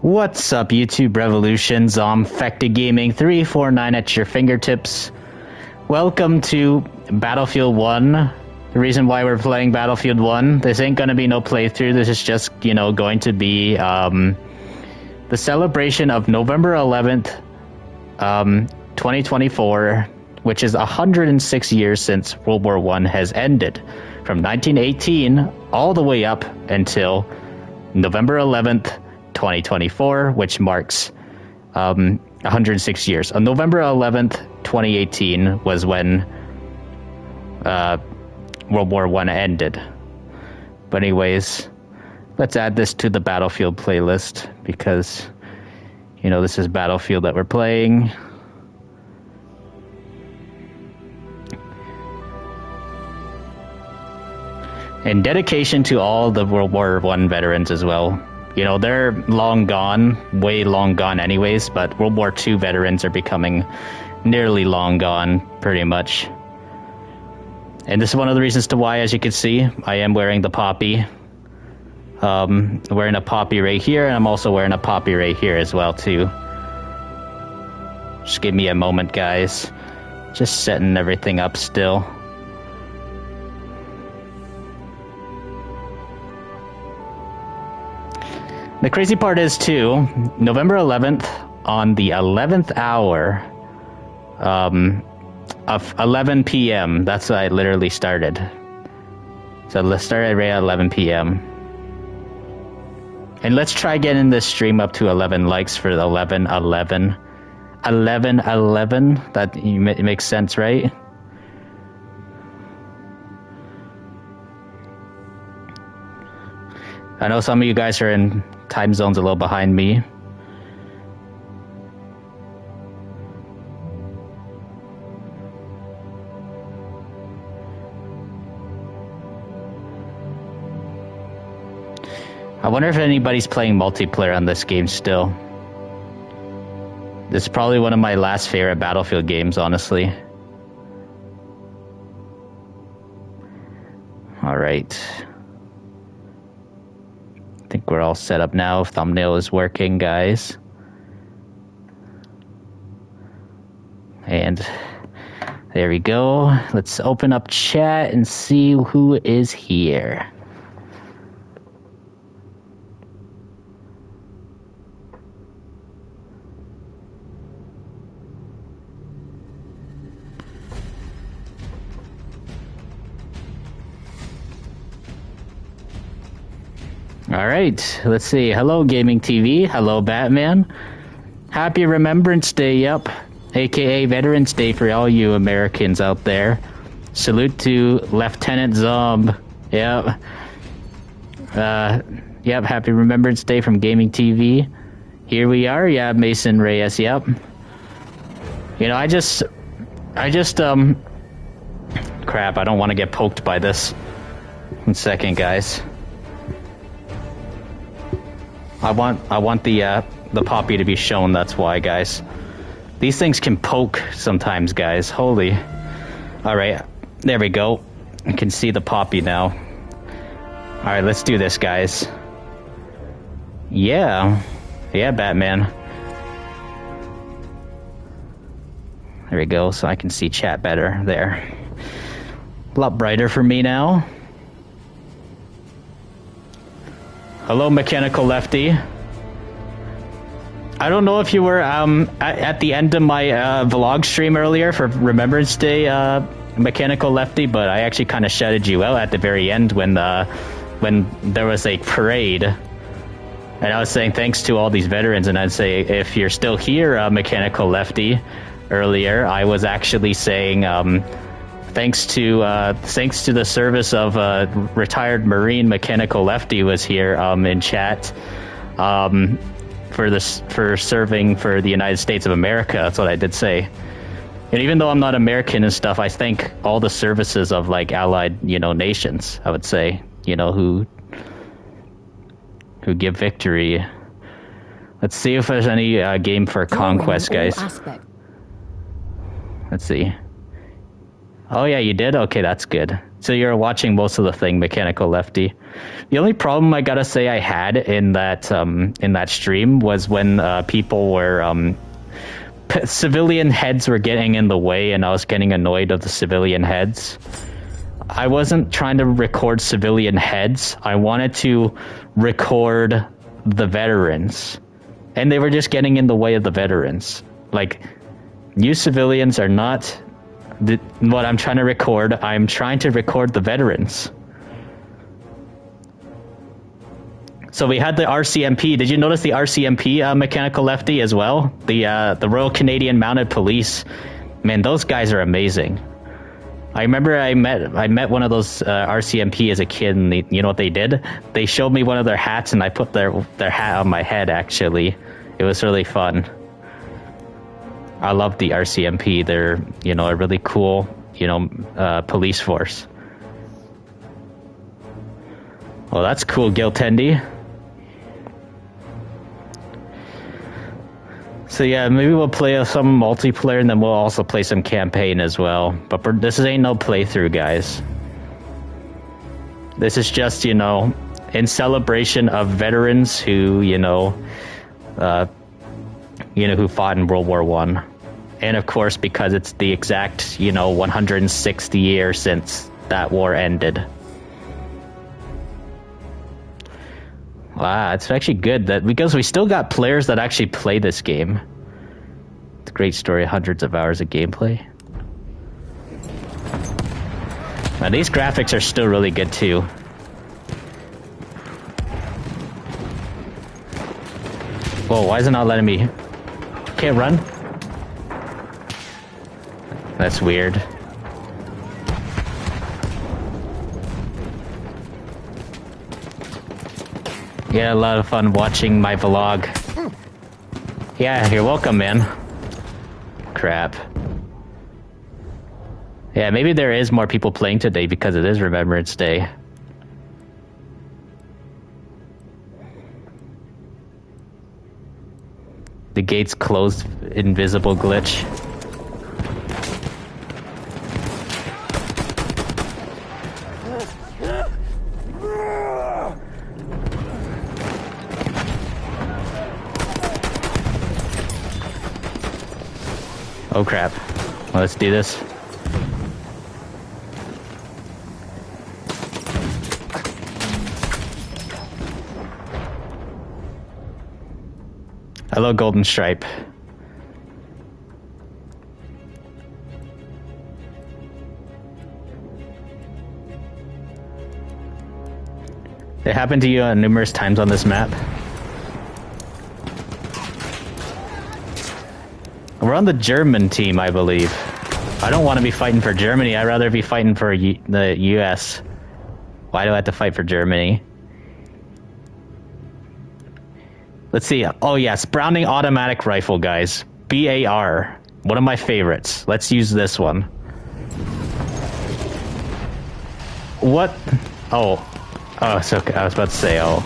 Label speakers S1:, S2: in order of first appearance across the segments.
S1: What's up, YouTube Revolutions? Fecta Gaming 349 at your fingertips. Welcome to Battlefield 1. The reason why we're playing Battlefield 1, this ain't gonna be no playthrough. This is just, going to be the celebration of November 11th, 2024, which is 106 years since World War I has ended. From 1918 all the way up until November 11th, 2024, which marks 106 years. On November 11th, 2018 was when World War I ended. But anyways, let's add this to the Battlefield playlist because, this is Battlefield that we're playing. And dedication to all the World War I veterans as well. They're long gone, way long gone anyways, but World War II veterans are becoming nearly long gone, pretty much. And this is one of the reasons to why, as you can see, I am wearing the poppy. Wearing a poppy right here, and I'm also wearing a poppy right here as well, too. Just give me a moment, guys. Just setting everything up still. The crazy part is, too, November 11th, on the 11th hour of 11 p.m., that's when I literally started. So let's start right at 11 p.m. And let's try getting this stream up to 11 likes for the 11-11. 11-11, that makes sense, right? I know some of you guys are in time zones a little behind me. I wonder if anybody's playing multiplayer on this game still. This is probably one of my last favorite Battlefield games, honestly. Alright. I think we're all set up now. Thumbnail is working, guys. And there we go. Let's open up chat and see who is here. All right, let's see. Hello, Gaming TV. Hello, Batman. Happy Remembrance Day, yep. AKA Veterans Day for all you Americans out there. Salute to Lieutenant Zomb. Yep. Yep, Happy Remembrance Day from Gaming TV. Here we are. Yeah, Mason Reyes, yep. I just, crap, I don't want to get poked by this. 1 second, guys. I want the poppy to be shown, that's why, guys. These things can poke sometimes, guys. Holy. Alright, there we go. I can see the poppy now. Alright, let's do this, guys. Yeah. Yeah, Batman. There we go, so I can see chat better there. A lot brighter for me now. Hello, Mechanical Lefty. I don't know if you were at the end of my vlog stream earlier for Remembrance Day, Mechanical Lefty, but I actually kind of shouted you out at the very end when there was a parade. And I was saying thanks to all these veterans, and I'd say if you're still here, Mechanical Lefty, earlier, I was actually saying thanks to the service of retired Marine Mechanical Lefty was here in chat for serving for the United States of America. That's what I did say. And even though I'm not American and stuff, I thank all the services of allied nations. I would say who give victory. Let's see if there's any game for conquest, guys. Let's see. Oh yeah, you did? Okay, that's good. So you're watching most of the thing, Mechanical Lefty. The only problem I gotta say I had in that stream was when people were civilian heads were getting in the way, and I was getting annoyed of the civilian heads. I wasn't trying to record civilian heads. I wanted to record the veterans, and they were just getting in the way of the veterans. Like, you civilians are not what I'm trying to record. I'm trying to record the veterans. So we had the RCMP. Did you notice the RCMP Mechanical Lefty as well? The Royal Canadian Mounted Police. Man, those guys are amazing. I remember I met one of those RCMP as a kid, and you know what they did? They showed me one of their hats, and I put their hat on my head. Actually, it was really fun. I love the RCMP. They're a really cool police force. Well, that's cool, Giltendi. So yeah, maybe we'll play some multiplayer, and then we'll also play some campaign as well. But this ain't no playthrough, guys. This is just, in celebration of veterans who, who fought in World War I. And of course, because it's the exact, 106th year since that war ended. Wow, it's actually good because we still got players that actually play this game. It's a great story, hundreds of hours of gameplay. Now these graphics are still really good too. Whoa, why is it not letting me? Can't run? That's weird. Yeah, a lot of fun watching my vlog. Yeah, you're welcome, man. Crap. Yeah, maybe there is more people playing today because it is Remembrance Day. The gates closed, invisible glitch. Oh crap. Well, let's do this. Hello, Golden Stripe. It happened to you numerous times on this map. We're on the German team, I believe. I don't want to be fighting for Germany. I'd rather be fighting for the US. Why do I have to fight for Germany? Let's see. Oh, yes. Browning automatic rifle, guys. BAR. One of my favorites. Let's use this one. What? Oh. Oh, it's okay. I was about to say, oh.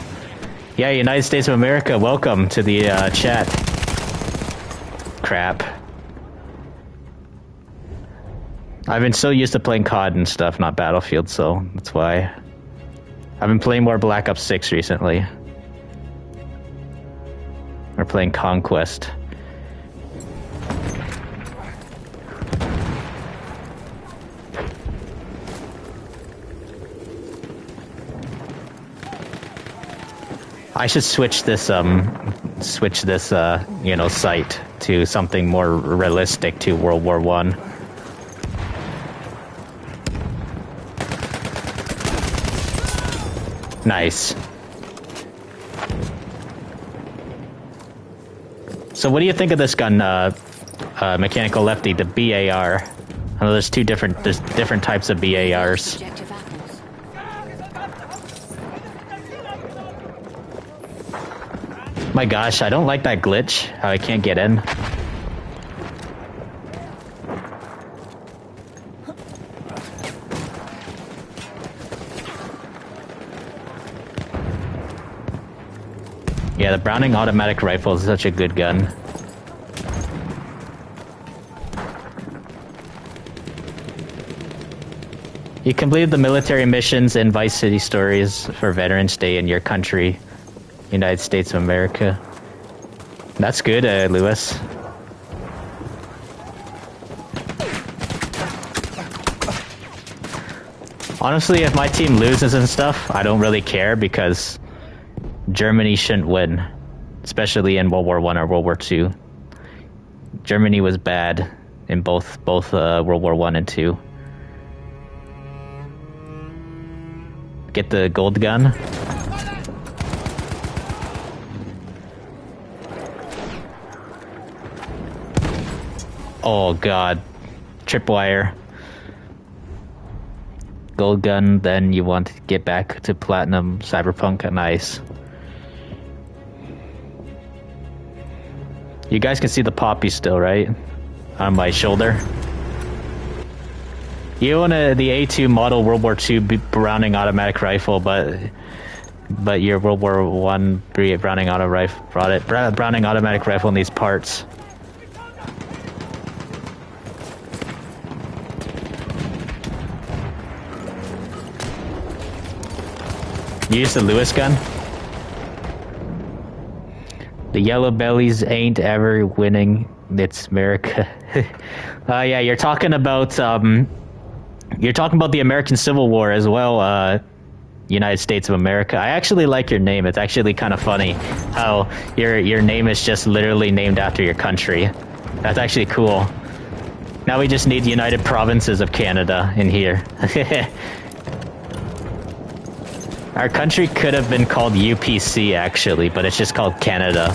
S1: Yeah, United States of America, welcome to the chat. Crap. I've been so used to playing COD and stuff, not Battlefield, so that's why. I've been playing more Black Ops 6 recently. We're playing Conquest. I should switch this site to something more realistic to World War I. Nice. So what do you think of this gun, Mechanical Lefty, the BAR? I know there's different types of BARs. My gosh, I don't like that glitch, how I can't get in. Yeah, the Browning automatic rifle is such a good gun. You completed the military missions and Vice City stories for Veterans Day in your country, United States of America. That's good, Lewis. Honestly, if my team loses and stuff, I don't really care because Germany shouldn't win, especially in World War I or World War II. Germany was bad in both World War I and II. Get the gold gun. Oh god. Tripwire. Gold gun, then you want to get back to platinum, cyberpunk, nice. You guys can see the poppy still, right? On my shoulder. You own the A2 model World War II Browning automatic rifle, but your World War I Browning Browning automatic rifle needs parts. You use the Lewis gun? The yellow bellies ain't ever winning. It's America. Yeah, you're talking about the American Civil War as well, United States of America. I actually like your name. It's actually kind of funny how your name is just literally named after your country. That's actually cool. Now we just need United Provinces of Canada in here. Our country could have been called UPC actually, but it's just called Canada.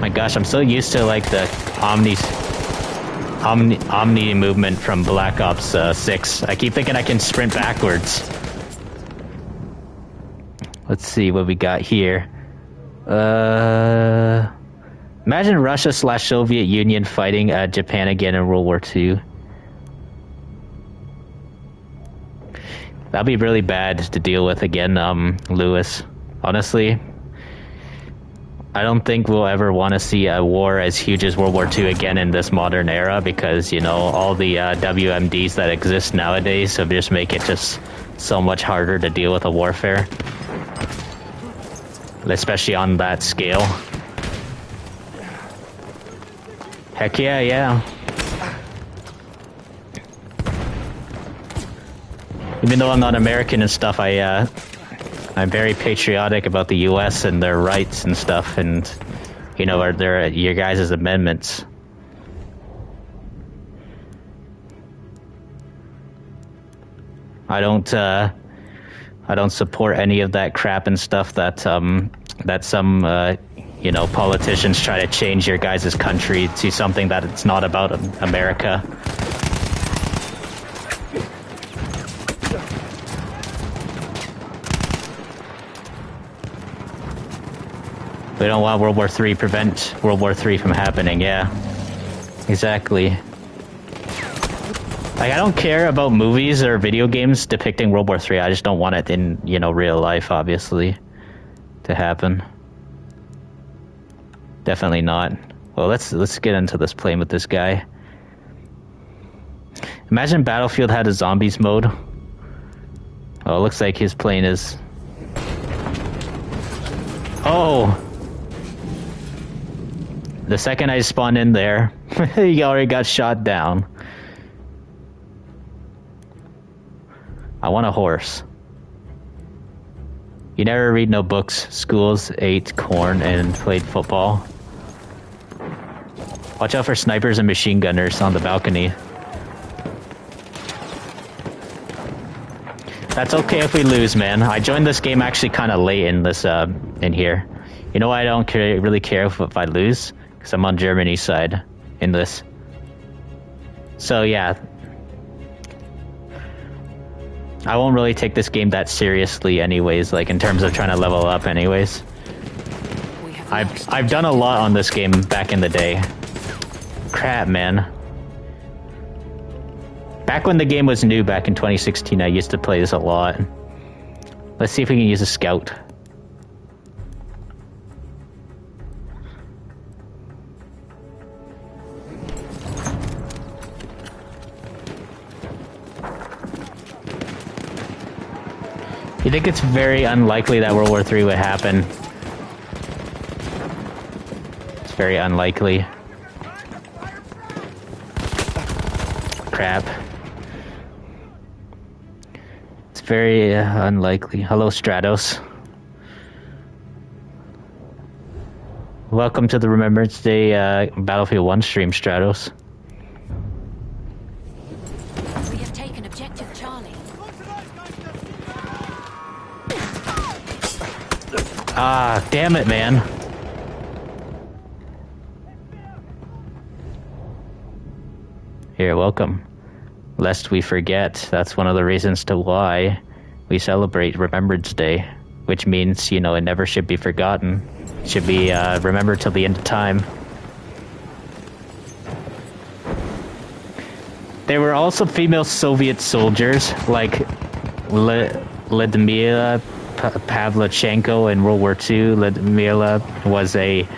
S1: My gosh, I'm so used to like the Omni movement from Black Ops 6. I keep thinking I can sprint backwards. Let's see what we got here. Imagine Russia/Soviet Union fighting Japan again in World War II. That'd be really bad to deal with again, Lewis. Honestly, I don't think we'll ever want to see a war as huge as World War II again in this modern era because, you know, all the WMDs that exist nowadays have just make it just so much harder to deal with a warfare. Especially on that scale. Heck yeah, yeah. Even though I'm not American and stuff, I'm very patriotic about the U.S. and their rights and stuff, and you know, your guys' amendments. I don't support any of that crap and stuff that some you know, politicians try to change your guys' country to something that it's not about America. We don't want World War III, prevent World War III from happening, yeah. Exactly. Like, I don't care about movies or video games depicting World War III, I just don't want it in, you know, real life, obviously, to happen. Definitely not. Well, let's get into this plane with this guy. Imagine Battlefield had a zombies mode. Oh, it looks like his plane is... Oh! The second I spawned in there, he already got shot down. I want a horse. You never read no books, schools, ate corn, and played football. Watch out for snipers and machine gunners on the balcony. That's okay if we lose, man. I joined this game actually kind of late in this, in here. You know why I don't really care if I lose? Because I'm on Germany's side in this. So yeah. I won't really take this game that seriously anyways, like in terms of trying to level up anyways. I've done a lot on this game back in the day. Crap, man. Back when the game was new, back in 2016, I used to play this a lot. Let's see if we can use a scout. . You think it's very unlikely that World War III would happen? It's very unlikely. Crap. It's very unlikely. Hello, Stratos. Welcome to the Remembrance Day Battlefield 1 stream, Stratos.
S2: We have taken objective Charlie.
S1: Ah, damn it, man. Here, welcome. Lest we forget, that's one of the reasons to why we celebrate Remembrance Day, which means, you know, it never should be forgotten. It should be remembered till the end of time. There were also female Soviet soldiers, like Lyudmila Pavlichenko in World War II. Lyudmila was a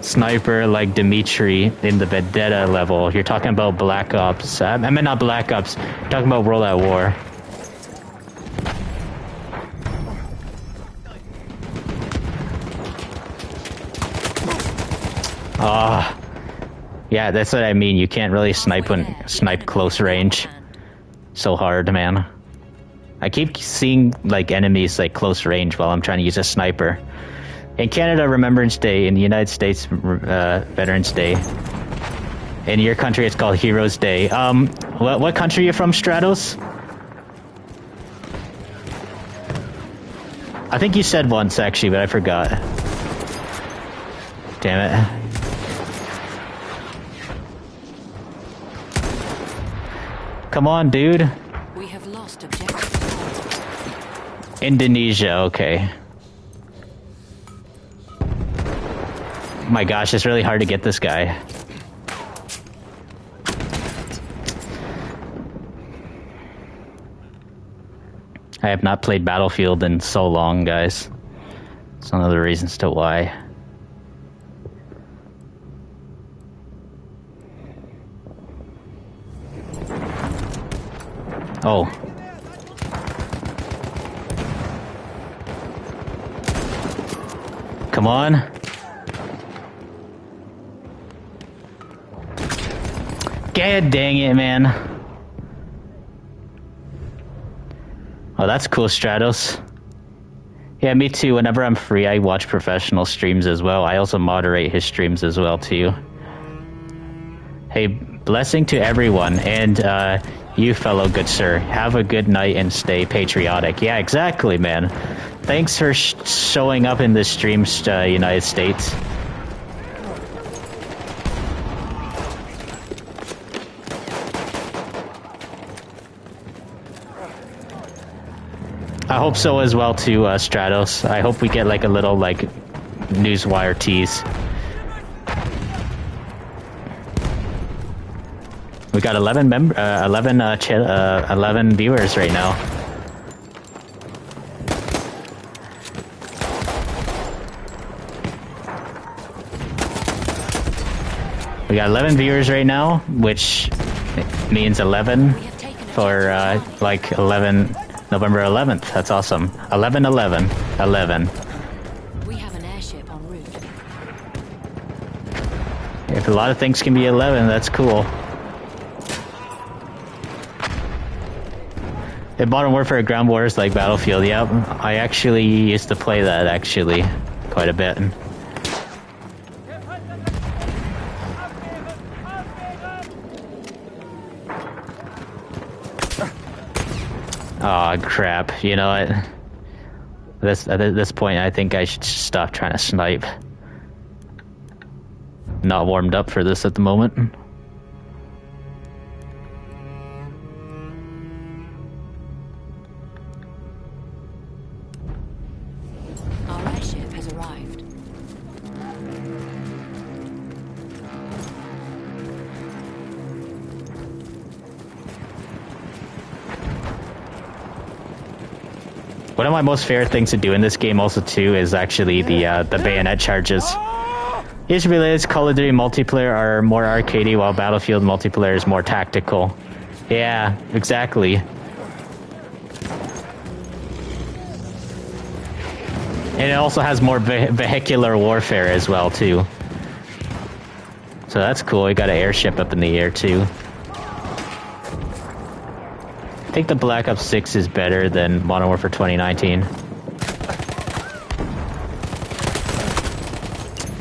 S1: sniper like Dmitri in the Vendetta level. You're talking about Black Ops. I mean, not Black Ops. You're talking about World at War. Ah, yeah, that's what I mean. You can't really snipe close range. So hard, man. I keep seeing like enemies like close range while I'm trying to use a sniper. In Canada, Remembrance Day. In the United States, Veterans Day. In your country, it's called Heroes Day. What country are you from, Stratos? I think you said once, actually, but I forgot. Damn it. Come on, dude.
S2: We have lost objective.
S1: Indonesia, okay. My gosh, it's really hard to get this guy. I have not played Battlefield in so long, guys. It's one of the reasons to why. Oh. Come on. God dang it, man. Oh, that's cool, Stratos. Yeah, me too. Whenever I'm free, I watch professional streams as well. I also moderate his streams as well, too. Hey, blessing to everyone, and you fellow good sir. Have a good night and stay patriotic. Yeah, exactly, man. Thanks for showing up in the streams, United States. I hope so as well too, Stratos. I hope we get like a little like newswire tease. We got 11 viewers right now. We got 11 viewers right now, which means 11 for like 11 November 11th. That's awesome. 11/11. 11.
S2: We have an airship en route.
S1: If a lot of things can be 11, that's cool. In Modern Warfare, Ground Wars like Battlefield. Yep, I actually used to play that actually quite a bit. Oh crap! You know what? At this point, I think I should stop trying to snipe. Not warmed up for this at the moment.
S2: Our airship has arrived.
S1: One of my most favorite things to do in this game also too is actually the bayonet charges. Usually related Call of Duty multiplayer are more arcadey while Battlefield multiplayer is more tactical. Yeah, exactly. And it also has more vehicular warfare as well, too. So that's cool. We got an airship up in the air, too. I think the Black Ops 6 is better than Modern Warfare 2019.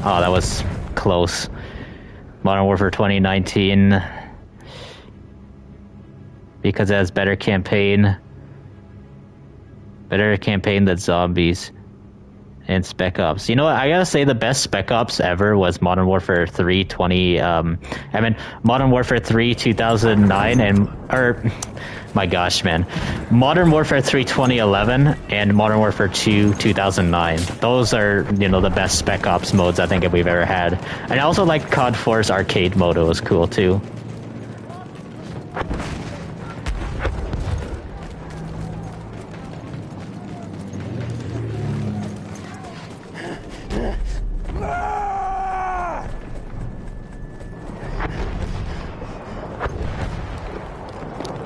S1: Oh, that was close. Modern Warfare 2019, because it has better campaign than Zombies and Spec Ops. You know what? I gotta say the best Spec Ops ever was Modern Warfare 3 Modern Warfare 3 2009 my gosh, man. Modern Warfare 3 2011 and Modern Warfare 2 2009. Those are, the best Spec Ops modes I think we've ever had. And I also like COD 4's arcade mode. It was cool too.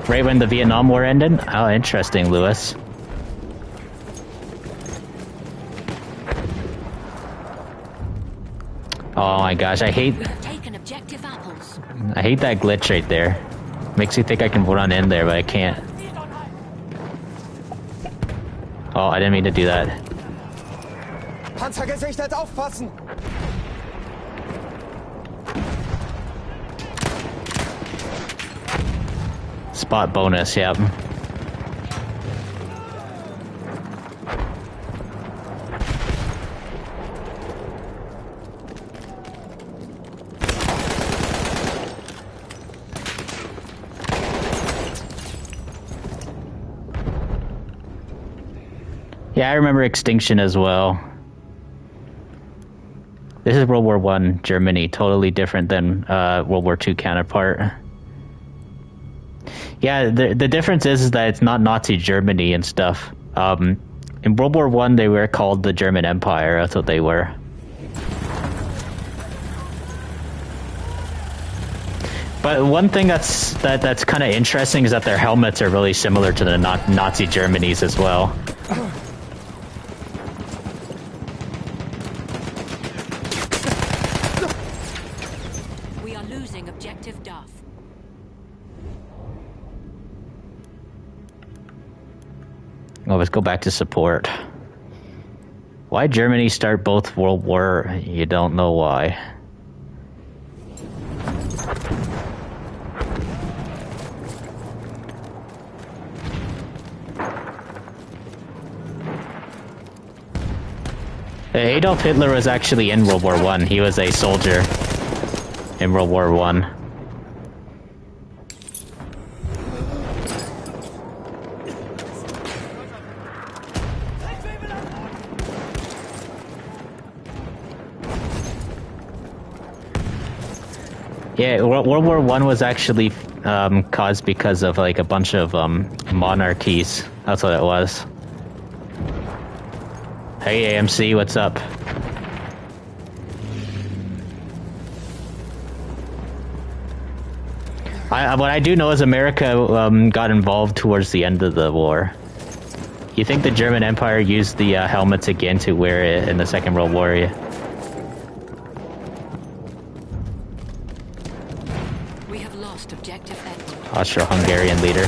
S1: Right when the Vietnam War ended? Oh, interesting, Lewis. Oh my gosh, I hate that glitch right there. Makes you think I can run in there, but I can't. Oh, I didn't mean to do that.
S3: Panzergesichtet, aufpassen!
S1: Spot bonus, yep. Yeah, I remember Extinction as well. This is World War I Germany, totally different than World War II counterpart. Yeah, the difference is that it's not Nazi Germany and stuff. In World War I, they were called the German Empire. That's what they were. But one thing that's kind of interesting is that their helmets are really similar to the Nazi Germany's as well.
S2: We are losing objective Duff.
S1: Oh, let's go back to support. Why Germany start both World War? You don't know why. Adolf Hitler was actually in World War I. He was a soldier in World War I. Yeah, World War I was actually caused because of like a bunch of monarchies. That's what it was. Hey AMC, what's up? What I do know is America got involved towards the end of the war. You think the German Empire used the helmets again to wear it in the Second World War? Yeah. Austro-Hungarian leader.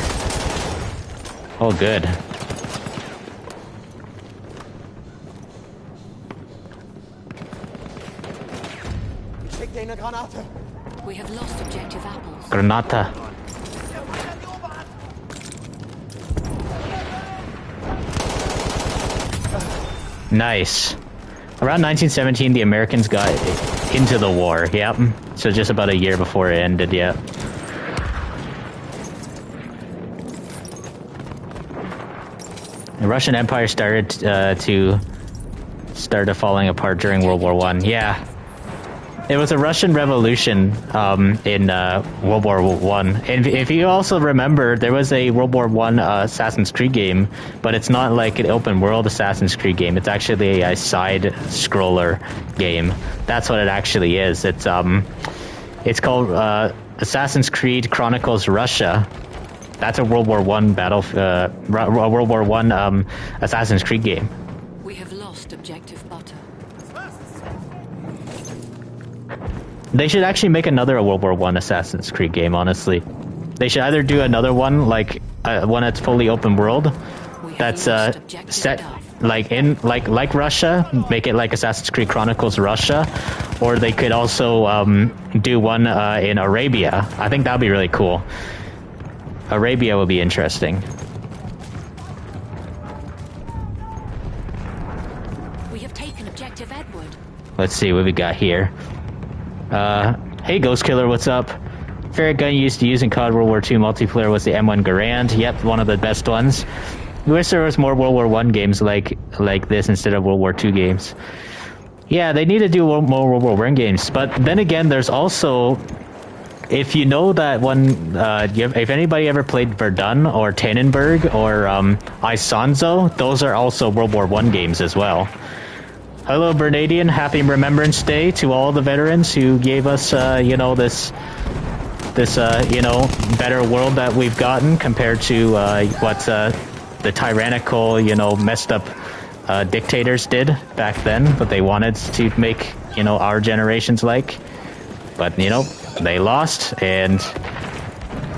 S1: Oh, good.
S2: We have lost objective apples.
S1: Granata. Nice. Around 1917, the Americans got into the war. Yep. So just about a year before it ended. Yep. The Russian Empire started falling apart during World War I. Yeah, it was a Russian Revolution in World War I. And if you also remember, there was a World War I Assassin's Creed game, but it's not like an open world Assassin's Creed game. It's actually a side scroller game. That's what it actually is. It's called Assassin's Creed Chronicles Russia. That's a World War I World War I Assassin's Creed game.
S2: We have lost objective
S1: They should actually make another World War One Assassin's Creed game, honestly. They should either do another one, like, one that's fully open world, that's, set, like, in, like Russia, make it like Assassin's Creed Chronicles Russia, or they could also, do one, in Arabia. I think that'd be really cool. Arabia would be interesting.
S2: We have taken objective Edward.
S1: Let's see what we got here. Hey Ghost Killer, what's up? Favorite gun you used to use in COD World War II multiplayer was the M1 Garand. Yep, one of the best ones. We wish there was more World War I games like this instead of World War II games. Yeah, they need to do more World War I games. But then again, there's also, if you know that one, if anybody ever played Verdun or Tannenberg or Isonzo, those are also World War I games as well. Hello, Bernadian. Happy Remembrance Day to all the veterans who gave us, you know, this, you know, better world that we've gotten compared to what the tyrannical, you know, messed up dictators did back then, what they wanted to make, you know, our generations like. But, you know, they lost, and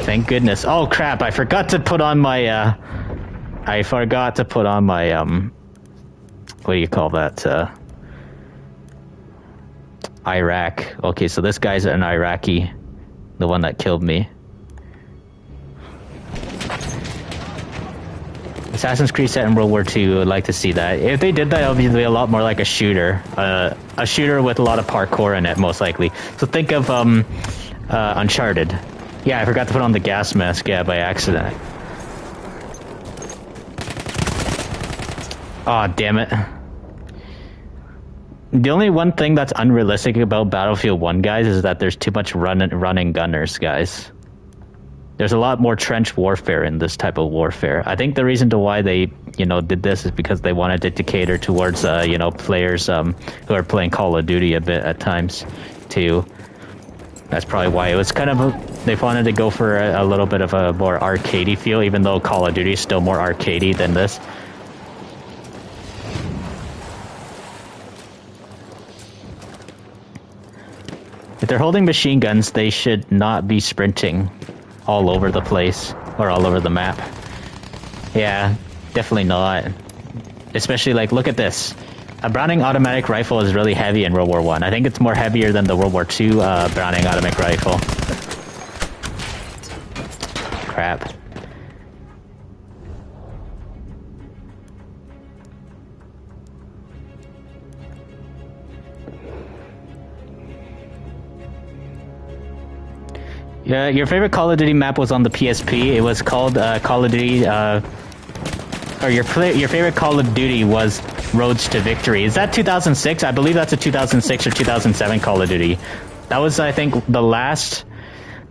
S1: thank goodness. Oh, crap, I forgot to put on my, what do you call that, Iraq. Okay, so this guy's an Iraqi, the one that killed me. Assassin's Creed set in World War II, I'd like to see that. If they did that, it would be a lot more like a shooter with a lot of parkour in it, most likely. So think of Uncharted. Yeah, I forgot to put on the gas mask, yeah, by accident. Aw, oh, damn it. The only one thing that's unrealistic about Battlefield 1, guys, is that there's too much running gunners, guys. There's a lot more trench warfare in this type of warfare. I think the reason to why they, you know, did this is because they wanted it to cater towards, you know, players who are playing Call of Duty a bit at times, too. That's probably why it was kind of they wanted to go for a little bit of a more arcadey feel, even though Call of Duty is still more arcadey than this. If they're holding machine guns, they should not be sprinting all over the place or all over the map. Yeah, definitely not. Especially, like, look at this. A Browning automatic rifle is really heavy in World War I. I think it's more heavier than the World War II Browning automatic rifle. Crap. Yeah, your favorite Call of Duty map was on the PSP. It was called Call of Duty, or your favorite Call of Duty was Roads to Victory. Is that 2006? I believe that's a 2006 or 2007 Call of Duty. That was, I think, the last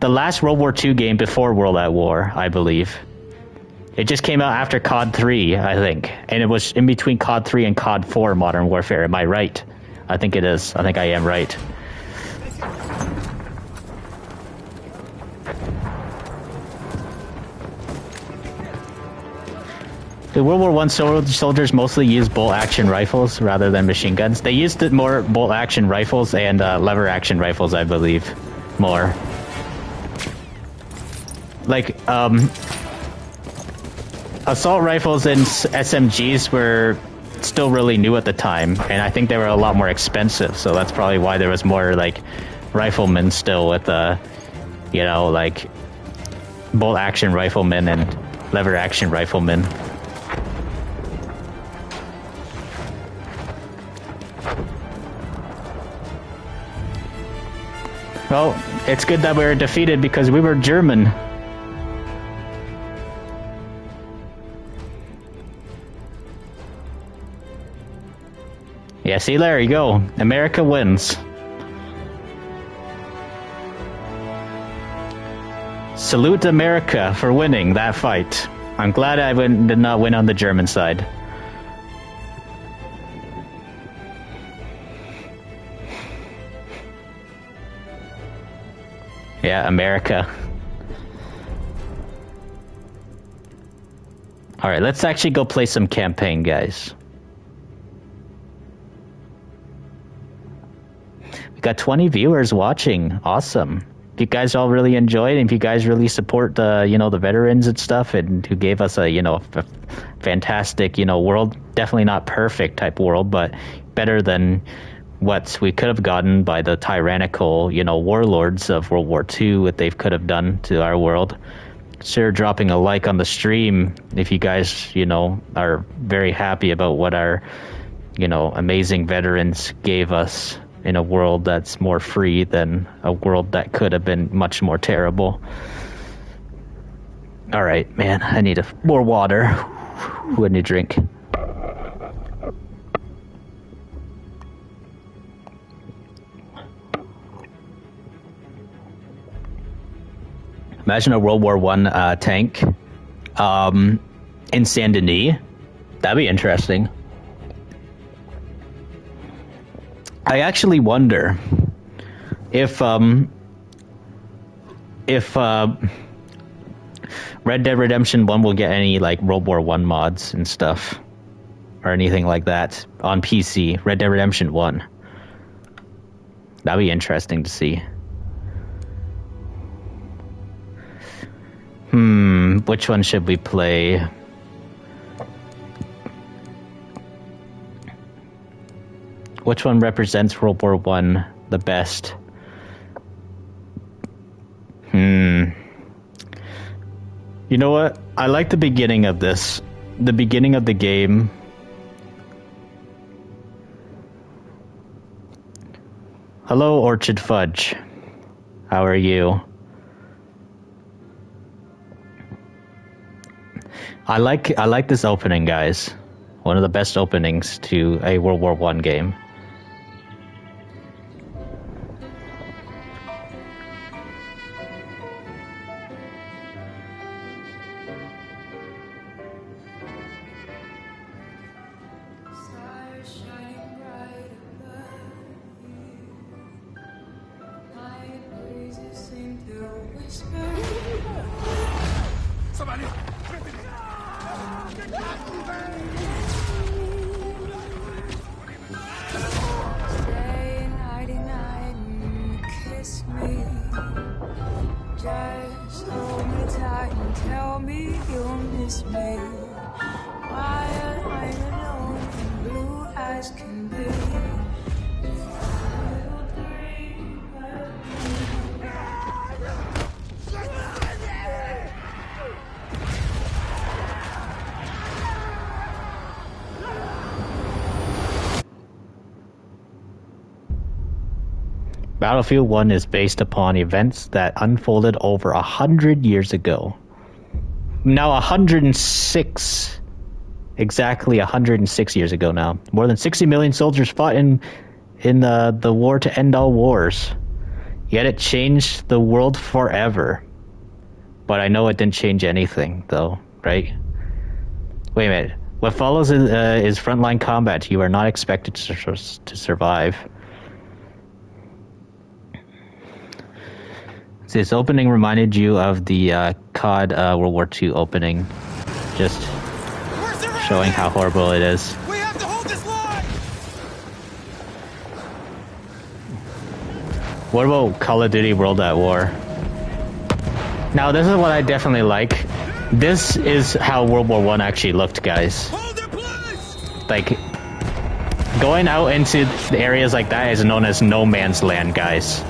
S1: World War II game before World at War, I believe. It just came out after COD 3, I think. And it was in between COD 3 and COD 4 Modern Warfare. Am I right? I think it is. I think I am right. The World War I soldiers mostly used bolt-action rifles rather than machine guns. They used more bolt-action rifles and lever-action rifles, I believe, more. Like, assault rifles and SMGs were still really new at the time, and I think they were a lot more expensive, so that's probably why there was more, like, riflemen still with, you know, like, bolt-action riflemen and lever-action riflemen. Well, it's good that we were defeated because we were German. Yeah, see, there you go. America wins. Salute America for winning that fight. I'm glad I did not win on the German side. Yeah, America. Alright, let's actually go play some campaign, guys. We got 20 viewers watching. Awesome. If you guys all really enjoyed, and if you guys really support the, the veterans and stuff, and who gave us a, fantastic, world, definitely not perfect type world, but better than what we could have gotten by the tyrannical, warlords of World War II, what they could have done to our world. Consider dropping a like on the stream if you guys, are very happy about what our, amazing veterans gave us in a world that's more free than a world that could have been much more terrible. All right, man, I need more water. What need a drink? Imagine a World War I tank in Saint Denis. That'd be interesting. I actually wonder if Red Dead Redemption 1 will get any like World War I mods and stuff or anything like that on PC. Red Dead Redemption 1. That'd be interesting to see. Which one should we play? Which one represents World War I the best? You know what? I like the beginning of this. The beginning of the game. Hello, Orchard Fudge. How are you? I like this opening, guys. One of the best openings to a World War I game. Battlefield 1 is based upon events that unfolded over 100 years ago. Now 106, exactly 106 years ago now. More than 60 million soldiers fought in the war to end all wars. Yet it changed the world forever. But I know it didn't change anything, though, right? Wait a minute. What follows is frontline combat. You are not expected to survive. This opening reminded you of the COD World War II opening, just showing how horrible it is.
S3: We have to hold this line.
S1: What about Call of Duty World at War? Now, this is what I definitely like. This is how World War I actually looked, guys.
S3: Hold it, please.
S1: Like, going out into the areas like that is known as no man's land, guys.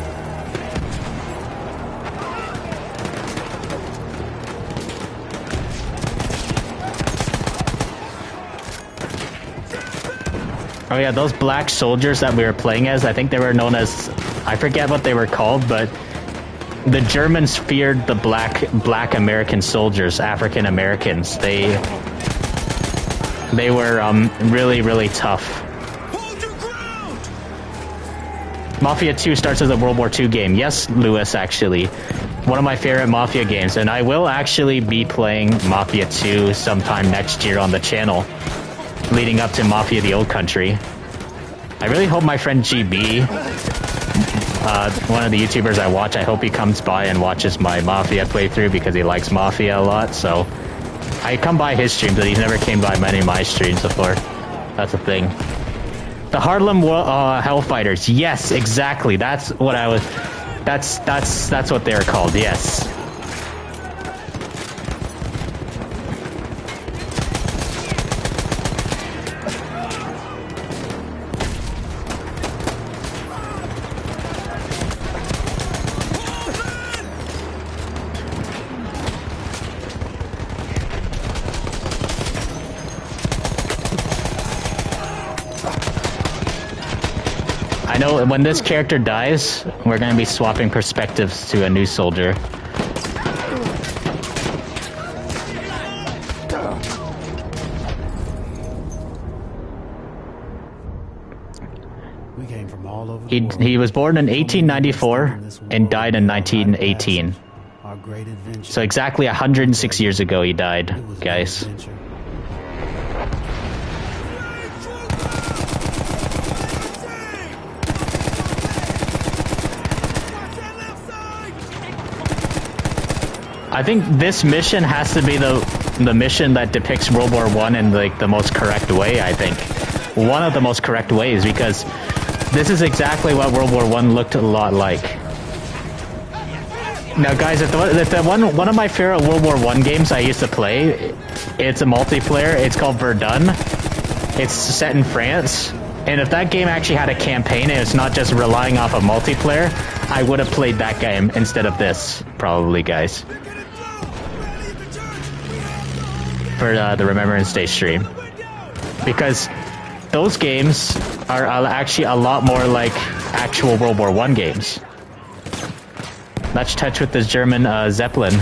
S1: Oh yeah, those black soldiers that we were playing as, I think they were known as, I forget what they were called, but the Germans feared the black American soldiers, African Americans. They were really, really tough.
S3: Hold your ground.
S1: Mafia 2 starts as a World War II game. Yes, Lewis, actually. One of my favorite Mafia games, and I will actually be playing Mafia 2 sometime next year on the channel, leading up to Mafia the Old Country. I really hope my friend GB, one of the YouTubers I watch, I hope he comes by and watches my Mafia playthrough because he likes Mafia a lot, so I come by his streams, but he's never came by many of my streams before. That's the thing. The Harlem Hellfighters. Yes, exactly. That's what I was. That's what they're called. Yes. I know when this character dies, we're going to be swapping perspectives to a new soldier.
S4: We came from all over the
S1: He was born in 1894 and died in 1918.
S4: Our great adventure.
S1: So exactly 106 years ago he died,
S4: It was
S1: guys.
S4: an adventure.
S1: I think this mission has to be the mission that depicts World War One in like the most correct way. I think one of the most correct ways, because this is exactly what World War One looked a lot like. Now, guys, if the one of my favorite World War One games I used to play, it's a multiplayer. It's called Verdun. It's set in France, and if that game actually had a campaign and it's not just relying off of multiplayer, I would have played that game instead of this, probably, guys. For the Remembrance Day stream, because those games are actually a lot more like actual World War One games. Let's touch with this German Zeppelin.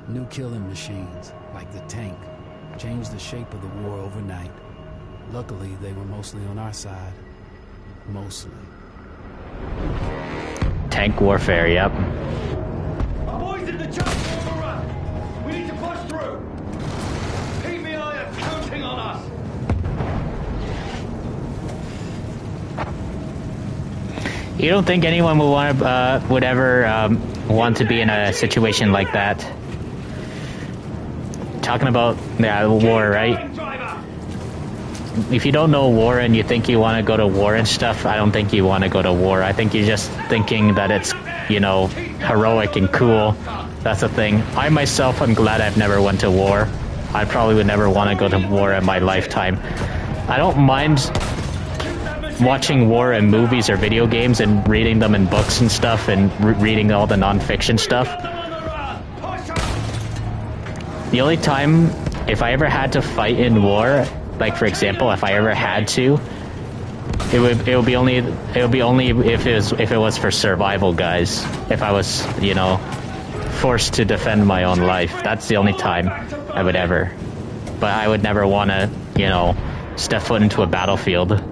S4: New killing machines, like the tank, changed the shape of the war overnight. Luckily, they were mostly on our side. Mostly.
S1: Tank warfare, yep.
S3: Our boys in the jungle overrun. We need to push through. PVI are counting on us.
S1: You don't think anyone would want to, would ever want to be in a situation like that? Talking about war, right? If you don't know war and you think you want to go to war and stuff, I don't think you want to go to war. I think you're just thinking that it's, you know, heroic and cool. That's the thing. I myself am glad I've never went to war. I probably would never want to go to war in my lifetime. I don't mind watching war in movies or video games and reading them in books and stuff and reading all the non-fiction stuff. The only time, if I ever had to fight in war, like for example, if I ever had to, it would be only if it was for survival, guys. If I was, you know, forced to defend my own life, that's the only time I would ever. But I would never want to, you know, step foot into a battlefield.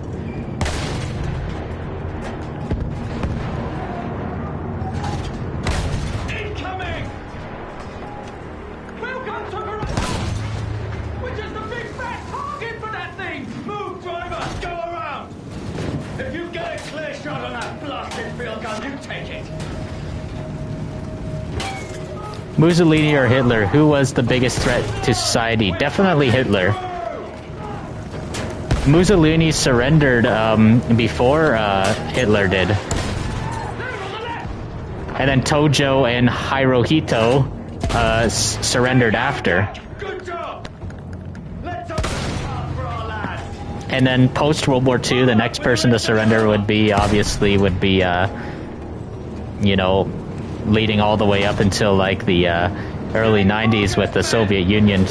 S1: Mussolini or Hitler, who was the biggest threat to society? Definitely Hitler. Mussolini surrendered before Hitler did. And then Tojo and Hirohito surrendered after. And then post-World War II, the next person to surrender would be, you know, leading all the way up until like the early 90s with the Soviet Union,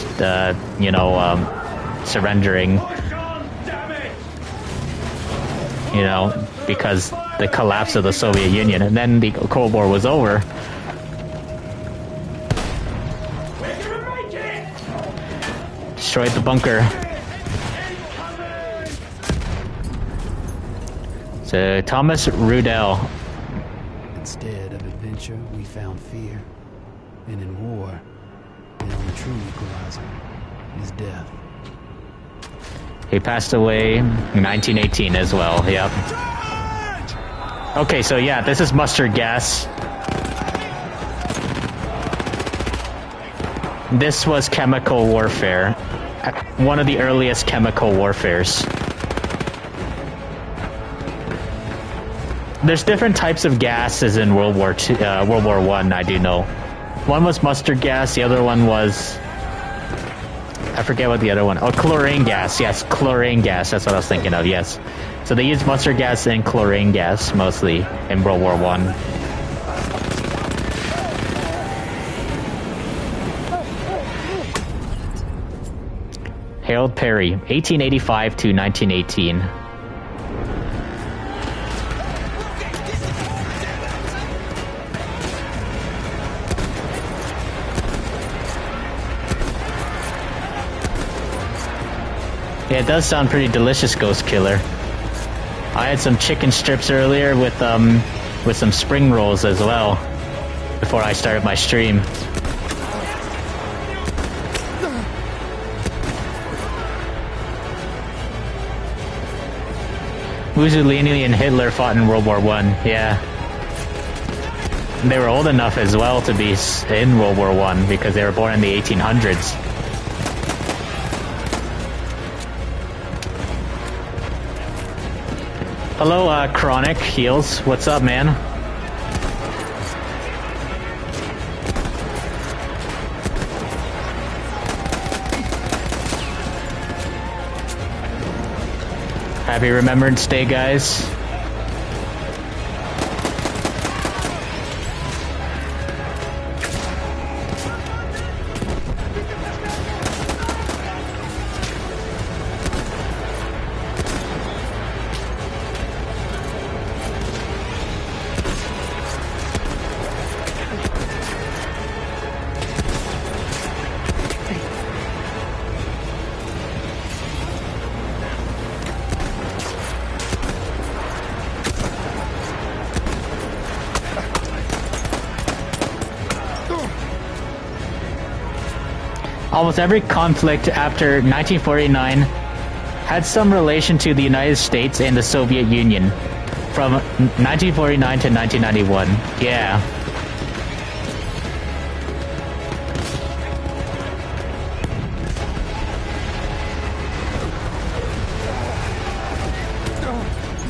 S1: you know, surrendering, you know, because the collapse of the Soviet Union, and then the Cold War was over. Destroyed the bunker. So Thomas Rudell.
S4: Instead of adventure, we found fear. And in war, the only true equalizer is death.
S1: He passed away in 1918 as well, yep. Okay, so yeah, this is mustard gas. This was chemical warfare. One of the earliest chemical warfares. There's different types of gases in World War One, I do know. One was mustard gas, the other one was... I forget what the other one... Oh, chlorine gas, yes, chlorine gas, that's what I was thinking of, yes. So they used mustard gas and chlorine gas, mostly, in World War One. Harold Perry, 1885 to 1918. Yeah, it does sound pretty delicious, Ghost Killer. I had some chicken strips earlier with some spring rolls as well before I started my stream. Mussolini and Hitler fought in World War One. Yeah. They were old enough as well to be in World War One because they were born in the 1800s. Hello, Chronic Heals. What's up, man? Happy Remembrance Day, guys. Almost every conflict after 1949 had some relation to the United States and the Soviet Union from 1949 to 1991. Yeah.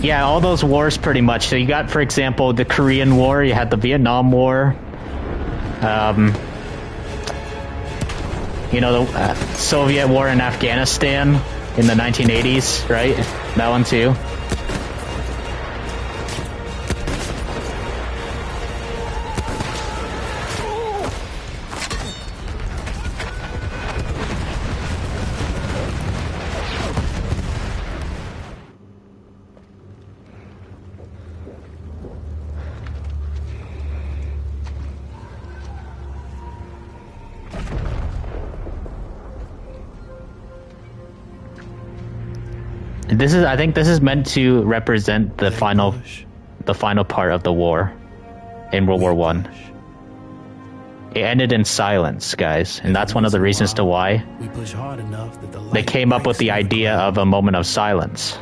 S1: Yeah, all those wars pretty much. So you got, for example, the Korean War, you had the Vietnam War, you know, the Soviet War in Afghanistan in the 1980s, right? That one too. This is, I think this is meant to represent the final part of the war in World War One. It ended in silence, guys, and that's one of the reasons to why they came up with the idea of a moment of silence.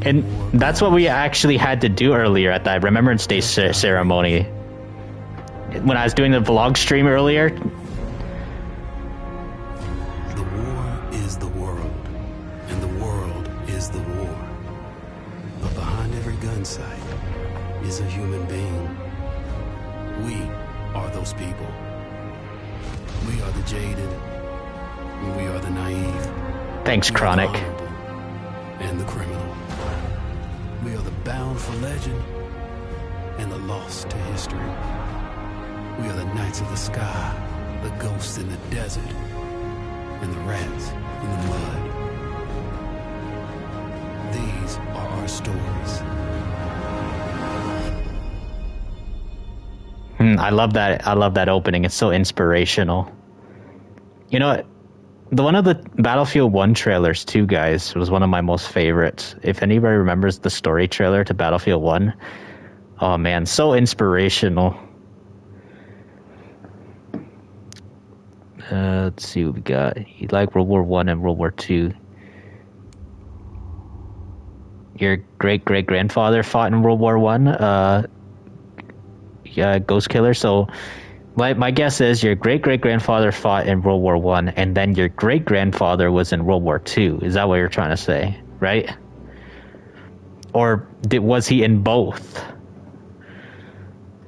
S1: And that's what we actually had to do earlier at that Remembrance Day ceremony. When I was doing the vlog stream earlier,
S4: is a human being. We are those people. We are the jaded. We are the naive.
S1: Thanks, Chronic.
S4: And the criminal. We are the bound for legend and the lost to history. We are the knights of the sky, the ghosts in the desert, and the rats in the mud. These are our stories.
S1: I love that. I love that opening. It's so inspirational. You know, one of the Battlefield 1 trailers too, guys, was one of my most favorites. If anybody remembers the story trailer to Battlefield 1, oh man, so inspirational. Let's see what we got. He liked World War One and World War Two. Your great-great-grandfather fought in World War One. Yeah, Ghost Killer. So, my guess is your great-great-grandfather fought in World War One, and then your great-grandfather was in World War Two. Is that what you're trying to say, right? Or was he in both?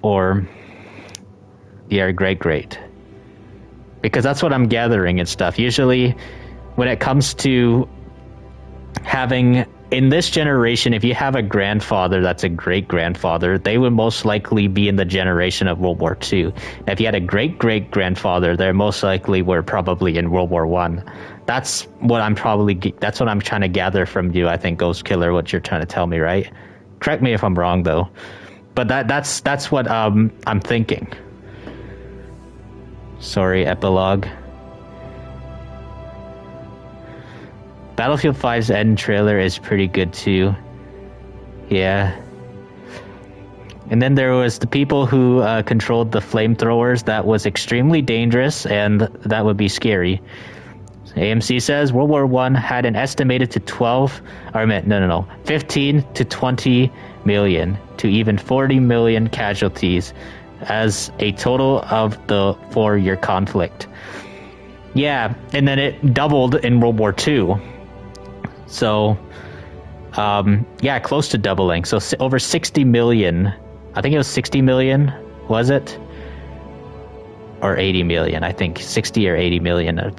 S1: Or your great-great? Because that's what I'm gathering and stuff. Usually, when it comes to having, in this generation, if you have a grandfather that's a great-grandfather, they would most likely be in the generation of World War II. If you had a great-great-grandfather, they're most likely were probably in World War One. That's what I'm trying to gather from you, I think, Ghost Killer, what you're trying to tell me, right? Correct me if I'm wrong, though. But that's what I'm thinking. Sorry, epilogue. Battlefield 5's end trailer is pretty good too. Yeah. And then there was the people who controlled the flamethrowers. That was extremely dangerous, and that would be scary. AMC says World War I had an estimated to 15 to 20 million to even 40 million casualties as a total of the 4-year conflict. Yeah, and then it doubled in World War II. So, yeah, close to doubling. So over 60 million. I think it was 60 million, was it? Or 80 million, I think. 60 or 80 million.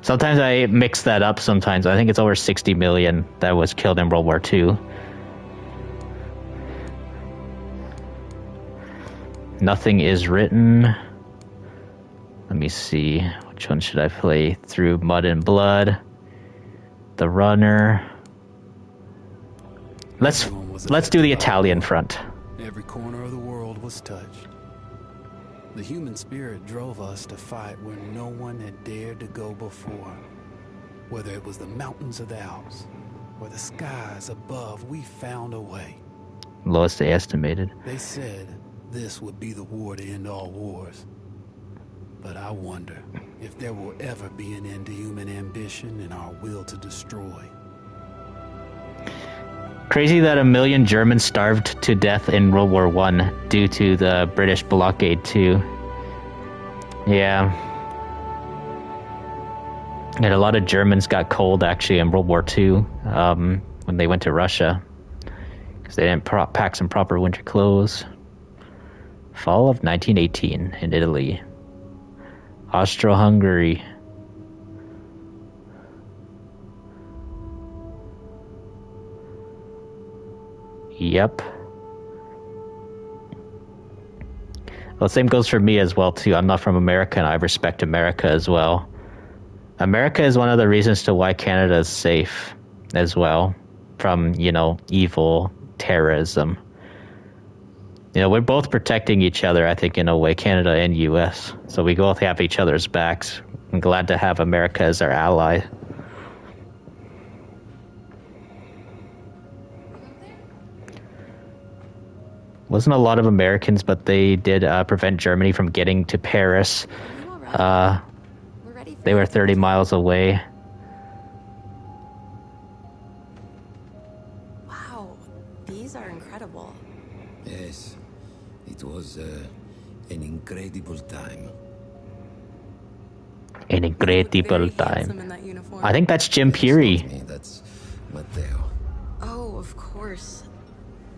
S1: Sometimes I mix that up sometimes. I think it's over 60 million that was killed in World War II. Nothing is written. Let me see. Which one should I play? Through Mud and Blood. The Runner. Let's do the Italian front.
S4: Every corner of the world was touched. The human spirit drove us to fight where no one had dared to go before. Whether it was the mountains of the Alps or the skies above, we found a way.
S1: Lowest they estimated.
S4: They said this would be the war to end all wars. But I wonder if there will ever be an end to human ambition and our will to destroy.
S1: Crazy that 1 million Germans starved to death in World War I due to the British blockade too. Yeah. And a lot of Germans got cold actually in World War II when they went to Russia because they didn't pack some proper winter clothes. Fall of 1918 in Italy. Austro-Hungary. Yep. Well, same goes for me as well, too. I'm not from America, and I respect America as well. America is one of the reasons to why Canada is safe as well from, evil terrorism. We're both protecting each other, I think, in a way, Canada and U.S. So we both have each other's backs. I'm glad to have America as our ally. Wasn't a lot of Americans, but they did prevent Germany from getting to Paris. They were 30 miles away.
S5: Wow, these are incredible.
S6: Yes, it was an incredible time.
S1: An incredible
S5: Very handsome in
S1: time.
S5: that uniform.
S1: I think that's Jim Peary.
S6: That's not me, that's Matteo.
S5: Oh, of course.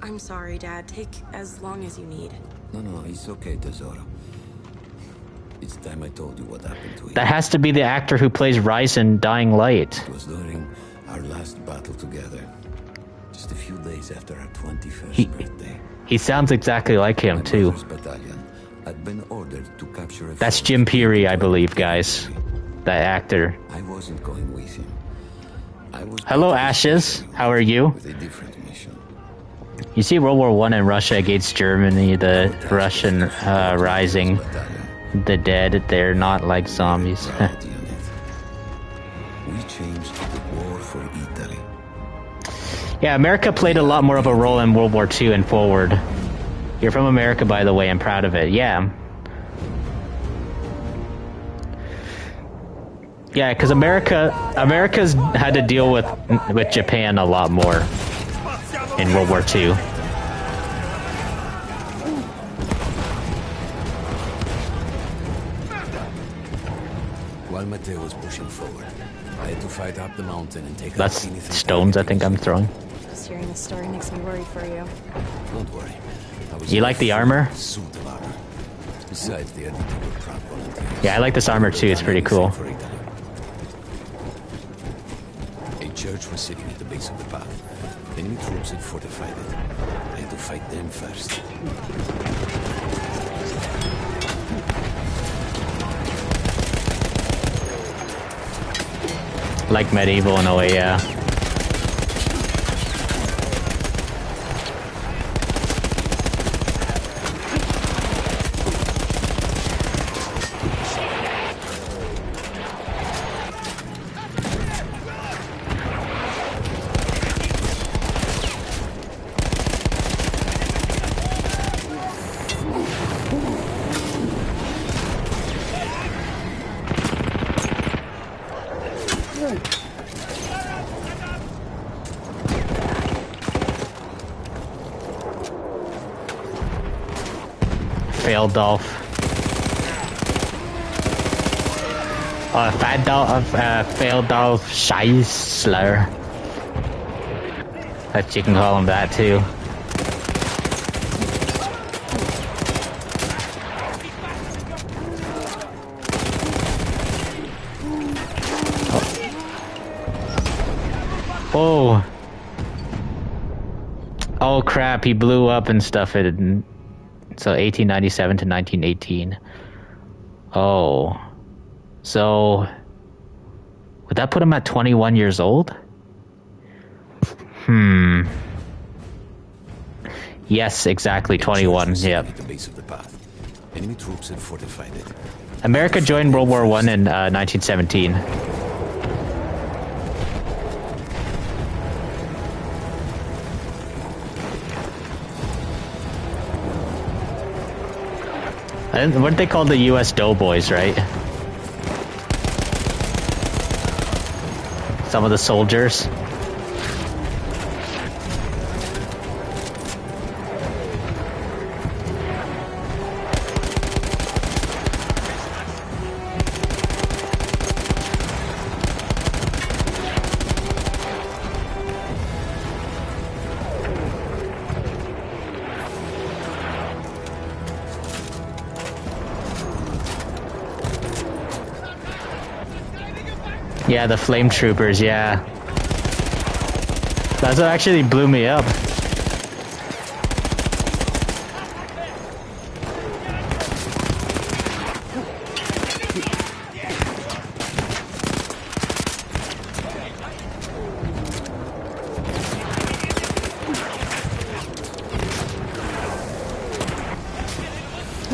S5: I'm sorry, Dad. Take as long as you need.
S6: No, it's okay, Tesoro. It's time I told you what happened to him.
S1: That has to be the actor who plays Rise in Dying Light.
S6: It was during our last battle together. Just a few days after our 21st
S1: He-
S6: birthday.
S1: He sounds exactly like him,
S6: My
S1: too.
S6: brother's battalion had been ordered to capture a
S1: That's
S6: fort
S1: Jim Peary, I
S6: in
S1: believe, guys. That actor.
S6: I wasn't going with him. I was
S1: Hello,
S6: going to
S1: Ashes.
S6: Sicily
S1: How are you?
S6: with a different mission.
S1: You see World War I and Russia against Germany, the Russian rising, the dead, they're not like zombies.
S6: Proud unit. We changed the war for Italy.
S1: Yeah, America played a lot more of a role in World War II and forward. You're from America, by the way, I'm proud of it. Yeah. Yeah, because America's had to deal with Japan a lot more in World War II.
S6: While Matteo was pushing forward, I had to fight up the mountain and take
S1: That's
S6: out anything
S1: stones I think I'm throwing.
S5: Just hearing the story makes me worried for you.
S6: Don't worry. I was
S1: You like the armor?
S6: Suit of armor. Besides, the other two were proud volunteers.
S1: Yeah, I like this armor too. It's pretty cool.
S6: A church was sitting at the base of the path. Enemy troops had fortified it. I had to fight them first.
S1: Like medieval in a way, yeah. Failed Dolph. Failed Dolph Scheissler. That you can call him that too. Oh. Oh crap, he blew up and stuff. It didn't. So 1897 to 1918. Oh. So would that put him at 21 years old? Yes, exactly 21. Yep.
S6: At the base of the path. Enemy troops had fortified it.
S1: America joined World War I in 1917. Weren't they called the U.S. Doughboys, right? Some of the soldiers. Yeah, the flame troopers, yeah. That's what actually blew me up.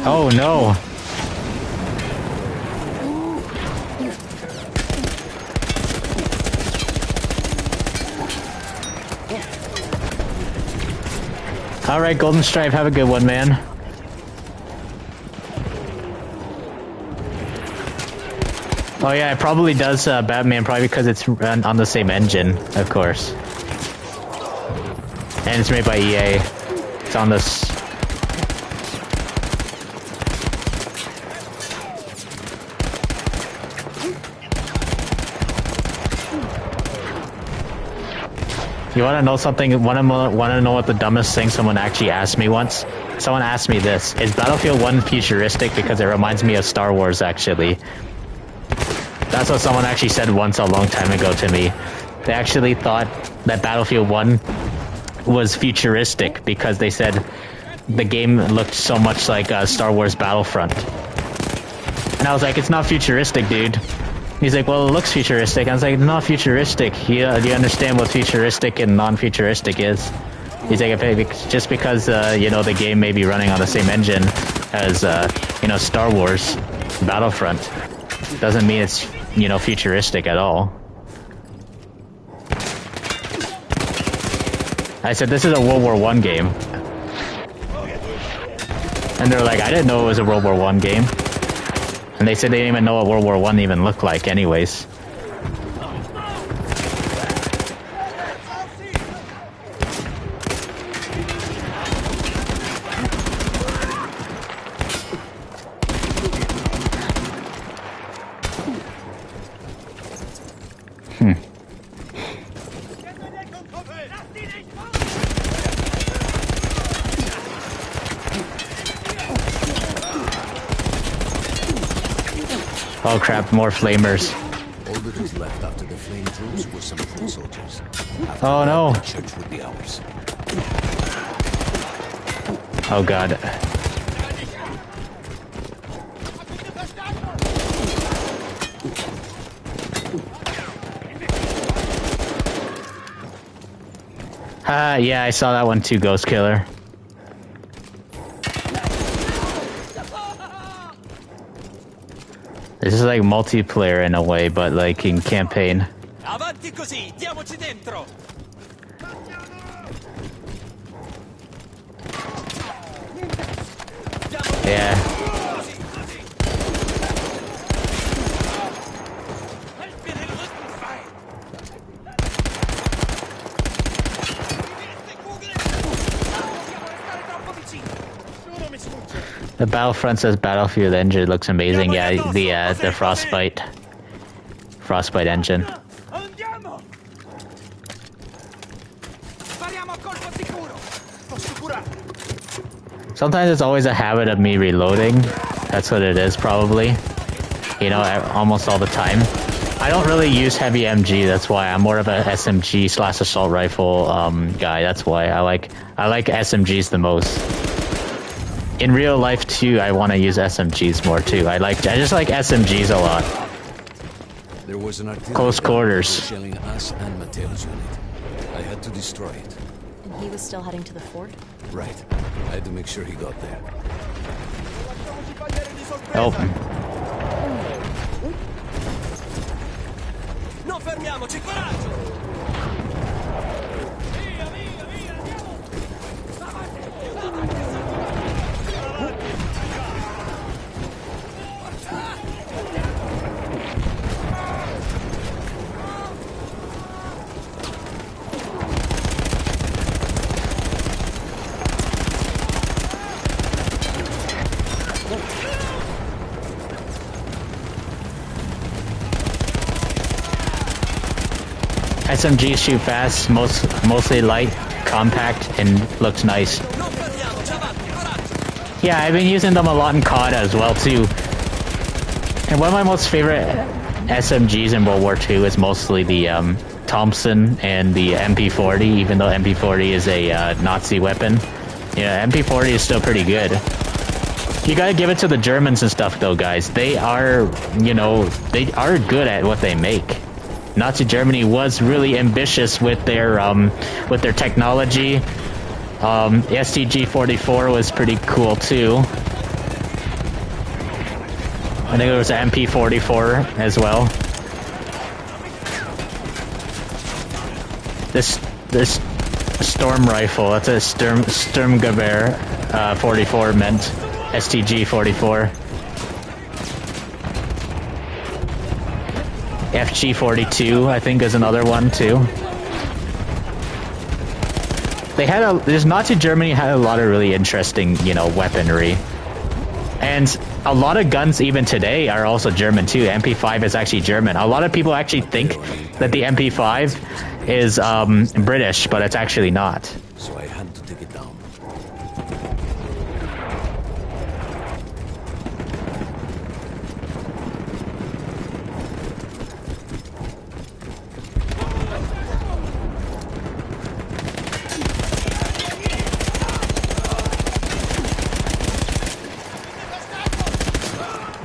S1: Oh no. Alright, Golden Stripe, have a good one, man. Oh yeah, it probably does Batman, probably because it's run on the same engine, of course. And it's made by EA. It's on this... You want to know something? Want to know what the dumbest thing someone actually asked me once? Someone asked me this: is Battlefield 1 futuristic? Because it reminds me of Star Wars, actually. That's what someone actually said once a long time ago to me. They actually thought that Battlefield 1 was futuristic because they said the game looked so much like Star Wars Battlefront. And I was like, it's not futuristic, dude. He's like, well, it looks futuristic. I was like, not futuristic. Do you understand what futuristic and non-futuristic is? He's like, just because, you know, the game may be running on the same engine as, you know, Star Wars Battlefront, doesn't mean it's, you know, futuristic at all. I said, this is a World War I game. And they're like, I didn't know it was a World War I game. And they said they didn't even know what World War I even looked like anyways. Oh crap, more flamers.
S6: All that is left after the flame troops were some foot soldiers. After
S1: Oh no.
S6: the church would be ours.
S1: Oh god. Yeah, I saw that one too, Ghost Killer. This is like multiplayer in a way, but like in campaign.
S7: Avanti così, diamoci dentro.
S1: Yeah. The Battlefront says Battlefield engine looks amazing. Yeah, the Frostbite engine. Sometimes it's always a habit of me reloading. That's what it is, probably. You know, almost all the time. I don't really use heavy MG. That's why I'm more of a SMG / assault rifle guy. That's why I like SMGs the most. In real life too, I want to use SMGs more too. I just like SMGs a lot.
S6: There was an artillery
S1: Close quarters.
S6: shelling us and Mateo's unit. I had to destroy it.
S8: And he was still heading to the fort?
S6: Right. I had to make sure he got there.
S1: Oh.
S7: Non fermiamoci, coraggio!
S1: SMGs shoot fast, mostly light, compact, and looks nice. Yeah, I've been using them a lot in COD as well too. And one of my most favorite SMGs in World War II is mostly the Thompson and the MP40, even though MP40 is a Nazi weapon. Yeah, MP40 is still pretty good. You gotta give it to the Germans and stuff though, guys. They are, you know, they are good at what they make. Nazi Germany was really ambitious with their technology. STG-44 was pretty cool too. I think there was an MP-44 as well. This storm rifle, that's a Sturmgewehr 44 meant. STG-44. FG-42, I think, is another one too. This Nazi Germany had a lot of really interesting, you know, weaponry. And a lot of guns even today are also German too. MP5 is actually German. A lot of people actually think that the MP5 is British, but it's actually not.
S6: So I had to take it down.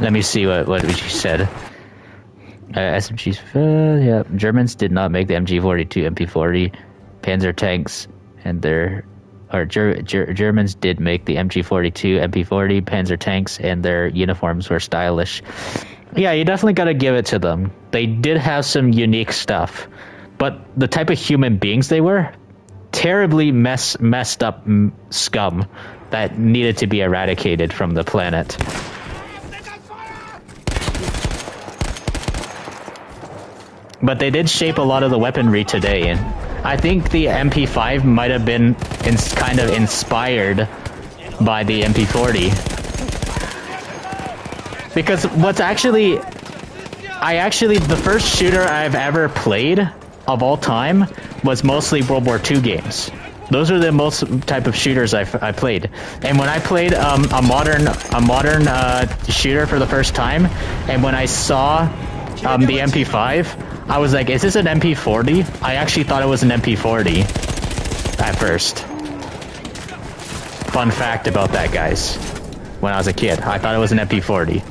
S1: Let me see what she said. SMGs, yeah, Germans did not make the MG42, MP40, Panzer tanks, and Germans did make the MG42, MP40, Panzer tanks, and their uniforms were stylish. Yeah, you definitely got to give it to them. They did have some unique stuff, but the type of human beings they were, terribly messed up scum that needed to be eradicated from the planet. but they did shape a lot of the weaponry today, and I think the MP5 might have been kind of inspired by the MP40. Because what's actually... the first shooter I've ever played of all time was mostly World War II games. Those are the most type of shooters I played. And when I played a modern shooter for the first time, and when I saw the MP5, I was like, is this an MP40? I actually thought it was an MP40 at first. Fun fact about that, guys. When I was a kid, I thought it was an MP40.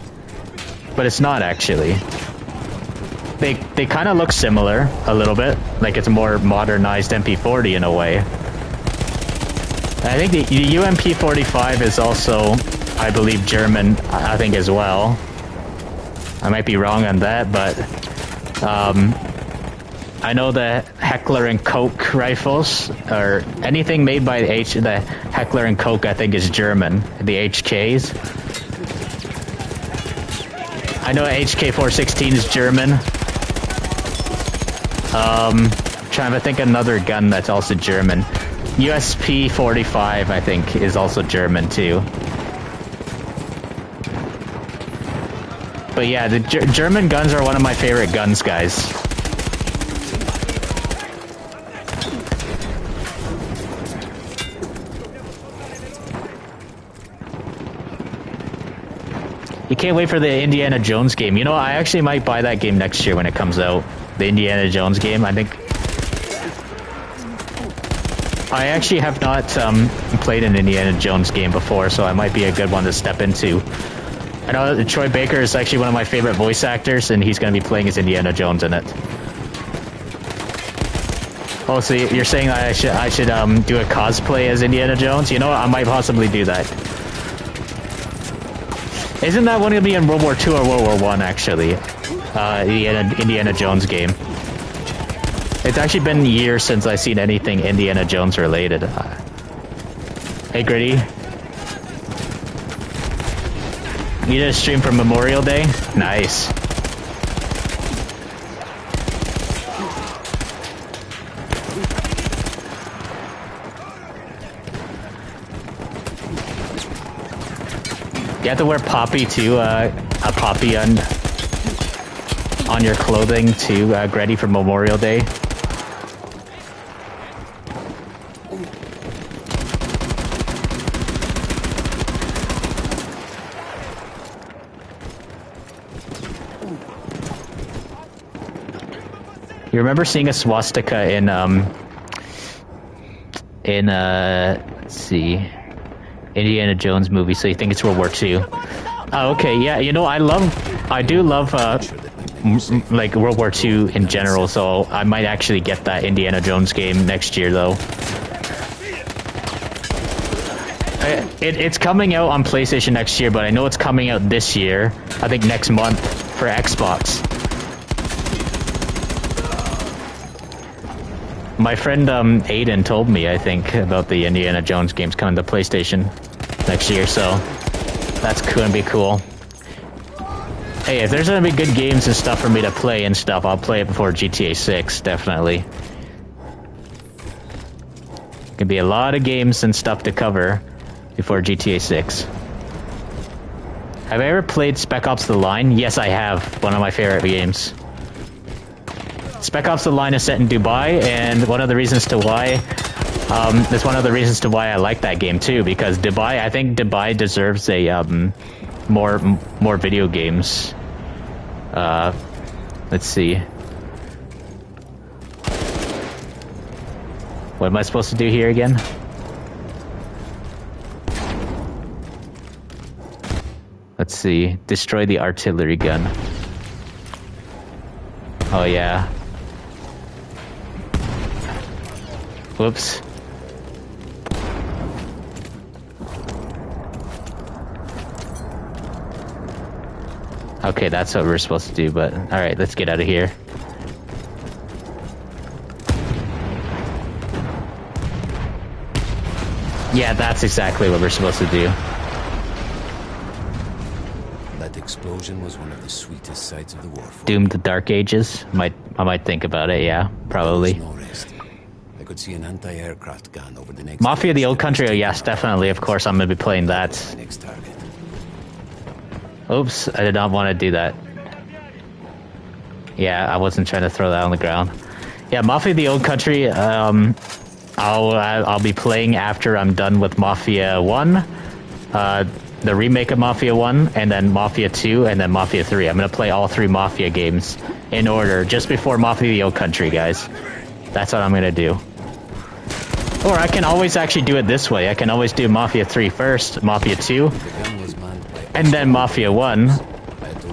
S1: But it's not actually. They kind of look similar a little bit, like it's a more modernized MP40 in a way. I think the UMP45 is also, I believe, German, I think as well. I might be wrong on that, but I know the Heckler and Koch rifles, or anything made by the Heckler and Koch, I think is German, the HKs. I know HK416 is German. Trying to think another gun that's also German. USP-45, I think, is also German too. But yeah, the German guns are one of my favorite guns, guys. You can't wait for the Indiana Jones game. You know, I actually might buy that game next year when it comes out. The Indiana Jones game, I think. I actually have not played an Indiana Jones game before, so it might be a good one to step into. I know that Troy Baker is actually one of my favorite voice actors, and he's going to be playing as Indiana Jones in it. Oh, so you're saying that I should do a cosplay as Indiana Jones? You know what? I might possibly do that. Isn't that one going to be in World War II or World War I, actually? The Indiana Jones game. It's actually been years since I've seen anything Indiana Jones related. Hey, Gritty. You did a stream for Memorial Day? Nice. You have to wear poppy too, a poppy on your clothing too, Gretty, for Memorial Day. You remember seeing a swastika in let's see, Indiana Jones movie, so you think it's World War II. Oh, okay, yeah, you know, I do love, like, World War II in general, so I might actually get that Indiana Jones game next year, though. It's coming out on PlayStation next year, but I know it's coming out this year, I think next month, for Xbox. My friend Aiden told me, I think, about the Indiana Jones games coming to PlayStation next year, so that's gonna be cool. Hey, if there's gonna be good games and stuff for me to play and stuff, I'll play it before GTA 6, definitely. Could be a lot of games and stuff to cover before GTA 6. Have I ever played Spec Ops The Line? Yes, I have. One of my favorite games. Spec Ops The Line is set in Dubai, and one of the reasons to why, that's one of the reasons to why I like that game too, because Dubai, I think Dubai deserves a, more video games. Let's see. What am I supposed to do here again? Let's see. Destroy the artillery gun. Oh yeah. Whoops. Okay, that's what we're supposed to do, but alright, let's get out of here. Yeah, that's exactly what we're supposed to do.
S6: That explosion was one of the sweetest sights of the war.
S1: Doomed the Dark Ages. Might might think about it. Yeah, probably.
S6: No rest. I could see an anti-aircraft gun over the next.
S1: Mafia: The Old Country. Oh yes, definitely. Of course, I'm gonna be playing that.
S6: Next target.
S1: Oops, I did not want to do that. Yeah, I wasn't trying to throw that on the ground. Yeah, Mafia: The Old Country. I'll be playing after I'm done with Mafia 1, the remake of Mafia 1, and then Mafia 2, and then Mafia 3. I'm gonna play all 3 Mafia games in order, just before Mafia: The Old Country, guys. That's what I'm gonna do. Or I can always actually do it this way. I can always do Mafia 3 first, Mafia 2, and then Mafia 1.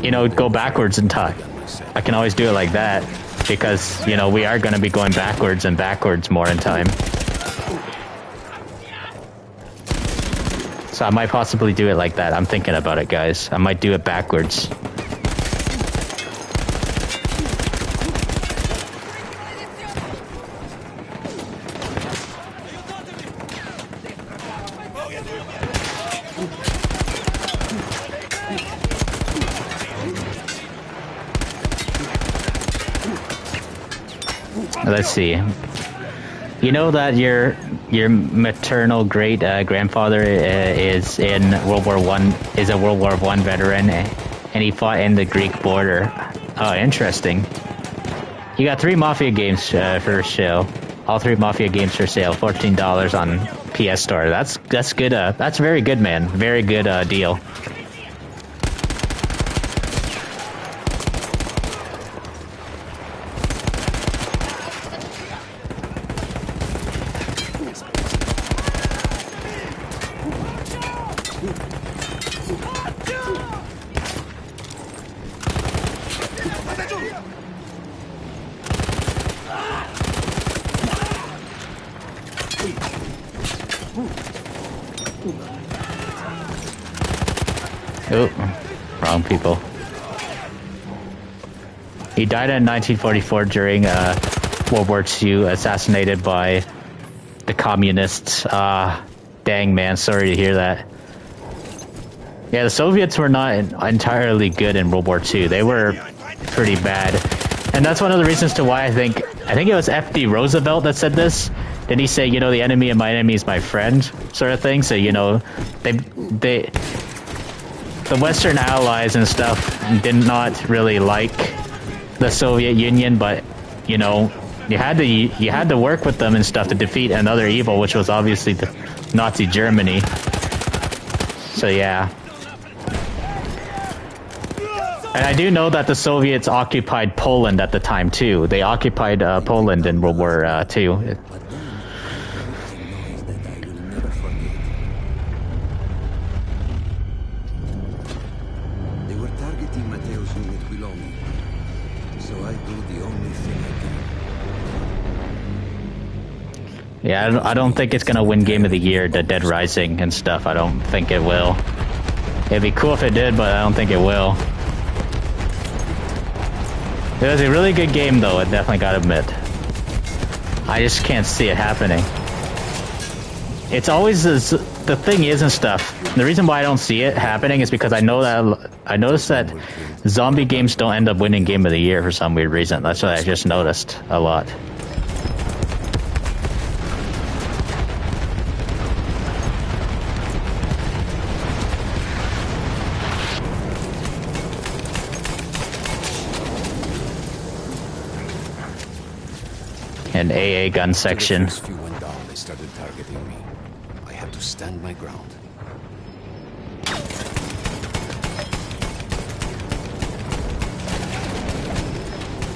S1: You know, go backwards in time. I can always do it like that, because, you know, we are gonna be going backwards and backwards more in time. So I might possibly do it like that. I'm thinking about it, guys. I might do it backwards. Let's see. You know that your maternal great grandfather is in World War One, is a World War One veteran, and he fought in the Greek border. Oh, interesting. You got 3 Mafia games for sale. All 3 Mafia games for sale. $14 on PS Store. That's good. That's very good, man. Very good deal. Oh, wrong people. He died in 1944 during World War II, assassinated by the communists. Dang, man, sorry to hear that. Yeah, the Soviets were not entirely good in World War II. They were pretty bad. And that's one of the reasons to why I think it was F.D. Roosevelt that said this. Didn't he say, you know, the enemy of my enemy is my friend, sort of thing? So, you know, the Western allies and stuff did not really like the Soviet Union, but, you know, you had to work with them and stuff to defeat another evil, which was obviously the Nazi Germany. So yeah. And I do know that the Soviets occupied Poland at the time too. They occupied Poland in World War II. Yeah, I don't think it's gonna win Game of the Year, the Dead Rising and stuff. I don't think it will. It'd be cool if it did, but I don't think it will. It was a really good game, though. I definitely gotta admit. I just can't see it happening. It's always the thing is and stuff. The reason why I don't see it happening is because I noticed that zombie games don't end up winning Game of the Year for some weird reason. That's what I just noticed a lot. An AA gun section.
S6: The first few went down, they started targeting me. I had to stand my ground.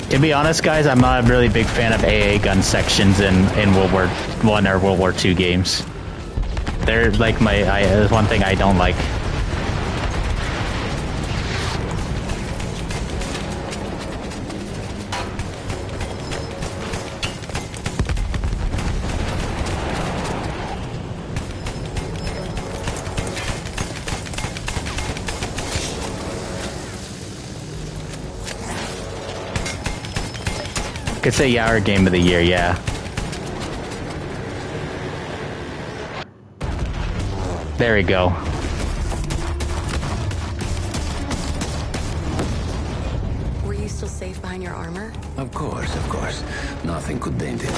S1: To be honest, guys, I'm not a really big fan of AA gun sections in World War I or World War II games. They're like there's one thing I don't like. Could say our Game of the Year, yeah. There we go.
S5: Were you still safe behind behind your armor?
S6: Of course, of course. Nothing could dent it.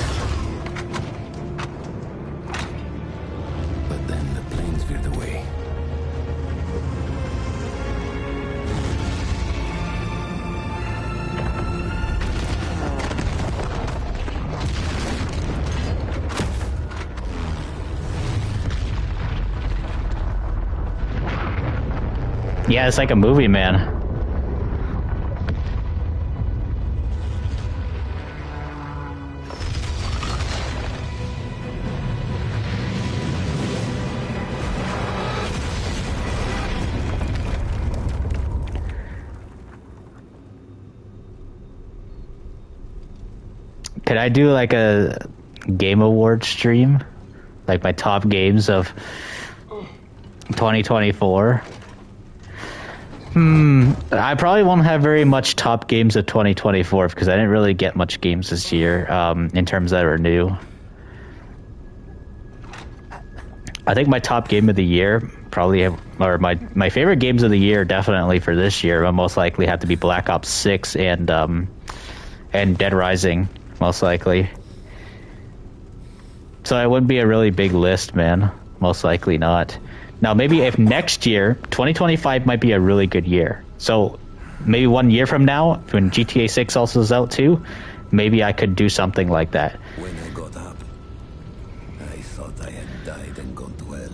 S6: But then the planes veered away.
S1: Yeah, it's like a movie, man. Could I do like a game award stream? Like my top games of 2024? I probably won't have very much top games of 2024 because I didn't really get much games this year in terms that are new. I think my top game of the year probably, or my favorite games of the year definitely for this year will most likely have to be Black Ops 6 and Dead Rising, most likely. So it wouldn't be a really big list, man. Most likely not. Now, maybe if next year, 2025 might be a really good year. So maybe 1 year from now, when GTA 6 also is out too, maybe I could do something like that.
S6: When I got up, I thought I had died and gone to hell.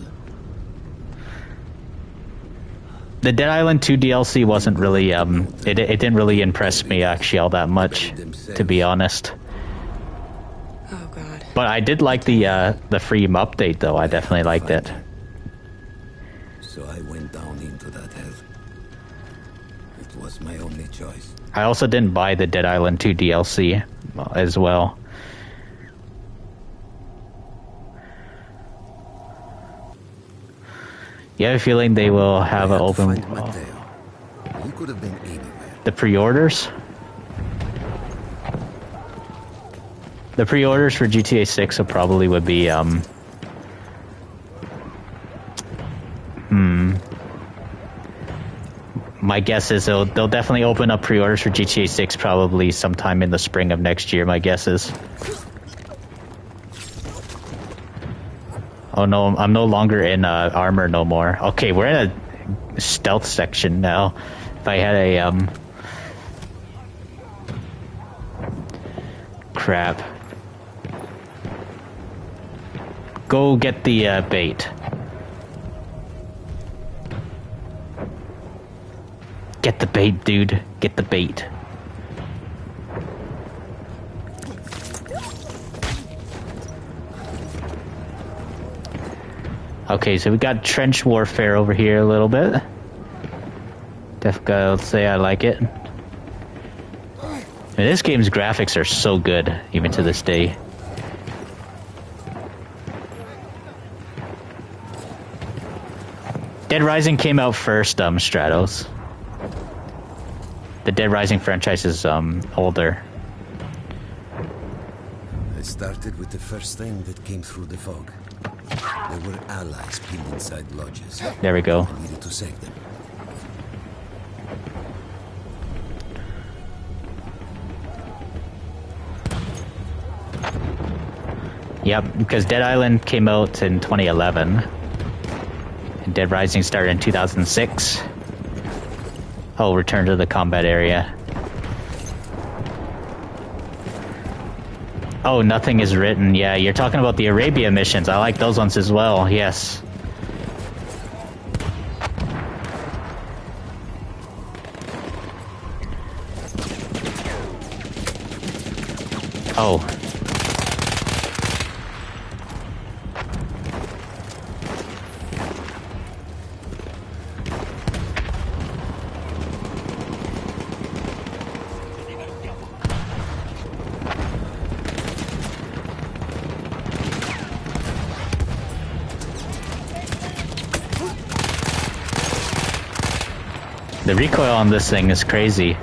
S1: The Dead Island 2 DLC wasn't really, it didn't really impress me actually all that much, to be honest.
S5: Oh god.
S1: But I did like the free update though. I definitely liked it.
S6: So I went down into that hell. It was my only choice.
S1: I also didn't buy the Dead Island 2 DLC as well. You have a feeling they will have an open...
S6: He could have been anywhere.
S1: The pre-orders? The pre-orders for GTA 6 will probably would be, my guess is they'll definitely open up pre-orders for GTA 6 probably sometime in the spring of next year, my guess is. Oh no, I'm no longer in armor no more. Okay, we're in a stealth section now. If I had a, crap. Go get the bait. Get the bait, dude. Get the bait. Okay, so we got trench warfare over here a little bit. Definitely, I'll say I like it. And this game's graphics are so good, even to this day. Dead Rising came out first, Stratos. The Dead Rising franchise is older.
S6: I started with the first thing that came through the fog. There were allies pinned inside lodges.
S1: There we go.
S6: I needed to save them.
S1: Yep, because Dead Island came out in 2011. And Dead Rising started in 2006. Oh, return to the combat area. Oh, nothing is written. Yeah, you're talking about the Arabia missions. I like those ones as well, yes. Oh. The recoil on this thing is crazy.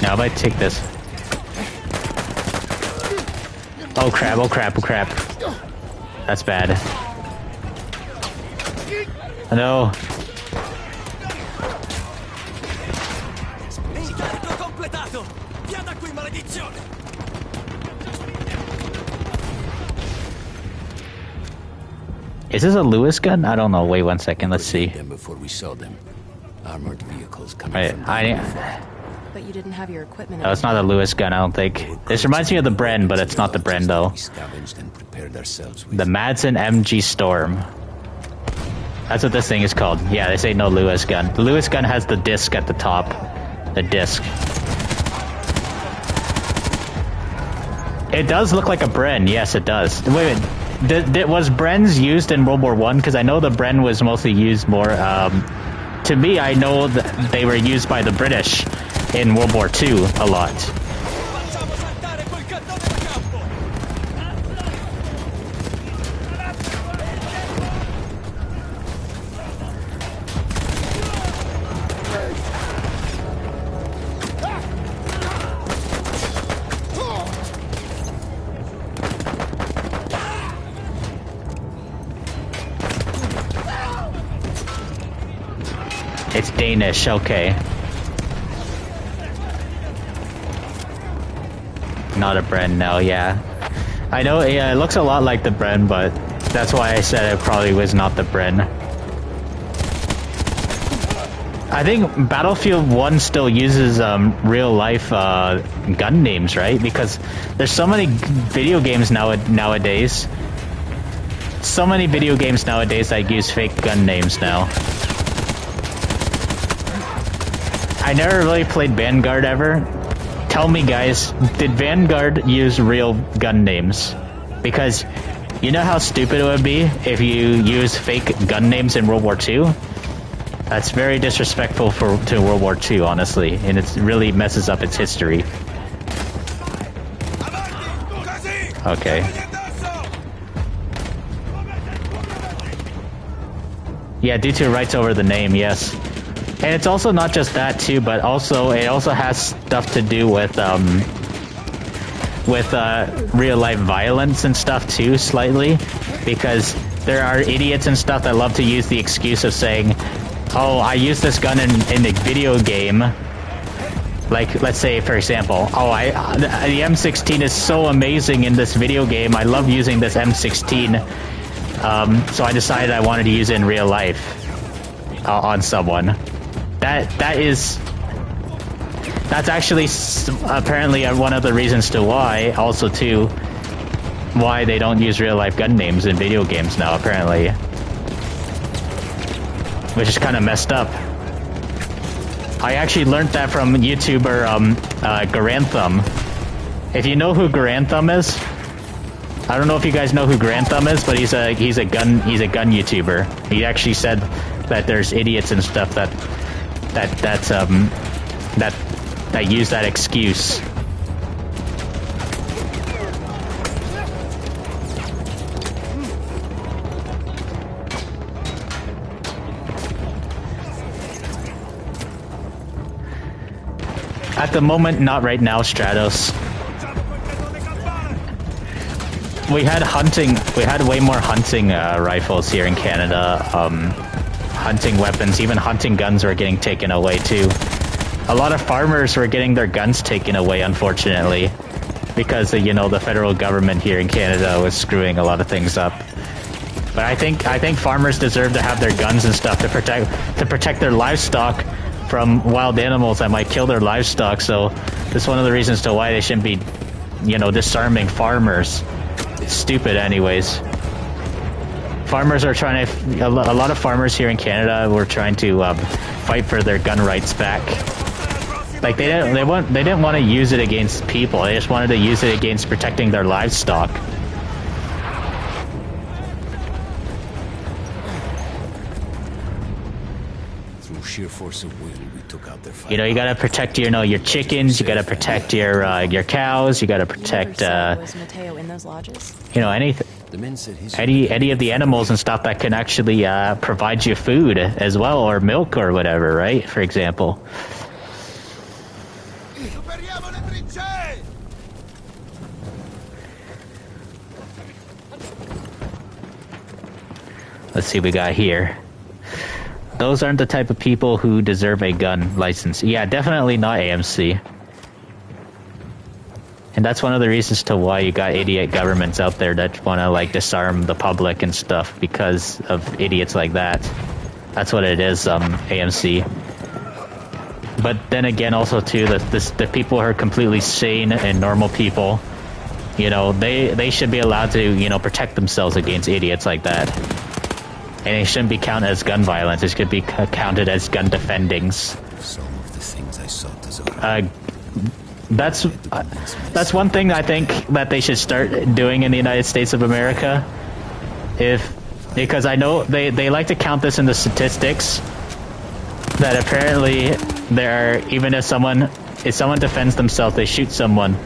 S1: Now if I take this. Oh crap, oh crap, oh crap. That's bad. No.
S7: Incarico completato! Via da qui, maledizione!
S1: Is this a Lewis gun? I don't know. Wait 1 second. Let's see.
S6: Them before we saw them. Armored vehicles coming
S1: Wait,
S6: from
S8: But you didn't have your equipment.
S1: no, it's not a Lewis gun, I don't think. This reminds me of the Bren, but it's not the Bren though.
S6: We scavenged and prepared ourselves with.
S1: The Madsen MG Storm. That's what this thing is called. Yeah, this ain't no Lewis gun. The Lewis gun has the disc at the top. The disc. It does look like a Bren. Yes, it does. Wait a minute. Was Brens used in World War One? Because I know the Bren was mostly used more. To me, I know that they were used by the British in World War Two a lot.
S7: Facciamo saltare quel cannone da campo!
S1: It's Danish, okay. Not a Bren, no, yeah. I know, yeah, it looks a lot like the Bren, but that's why I said it probably was not the Bren. I think Battlefield 1 still uses real-life gun names, right? Because there's so many video games nowadays. So many video games nowadays that use fake gun names now. I never really played Vanguard ever. Tell me guys, did Vanguard use real gun names? Because you know how stupid it would be if you use fake gun names in World War II? That's very disrespectful to World War II, honestly, and it really messes up its history. Okay. Yeah, due to rights over the name, yes. And it's also not just that too, but also it also has stuff to do with real life violence and stuff too, slightly, because there are idiots and stuff that love to use the excuse of saying, "Oh, I use this gun in a video game." Like, let's say, for example, "Oh, the M16 is so amazing in this video game. I love using this M16, so I decided I wanted to use it in real life on someone." That's actually apparently one of the reasons to why, also too, why they don't use real life gun names in video games now, apparently. Which is kind of messed up. I actually learned that from YouTuber Garantham. If you know who Garantham is, I don't know if you guys know who Garantham is, but he's a gun YouTuber. He actually said that there's idiots and stuff that use that excuse. At the moment, not right now, Stratos. We had way more hunting rifles here in Canada. Hunting weapons, even hunting guns were getting taken away too. A lot of farmers were getting their guns taken away, unfortunately, because the federal government here in Canada was screwing a lot of things up. But I think farmers deserve to have their guns and stuff to protect their livestock from wild animals that might kill their livestock. So that's one of the reasons to why they shouldn't be, disarming farmers. It's stupid, anyways. Farmers are trying to. A lot of farmers here in Canada were trying to fight for their gun rights back. Like they didn't want to use it against people. They just wanted to use it against protecting their livestock.
S6: Through sheer force of will, we took out their fight.
S1: You gotta protect your chickens. You gotta protect your cows. You gotta protect
S8: Was Mateo in those lodges?
S1: anything.
S6: The men said his
S1: Any of the animals and stuff that can actually provide you food as well, or milk or whatever, right? For example. Let's see what we got here. those aren't the type of people who deserve a gun license. Yeah, definitely not AMC. And that's one of the reasons to why you got idiot governments out there that want to like disarm the public and stuff, because of idiots like that. That's what it is, AMC. But then again, also too, the people who are completely sane and normal people, you know, they should be allowed to, you know, protect themselves against idiots like that. And it shouldn't be counted as gun violence. It should be counted as gun defendings.
S6: Some of the things I saw, Tesoro.
S1: That's one thing I think that they should start doing in the United States of America. Because I know they like to count this in the statistics, that apparently there are, even if someone defends themselves, they shoot someone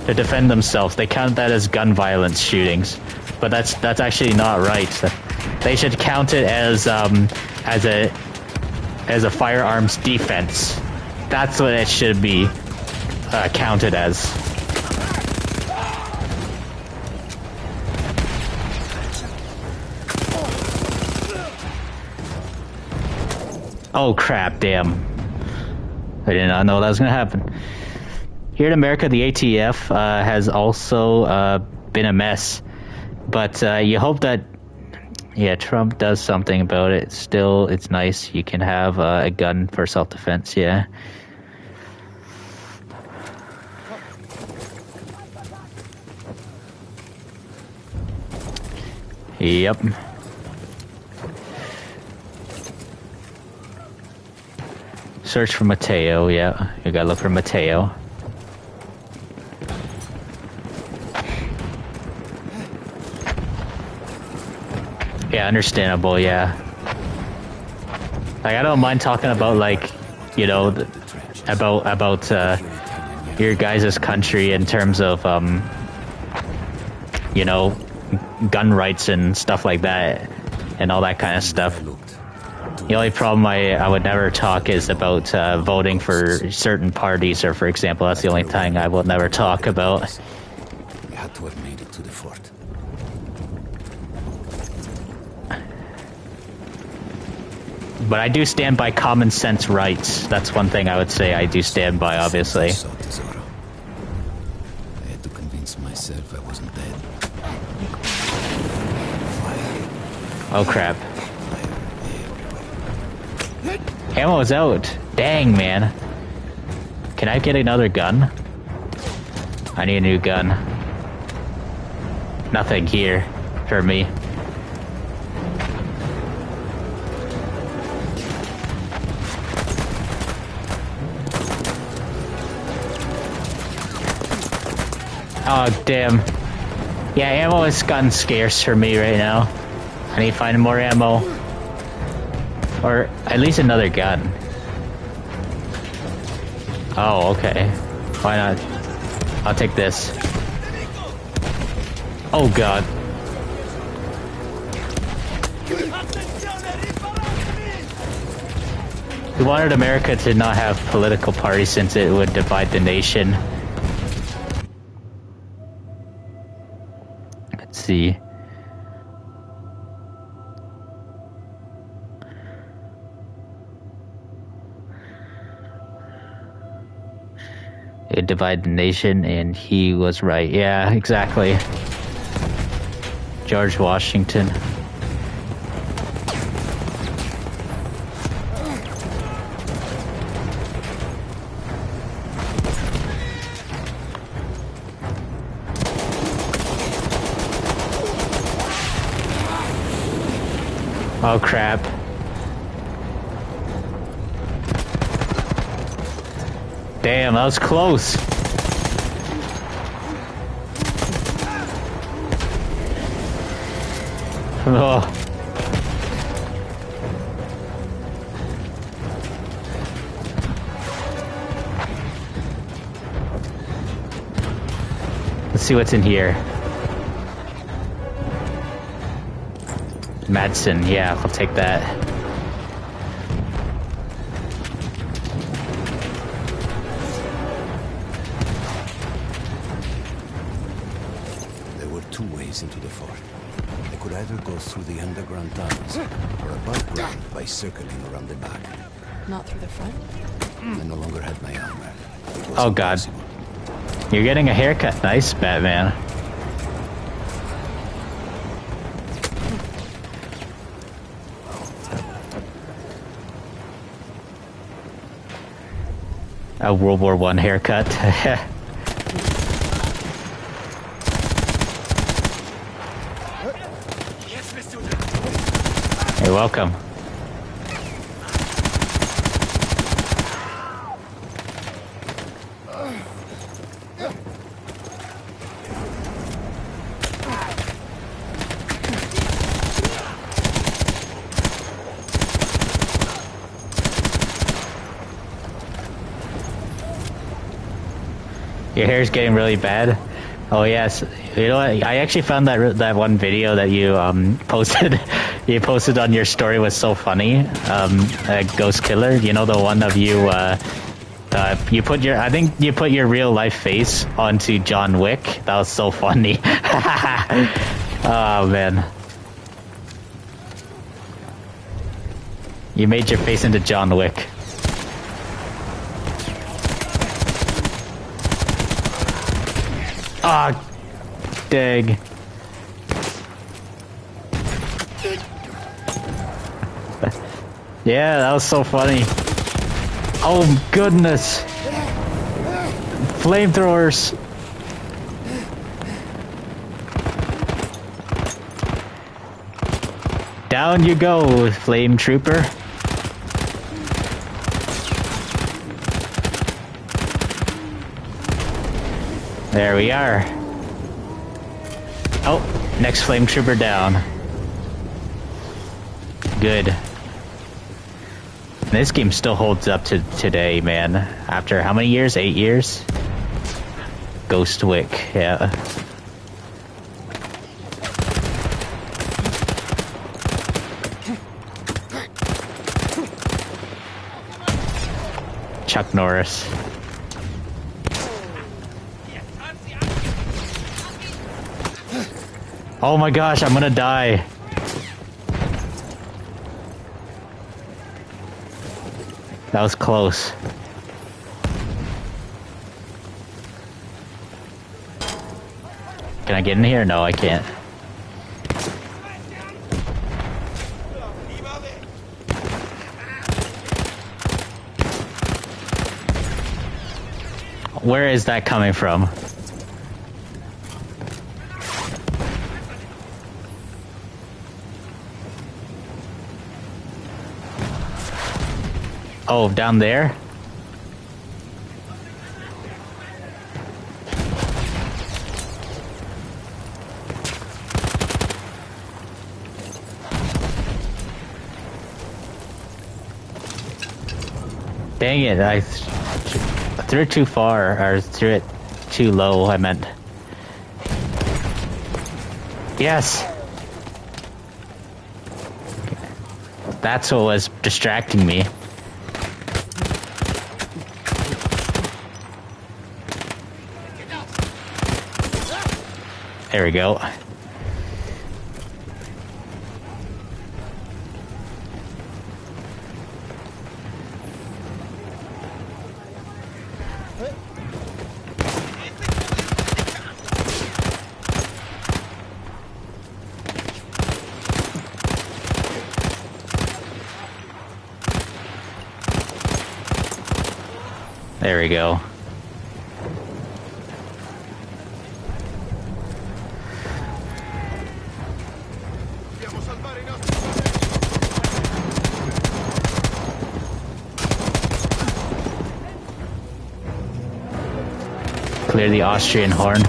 S1: to defend themselves, they count that as gun violence shootings. But that's actually not right. They should count it as a firearms defense. That's what it should be counted as. Oh crap, damn. I did not know that was gonna happen. Here in America, the ATF has also been a mess. But you hope that, yeah, Trump does something about it. Still, it's nice. You can have a gun for self-defense, yeah. Yep. Search for Mateo, yeah. You gotta look for Mateo. Yeah, understandable, yeah. Like, I don't mind talking about, like, you know, about your guys' country in terms of, you know, gun rights and stuff like that, and all that kind of stuff. The only problem I would never talk is about voting for certain parties, or, for example, that's the only thing I will never talk about.
S6: We had to have made it to the fort.
S1: But I do stand by common sense rights. That's one thing I would say I do stand by, obviously.
S6: I saw Tesoro. I had to convince myself I wasn't dead.
S1: Oh crap. Ammo's out. Dang, man. Can I get another gun? I need a new gun. Nothing here for me. Oh, damn. Yeah, ammo has gotten scarce for me right now. I need to find more ammo. Or at least another gun. Oh, okay. Why not? I'll take this. Oh, God. We wanted America to not have political parties since it would divide the nation. Let's see. It divide the nation, and he was right. Yeah, exactly. George Washington. Oh crap. Damn, that was close. Oh. Let's see what's in here. Madsen, yeah, I'll take that.
S6: There were two ways into the fort. I could could either go through the underground tunnels or above ground by circling around the back.
S8: Not through the front?
S6: I no longer had my armor. It was
S1: Oh god.
S6: impossible.
S1: You're getting a haircut. Nice, Batman. A World War I haircut. You're welcome. Your hair's getting really bad. Oh yes, you know what? I actually found that one video that you posted. You posted on your story was so funny. Ghost Killer. You know the one of you. You put your. I think you put your real life face onto John Wick. That was so funny. Oh man. You made your face into John Wick. Ah, dig. Yeah, that was so funny. Oh goodness. Flamethrowers. Down you go, flame trooper. There we are. Oh, next flame trooper down. Good. This game still holds up to today, man. After how many years? 8 years? Ghost Wick, yeah. Chuck Norris. Oh my gosh, I'm gonna die. That was close. Can I get in here? No, I can't. Where is that coming from? Oh, down there? Dang it, I threw it too far, or threw it too low, I meant. Yes! That's what was distracting me. There we go. There we go. Clear the Austrian horn.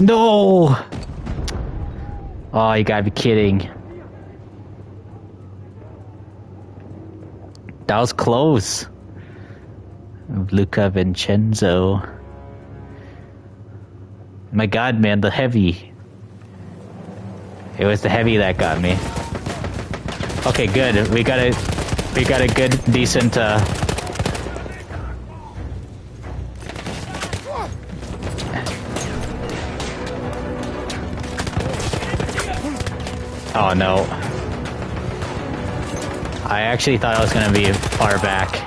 S1: No! Oh, you gotta be kidding. That was close. Luca Vincenzo. My god, man, the heavy. It was the heavy that got me. Okay, good. We got a good, decent, Oh no. I actually thought I was gonna be far back.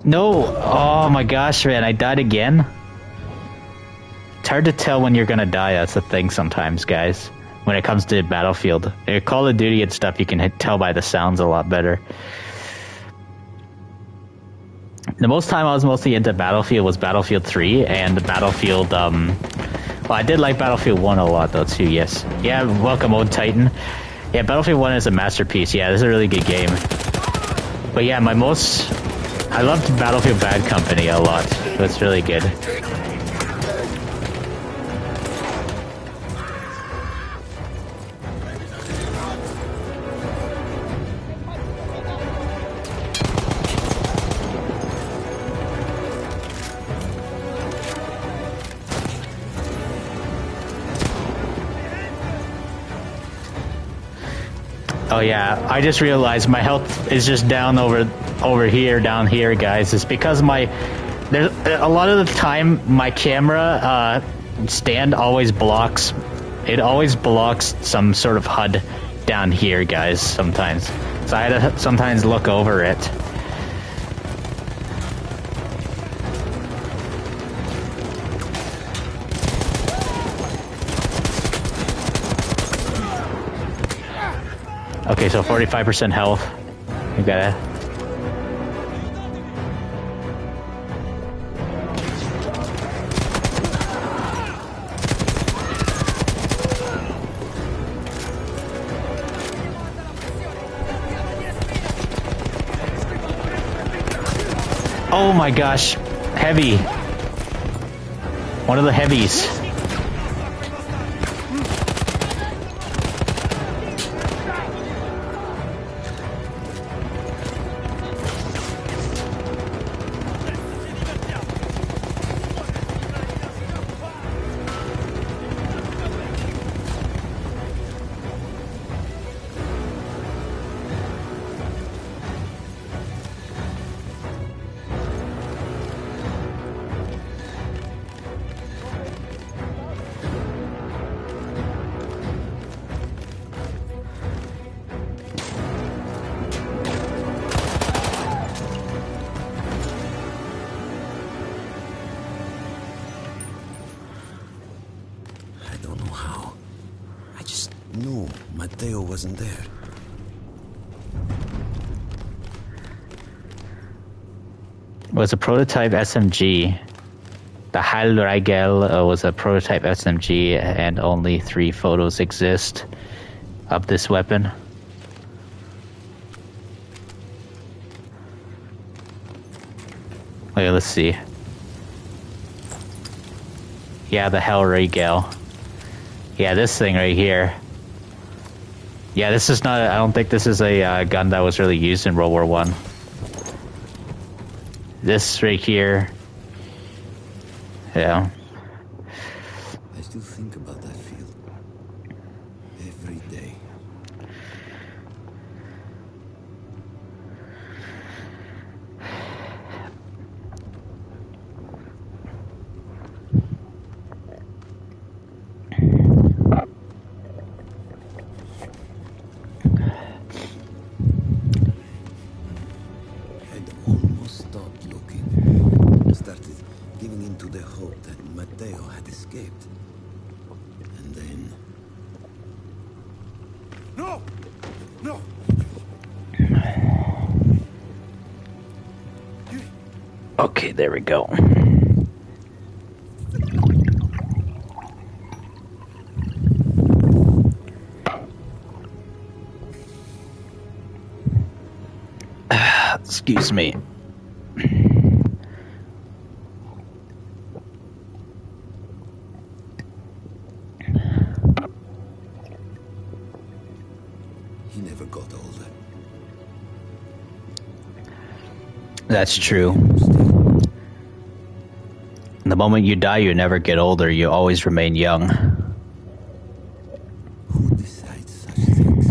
S1: No! Oh my gosh, man, I died again? It's hard to tell when you're gonna die, that's the thing sometimes, guys. When it comes to Battlefield. Call of Duty and stuff, you can tell by the sounds a lot better. The most time I was mostly into Battlefield was Battlefield 3 and Battlefield, well, I did like Battlefield 1 a lot though too, yes. Yeah, welcome Old Titan. Yeah, Battlefield 1 is a masterpiece, yeah, this is a really good game. But yeah, I loved Battlefield Bad Company a lot. It's really good. Oh yeah, I just realized my health is just down down here, guys. It's because there's a lot of the time my camera stand always blocks. It always blocks some sort of HUD down here, guys. Sometimes, so I had to sometimes look over it. Okay, so 45% health. You gotta. Oh my gosh, heavy. One of the heavies.
S6: Wasn't there.
S1: It was a prototype SMG. The Heilreigel was a prototype SMG, and only 3 photos exist of this weapon. Okay, let's see. Yeah, the Heilreigel. Yeah, this thing right here. Yeah, this is not. I don't think this is a gun that was really used in World War I. This right here. Yeah.
S6: I still think about that field every day.
S1: Okay, there we go. Excuse me.
S6: He never got older.
S1: That's true. The moment you die, you never get older. You always remain young.
S6: Who decides such things?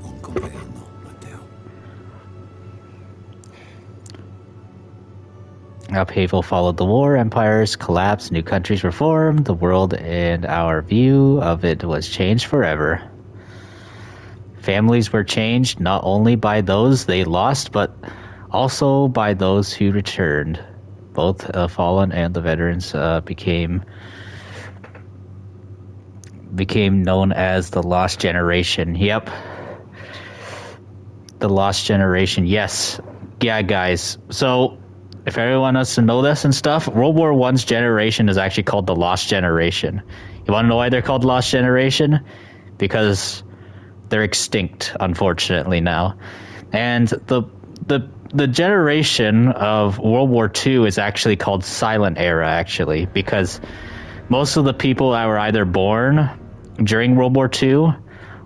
S6: Non comprendo, Matteo.
S1: Upheaval followed the war, empires collapsed, new countries were formed, the world and our view of it was changed forever. Families were changed not only by those they lost, but also by those who returned. Both fallen and the veterans became known as the Lost Generation. Yep. The Lost Generation, yes. Yeah, guys. So, if everyone wants to know this and stuff, World War I's generation is actually called the Lost Generation. You want to know why they're called Lost Generation? Because they're extinct, unfortunately, now. And the generation of World War II is actually called Silent Era, actually, because most of the people that were either born during World War II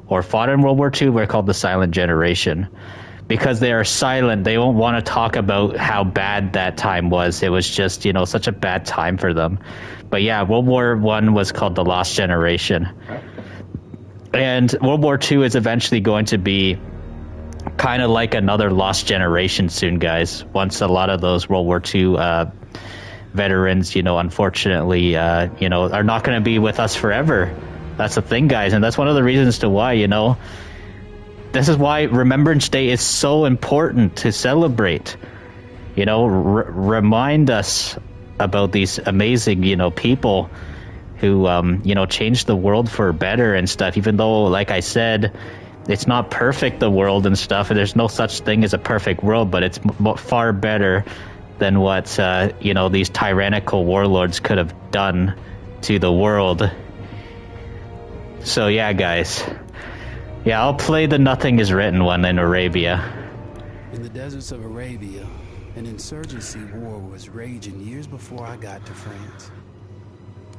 S1: or fought in World War II were called the Silent Generation. Because they are silent, they won't want to talk about how bad that time was. It was just, such a bad time for them. But yeah, World War I was called the Lost Generation. And World War II is eventually going to be kind of like another Lost Generation soon, guys. Once a lot of those World War II veterans, unfortunately, are not going to be with us forever. That's the thing, guys. And that's one of the reasons to why, this is why Remembrance Day is so important to celebrate. Remind us about these amazing, people who, changed the world for better and stuff. Even though, like I said, it's not perfect, the world and stuff. And there's no such thing as a perfect world, but it's far better than what, these tyrannical warlords could have done to the world. So, yeah, guys. Yeah, I'll play the Nothing is Written one in Arabia.
S4: In the deserts of Arabia, an insurgency war was raging years before I got to France.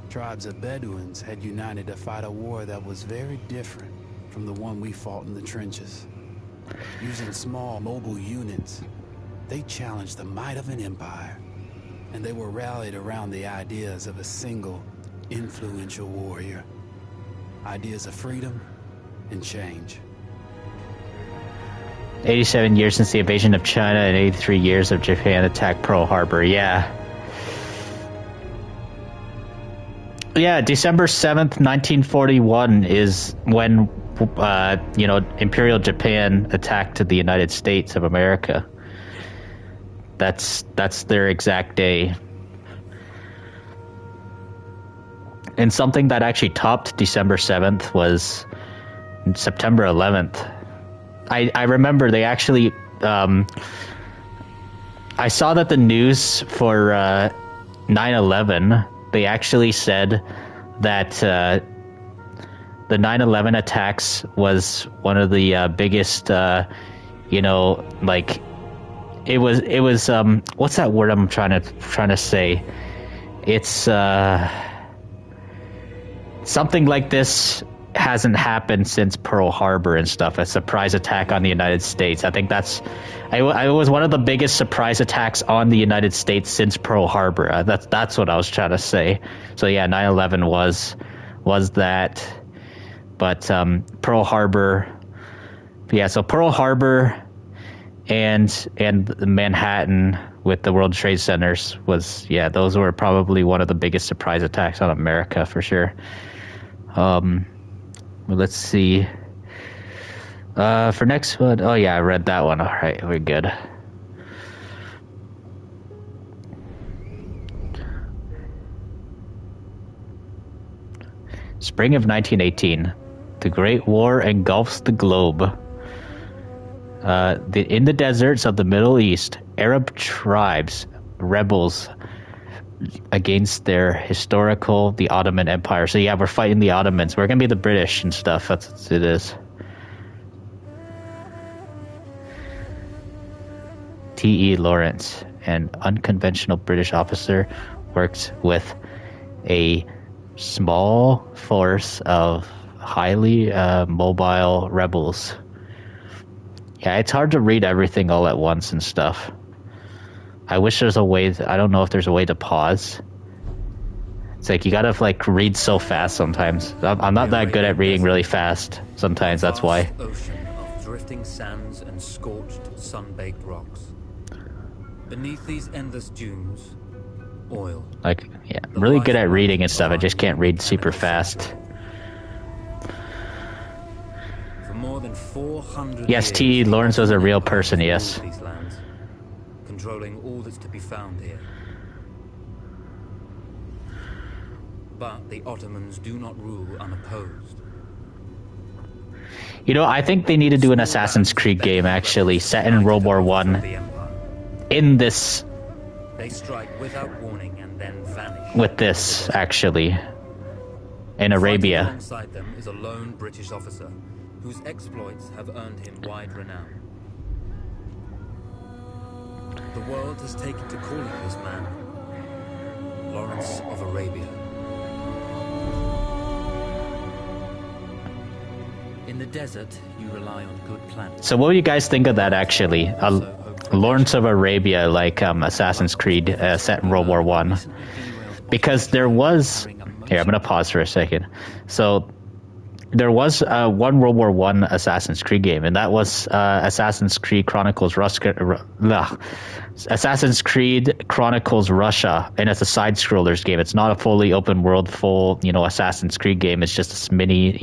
S4: Tribes of Bedouins had united to fight a war that was very different from the one we fought in the trenches. Using small mobile units, they challenged the might of an empire, and they were rallied around the ideas of a single, influential warrior. Ideas of freedom and change.
S1: 87 years since the invasion of China and 83 years of Japan attacked Pearl Harbor. Yeah. Yeah, December 7th, 1941 is when, Imperial Japan attacked the United States of America. That's their exact day. And something that actually topped December 7th was September 11th. I remember they actually, I saw that the news for 9/11, they actually said that the 9/11 attacks was one of the biggest, it was what's that word I'm trying to say? It's something like this hasn't happened since Pearl Harbor and stuff, a surprise attack on the United States. I think it was one of the biggest surprise attacks on the United States since Pearl Harbor. That's what I was trying to say. So yeah, 9/11 was that. But Pearl Harbor, yeah, so Pearl Harbor and Manhattan with the World Trade Centers those were probably one of the biggest surprise attacks on America for sure. Well, let's see. For next one, oh yeah, I read that one. All right, we're good. Spring of 1918. The Great War engulfs the globe. In the deserts of the Middle East, Arab tribes, rebels against the Ottoman Empire. So yeah, we're fighting the Ottomans. We're gonna be the British and stuff. That's what it is. T.E. Lawrence, an unconventional British officer, works with a small force of highly mobile rebels. Yeah, it's hard to read everything all at once and stuff. I wish there's a way. I don't know if there's a way to pause. It's like you gotta like read so fast sometimes. I'm not that good at reading really fast sometimes. That's why.
S9: Ocean of drifting sands and scorched, sun-baked rocks. Beneath these endless dunes, oil.
S1: Like, yeah, I'm really good at reading and stuff. I just can't read super fast.
S9: For more than 400
S1: yes,
S9: years,
S1: T. Lawrence was a real person. Yes.
S9: These lands, controlling all that's to be found here. But the Ottomans do not rule unopposed.
S1: You know, I think they need to do an Assassin's Creed game actually, set in World War I. In this.
S9: They strike without warning and then vanish.
S1: With this, actually, in Arabia.
S9: Alongside them is a lone British officer whose exploits have earned him wide renown. The world has taken to calling this man Lawrence of Arabia. In the desert, you rely on good planning.
S1: So what do you guys think of that, actually? Lawrence of Arabia, like Assassin's Creed, set in World War I. Because there was... Here, I'm going to pause for a second. So, there was one World War I Assassin's Creed game, and that was Assassin's Creed Chronicles Russia. Assassin's Creed Chronicles Russia, and it's a side-scrollers game. It's not a fully open world, full, Assassin's Creed game. It's just this mini,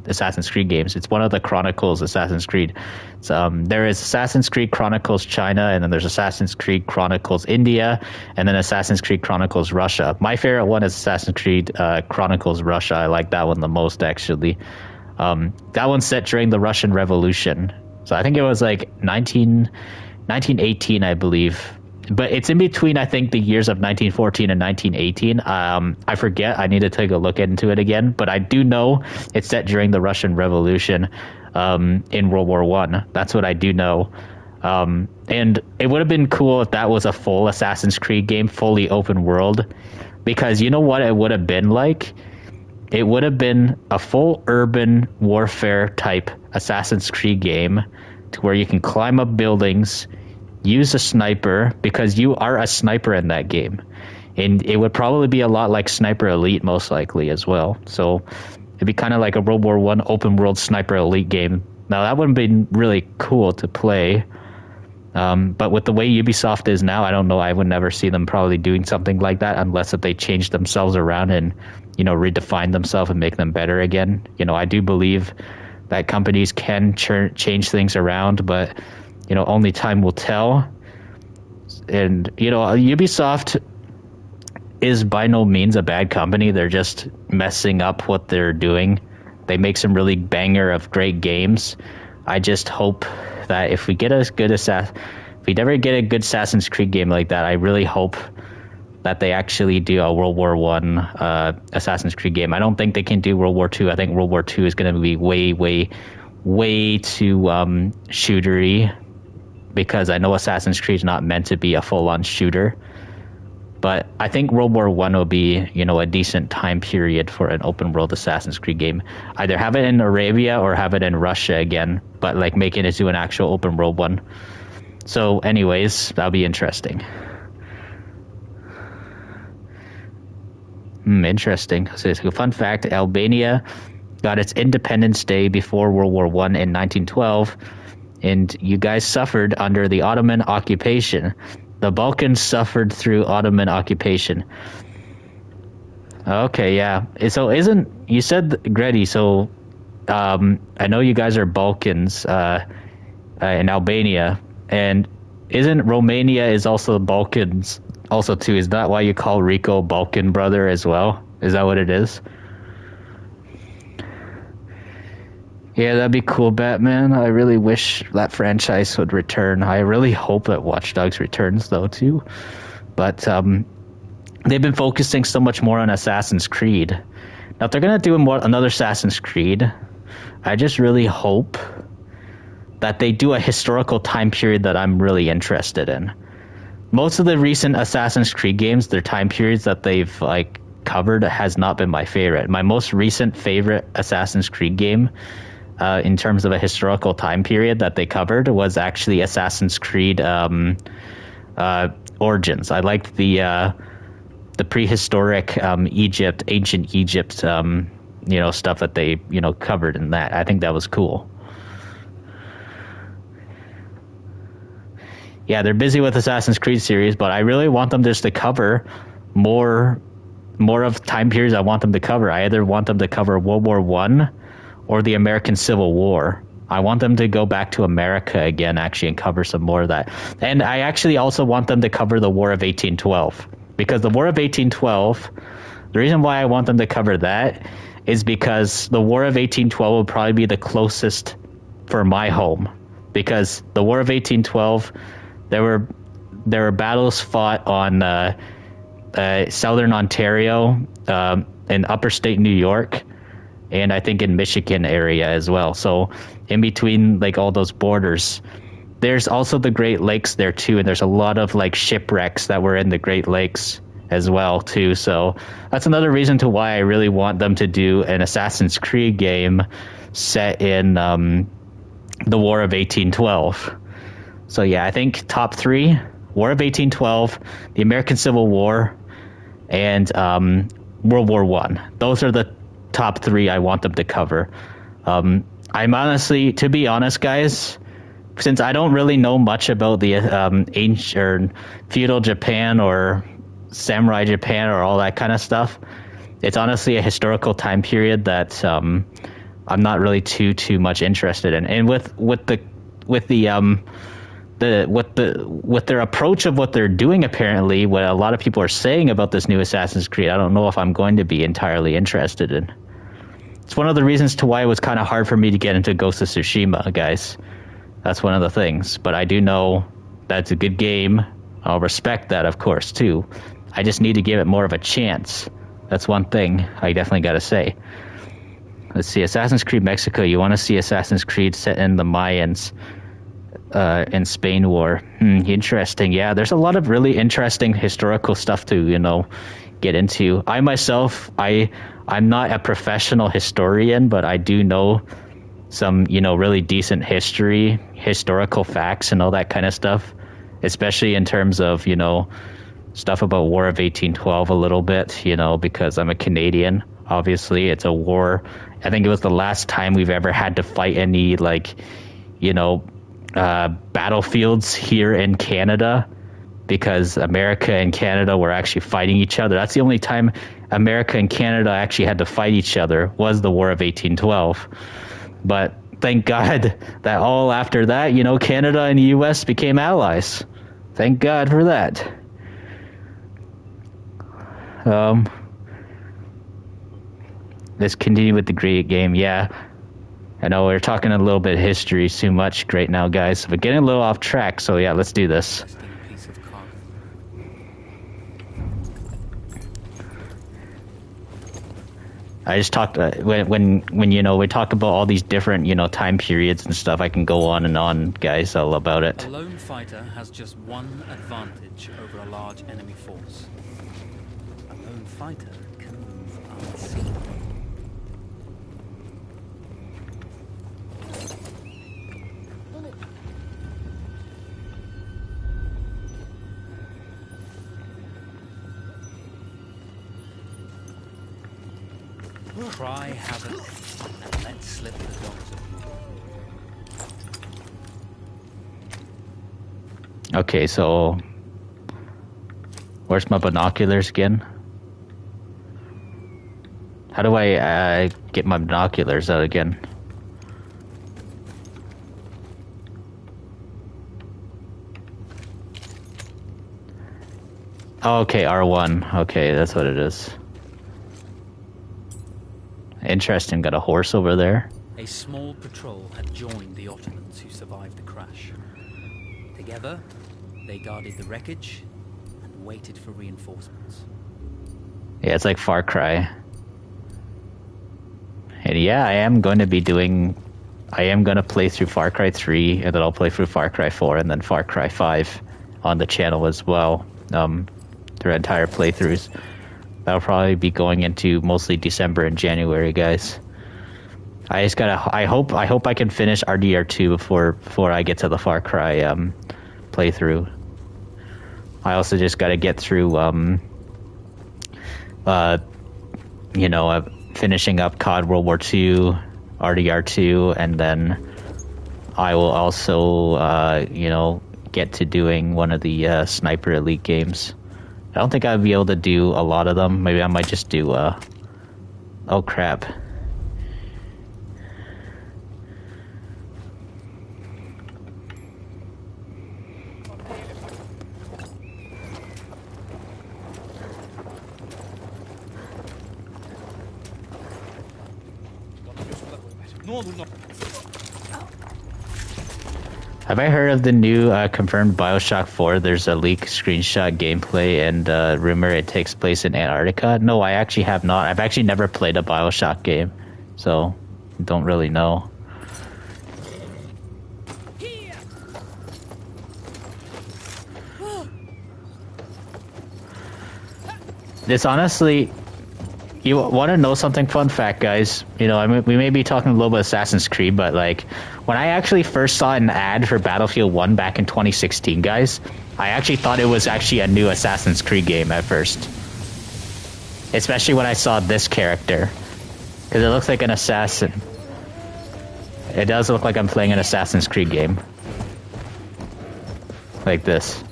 S1: Assassin's Creed games. It's one of the Chronicles Assassin's Creed. So, there is Assassin's Creed Chronicles China, and then there's Assassin's Creed Chronicles India, and then Assassin's Creed Chronicles Russia. My favorite one is Assassin's Creed Chronicles Russia. I like that one the most, actually. That one's set during the Russian Revolution. So I think it was like 1918, I believe. But it's in between, I think, the years of 1914 and 1918. I forget. I need to take a look into it again. But I do know it's set during the Russian Revolution in World War I. That's what I do know. And it would have been cool if that was a full Assassin's Creed game, fully open world. Because you know what it would have been like? It would have been a full urban warfare type Assassin's Creed game to where you can climb up buildings, use a sniper, because you are a sniper in that game. And it would probably be a lot like Sniper Elite, most likely, as well. So it'd be kind of like a World War I open world Sniper Elite game. Now, that would have been really cool to play. But with the way Ubisoft is now, I don't know. I would never see them probably doing something like that unless if they change themselves around and, redefine themselves and make them better again. I do believe that companies can change things around, but, only time will tell. And, Ubisoft is by no means a bad company. They're just messing up what they're doing. They make some really banger of great games. I just hope that if we get a good if we never get a good Assassin's Creed game like that, I really hope that they actually do a World War I Assassin's Creed game. I don't think they can do World War II. I think World War II is going to be way too shootery, because I know Assassin's Creed is not meant to be a full-on shooter. But I think World War I will be, a decent time period for an open world Assassin's Creed game. Either have it in Arabia or have it in Russia again, but like making it to an actual open world one. So anyways, that'll be interesting. Interesting. So it's a fun fact, Albania got its Independence Day before World War I in 1912, and you guys suffered under the Ottoman occupation. The Balkans suffered through Ottoman occupation. Okay, yeah. So you said, Grady, so I know you guys are Balkans in Albania, and isn't Romania is also the Balkans also too? Is that why you call Rico Balkan brother as well? Is that what it is? Yeah, that'd be cool, Batman. I really wish that franchise would return. I really hope that Watch Dogs returns, though, too. But they've been focusing so much more on Assassin's Creed. Now, if they're going to do another Assassin's Creed, I just really hope that they do a historical time period that I'm really interested in. Most of the recent Assassin's Creed games, their time periods that they've like covered has not been my favorite. My most recent favorite Assassin's Creed game, in terms of a historical time period that they covered, was actually Assassin's Creed Origins. I liked the prehistoric Egypt, ancient Egypt, stuff that they covered in that. I think that was cool. Yeah, they're busy with Assassin's Creed series, but I really want them just to cover more of time periods I want them to cover. I either want them to cover World War I or the American Civil War. I want them to go back to America again, actually, and cover some more of that. And I actually also want them to cover the War of 1812. Because the War of 1812, the reason why I want them to cover that is because the War of 1812 will probably be the closest for my home. Because the War of 1812... There were battles fought on southern Ontario, in upper state New York, and I think in Michigan area as well. So in between like all those borders, there's also the Great Lakes there too, and there's a lot of like shipwrecks that were in the Great Lakes as well too. So that's another reason to why I really want them to do an Assassin's Creed game set in the War of 1812. So yeah, I think top 3, War of 1812, the American Civil War, and World War I. Those are the top 3 I want them to cover. I'm honestly, to be honest, guys, since I don't really know much about the ancient or feudal Japan or samurai Japan or all that kind of stuff, it's honestly a historical time period that I'm not really too much interested in. And with their approach of what they're doing, apparently, what a lot of people are saying about this new Assassin's Creed, I don't know if I'm going to be entirely interested in. It's one of the reasons to why it was kind of hard for me to get into Ghost of Tsushima, guys. That's one of the things. But I do know that's a good game. I'll respect that, of course, too. I just need to give it more of a chance. That's one thing I definitely got to say. Let's see, Assassin's Creed Mexico. You want to see Assassin's Creed set in the Mayans in Spain War. Interesting. Yeah, there's a lot of really interesting historical stuff to, get into. I myself, I'm not a professional historian, but I do know some, really decent historical facts and all that kind of stuff, especially in terms of, stuff about War of 1812 a little bit, because I'm a Canadian. Obviously, it's a war. I think it was the last time we've ever had to fight any, battlefields here in Canada, because America and Canada were actually fighting each other. That's the only time America and Canada actually had to fight each other, was the War of 1812. But thank God that all after that, Canada and the U.S. became allies. Thank God for that. Let's continue with the great game. Yeah, I know we're talking a little bit of history too much right now, guys, but getting a little off track. So yeah, let's do this. I just talked when we talk about all these different time periods and stuff. I can go on and on, guys, all about it.
S9: A lone fighter has just one advantage over a large enemy force. A lone fighter can move unseen. Cry havoc and let slip the dogs of war.
S1: Okay, so where's my binoculars again? How do I get my binoculars out again? Oh, okay, R1. Okay, that's what it is. Interesting, got a horse over there.
S9: a small patrol had joined the Ottomans who survived the crash. Together, they guarded the wreckage and waited for reinforcements.
S1: Yeah, it's like Far Cry. And yeah, I am going to play through Far Cry 3, and then I'll play through Far Cry 4, and then Far Cry 5 on the channel as well, through entire playthroughs. That'll probably be going into mostly December and January, guys. I hope I can finish RDR2 before I get to the Far Cry playthrough. I also just gotta get through finishing up COD World War II, RDR2, and then I will also get to doing one of the Sniper Elite games. I don't think I'll be able to do a lot of them. Maybe I might just do oh crap. Have I heard of the new confirmed BioShock 4? There's a leak screenshot gameplay and rumor it takes place in Antarctica. No, I actually have not. I've actually never played a BioShock game, so don't really know. This honestly, you want to know something? Fun fact, guys. We may be talking a little bit of Assassin's Creed, but like, when I actually first saw an ad for Battlefield 1 back in 2016, guys, I actually thought it was actually a new Assassin's Creed game at first. Especially when I saw this character. Because it looks like an assassin. It does look like I'm playing an Assassin's Creed game. Like this.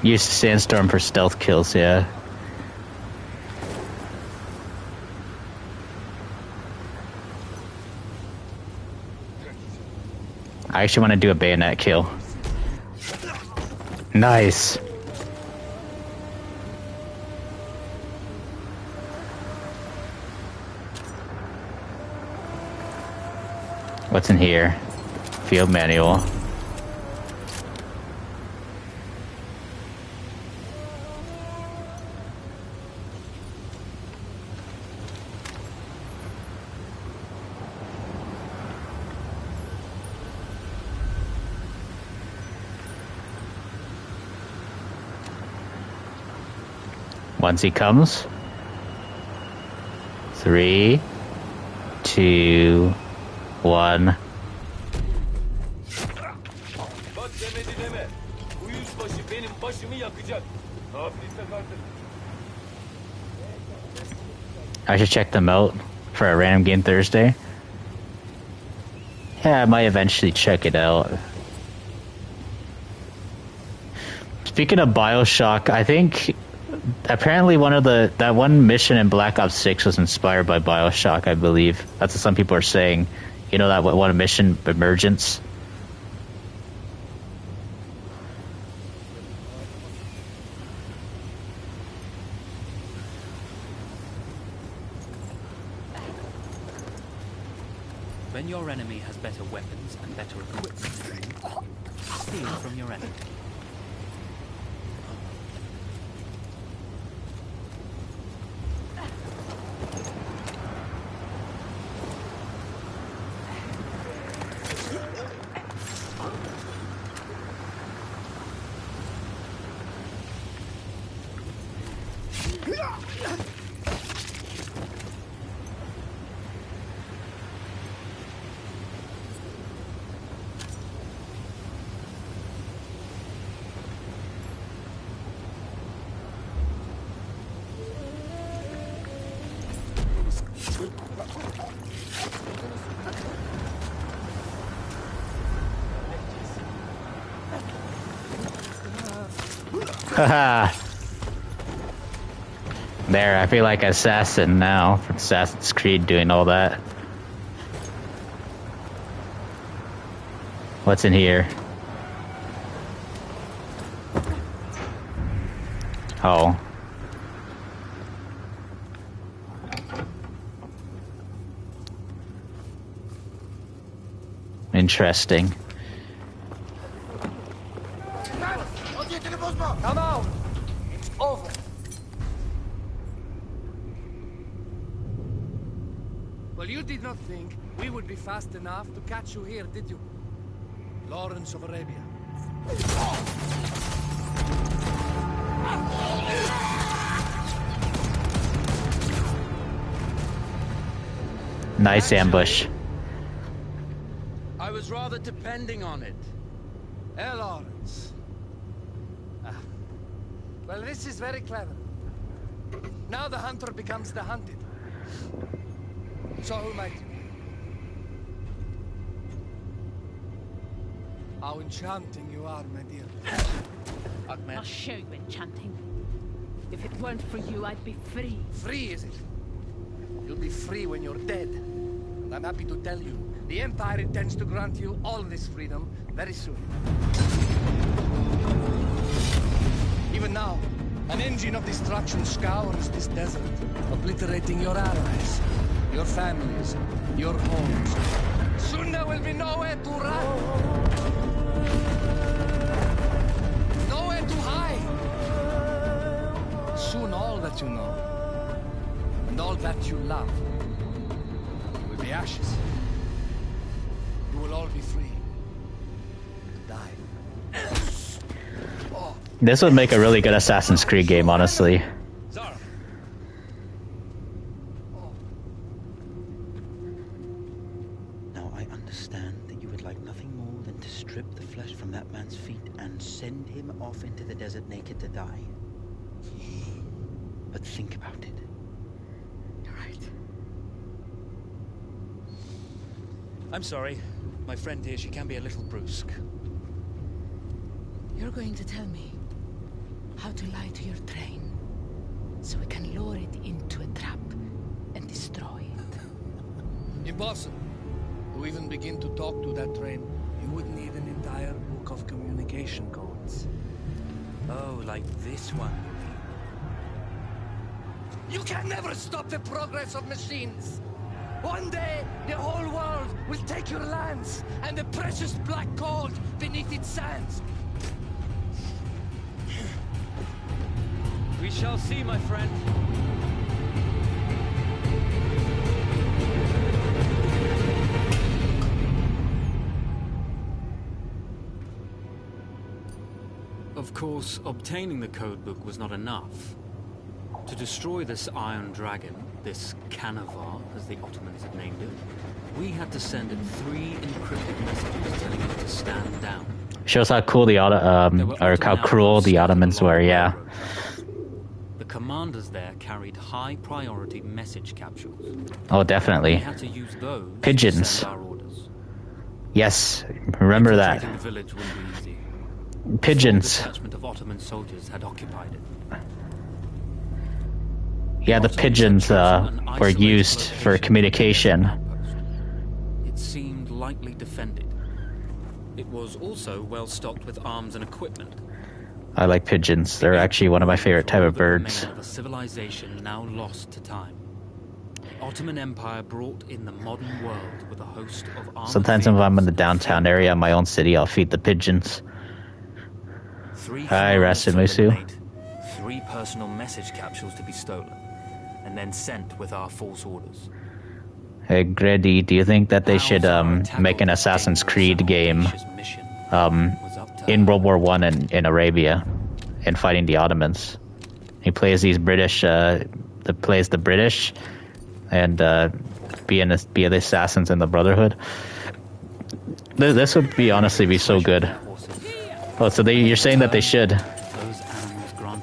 S1: Use Sandstorm for stealth kills, yeah. I actually want to do a bayonet kill. Nice. What's in here? Field manual. Once he comes. 3, 2, 1. I should check them out for a random game Thursday. Yeah, I might eventually check it out. Speaking of BioShock, I think apparently that one mission in Black Ops 6 was inspired by BioShock, I believe. That's what some people are saying. You know that one mission, Emergence?
S9: When your enemy has better weapons and better equipment than you, steal from your enemy.
S1: Haha. There, I feel like Assassin now from Assassin's Creed doing all that. What's in here? Oh. Interesting.
S7: Come out! It's over. Well, you did not think we would be fast enough to catch you here, did you? Lawrence of Arabia.
S1: Nice ambush.
S7: I was rather depending on it. Lawrence. Well, this is very clever. Now the hunter becomes the hunted. So who might you be? How enchanting you are, my dear.
S10: I'll show you enchanting. If it weren't for you, I'd be free.
S7: Free, is it? You'll be free when you're dead. And I'm happy to tell you, the Empire intends to grant you all this freedom very soon. Even now, an engine of destruction scours this desert, obliterating your allies, your families, your homes. Soon there will be nowhere to run. Nowhere to hide. Soon all that you know, and all that you love, will be ashes. You will all be free to die.
S1: This would make a really good Assassin's Creed game, honestly.
S11: Now I understand that you would like nothing more than to strip the flesh from that man's feet and send him off into the desert naked to die. But think about it.
S7: You're right.
S9: I'm sorry. My friend here, she can be a little brusque.
S10: You're going to tell me how to lie to your train, so we can lure it into a trap and destroy it.
S7: Impossible. To even begin to talk to that train, you would need an entire book of communication codes.
S9: Oh, like this one.
S7: You can never stop the progress of machines. One day, the whole world will take your lands and the precious black gold beneath its sands.
S9: We shall see, my friend. Of course, obtaining the codebook was not enough. To destroy this Iron Dragon, this Canavar, as the Ottomans had named it, we had to send it 3 encrypted messages telling it to stand down.
S1: Shows how cool the or how cruel the Ottomans were, yeah.
S9: The commanders there carried high-priority message capsules.
S1: Oh, definitely.
S9: We had to use those
S1: Pigeons.
S9: to send our orders.
S1: Yes, remember that.
S9: The village wouldn't be easy.
S1: Pigeons.
S9: A detachment of Ottoman soldiers had occupied it.
S1: Yeah, the pigeons were used for communication.
S9: It seemed lightly defended. It was also well stocked with arms and equipment.
S1: I like pigeons. They're actually one of my favorite type of birds.
S9: A civilization now lost to time. The Ottoman Empire brought in the modern world with a host of armored
S1: Sometimes if I'm in the downtown area of my own city, I'll feed the pigeons. Hi, Rasimusu.
S9: 3 personal message capsules to be stolen, and then sent with our false orders.
S1: Hey, Grady, do you think that they should make an Assassin's Creed game in World War I in Arabia and fighting the Ottomans? He plays these British, plays the British and be the assassins in the Brotherhood. This would be honestly be so good. Oh, so you're saying that they should?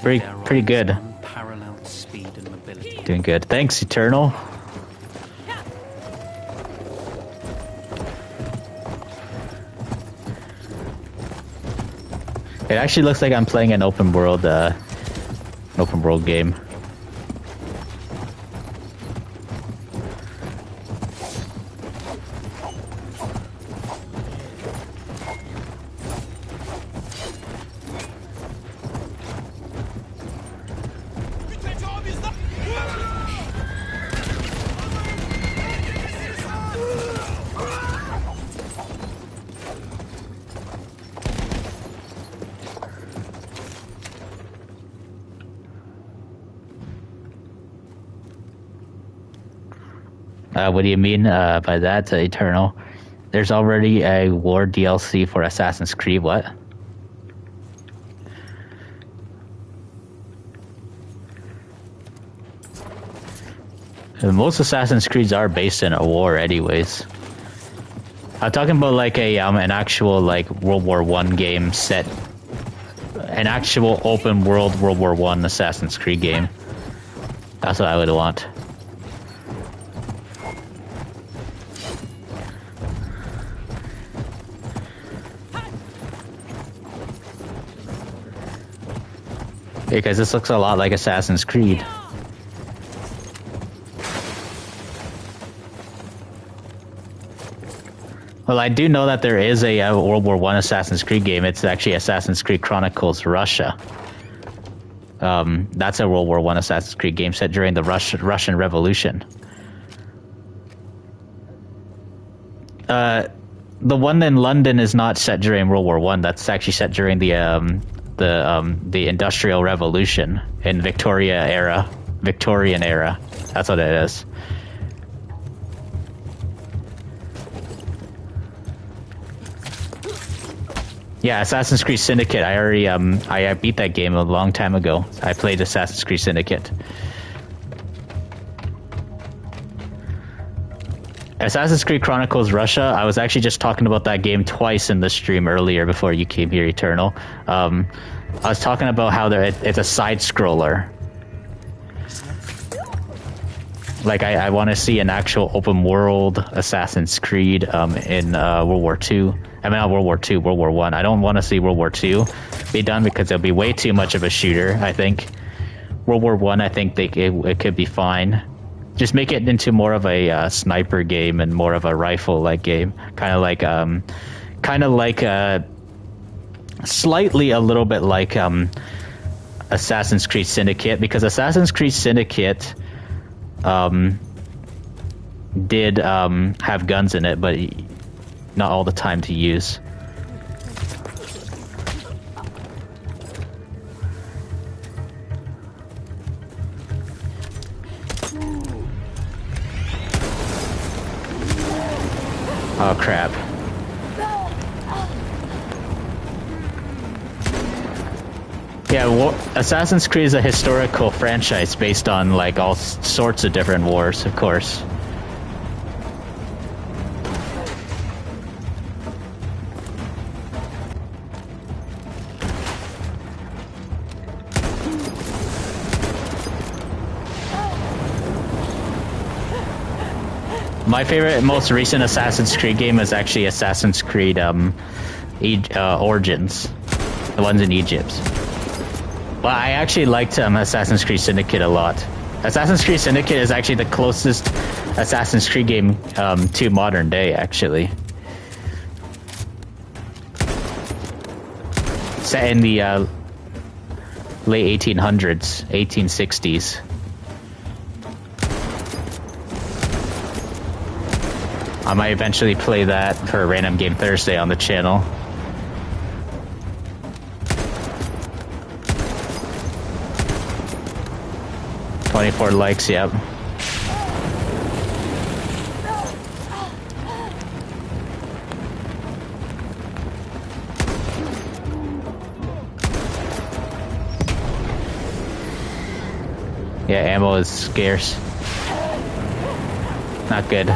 S1: Pretty good.
S9: Unparalleled speed and mobility.
S1: Doing good. Thanks, Eternal. It actually looks like I'm playing an open world game. What do you mean by that, Eternal? There's already a war DLC for Assassin's Creed. What? Most Assassin's Creeds are based in a war, anyways. I'm talking about like a an actual like World War I game set, an actual open world World War I Assassin's Creed game. That's what I would want. Because this looks a lot like Assassin's Creed. Well, I do know that there is a World War I Assassin's Creed game. It's actually Assassin's Creed Chronicles Russia. That's a World War I Assassin's Creed game set during the Russian Revolution. The one in London is not set during World War I. That's actually set during the Industrial Revolution in Victorian era. That's what it is. Yeah, Assassin's Creed Syndicate. I already I beat that game a long time ago. I played Assassin's Creed Syndicate. Assassin's Creed Chronicles Russia. I was actually just talking about that game twice in the stream earlier before you came here, Eternal. I was talking about how it's a side scroller. Like I want to see an actual open world Assassin's Creed in World War II. I mean, not World War II, World War I. I don't want to see World War II be done because it'll be way too much of a shooter, I think. World War I, I think it could be fine. Just make it into more of a sniper game and more of a rifle-like game. Kind of like slightly a little bit like Assassin's Creed Syndicate, because Assassin's Creed Syndicate did have guns in it, but not all the time to use. Oh crap. Yeah, Assassin's Creed is a historical franchise based on like all sorts of different wars, of course. My favorite, most recent Assassin's Creed game is actually Assassin's Creed Origins, the ones in Egypt. But I actually liked Assassin's Creed Syndicate a lot. Assassin's Creed Syndicate is actually the closest Assassin's Creed game to modern day, actually. Set in the late 1800s, 1860s. I might eventually play that for a Random Game Thursday on the channel. $24 likes, yep. Yeah, ammo is scarce. Not good.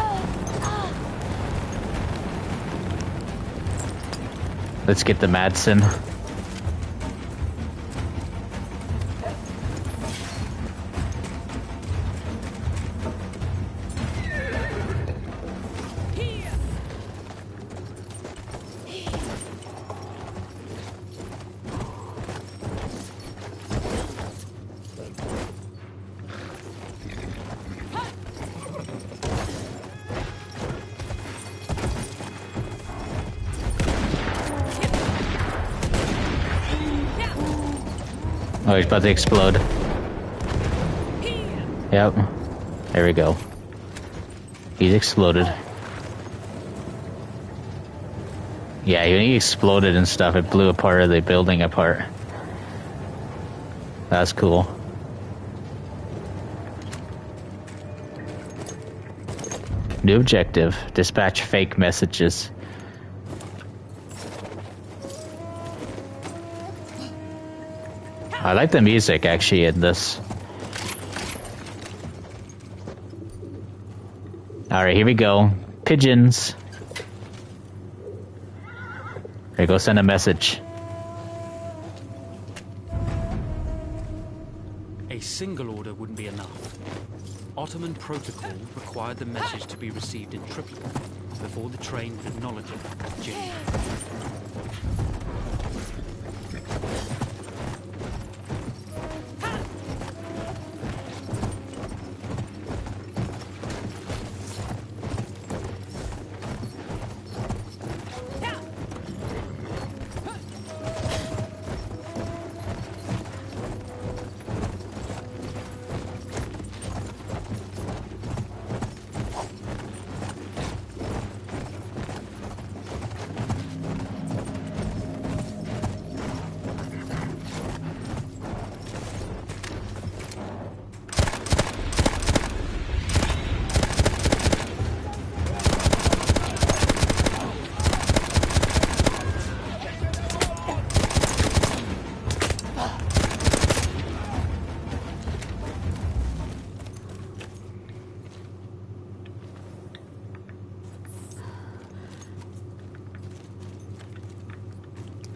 S1: Let's get the Madsen. Oh, he's about to explode. Yep. There we go. He's exploded. Yeah, when he exploded and stuff, it blew a part of the building apart. That's cool. New objective. Dispatch fake messages. I like the music, actually, in this. Alright, here we go. Pigeons. Here, go send a message.
S9: A single order wouldn't be enough. Ottoman protocol required the message to be received in triplet before the train would acknowledge it as genuine.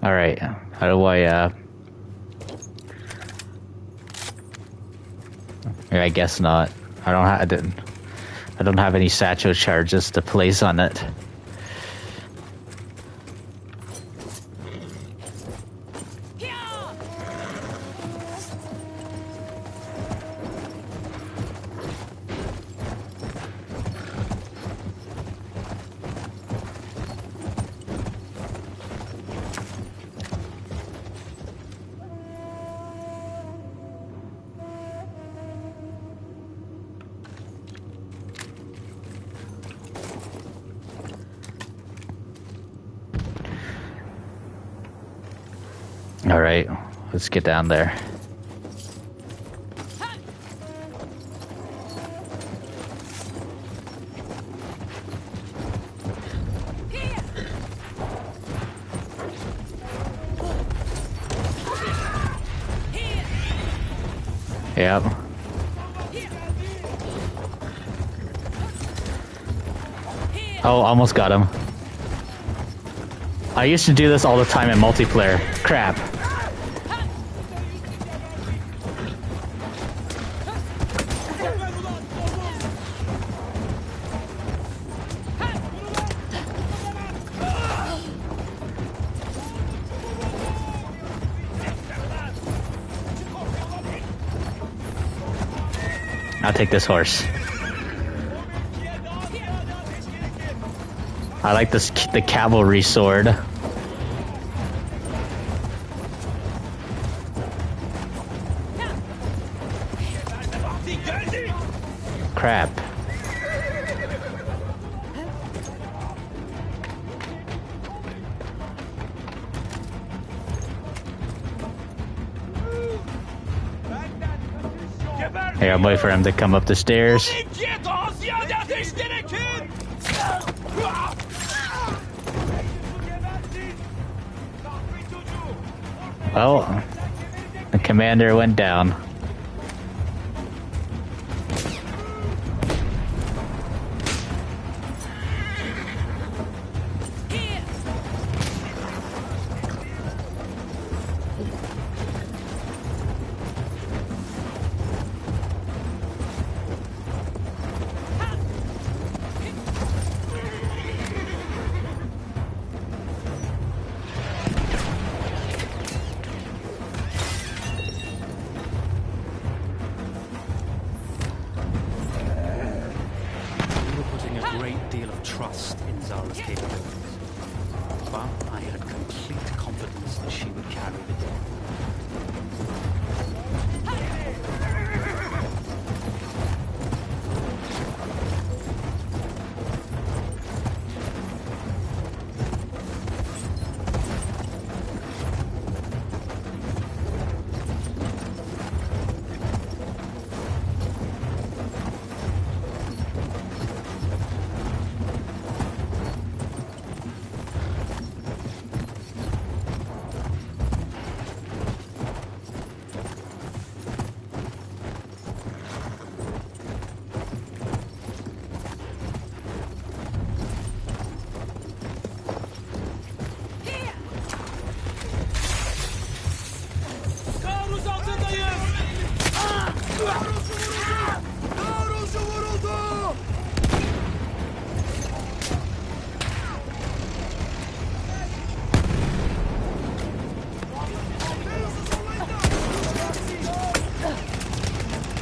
S1: Alright, how do I guess not. I don't have any satchel charges to place on it. Alright, let's get down there. Yep. Oh, almost got him. I used to do this all the time in multiplayer. Crap. I'll take this horse. I like this, the cavalry sword. Crap. Here, I'll wait for him to come up the stairs. Well, the commander went down.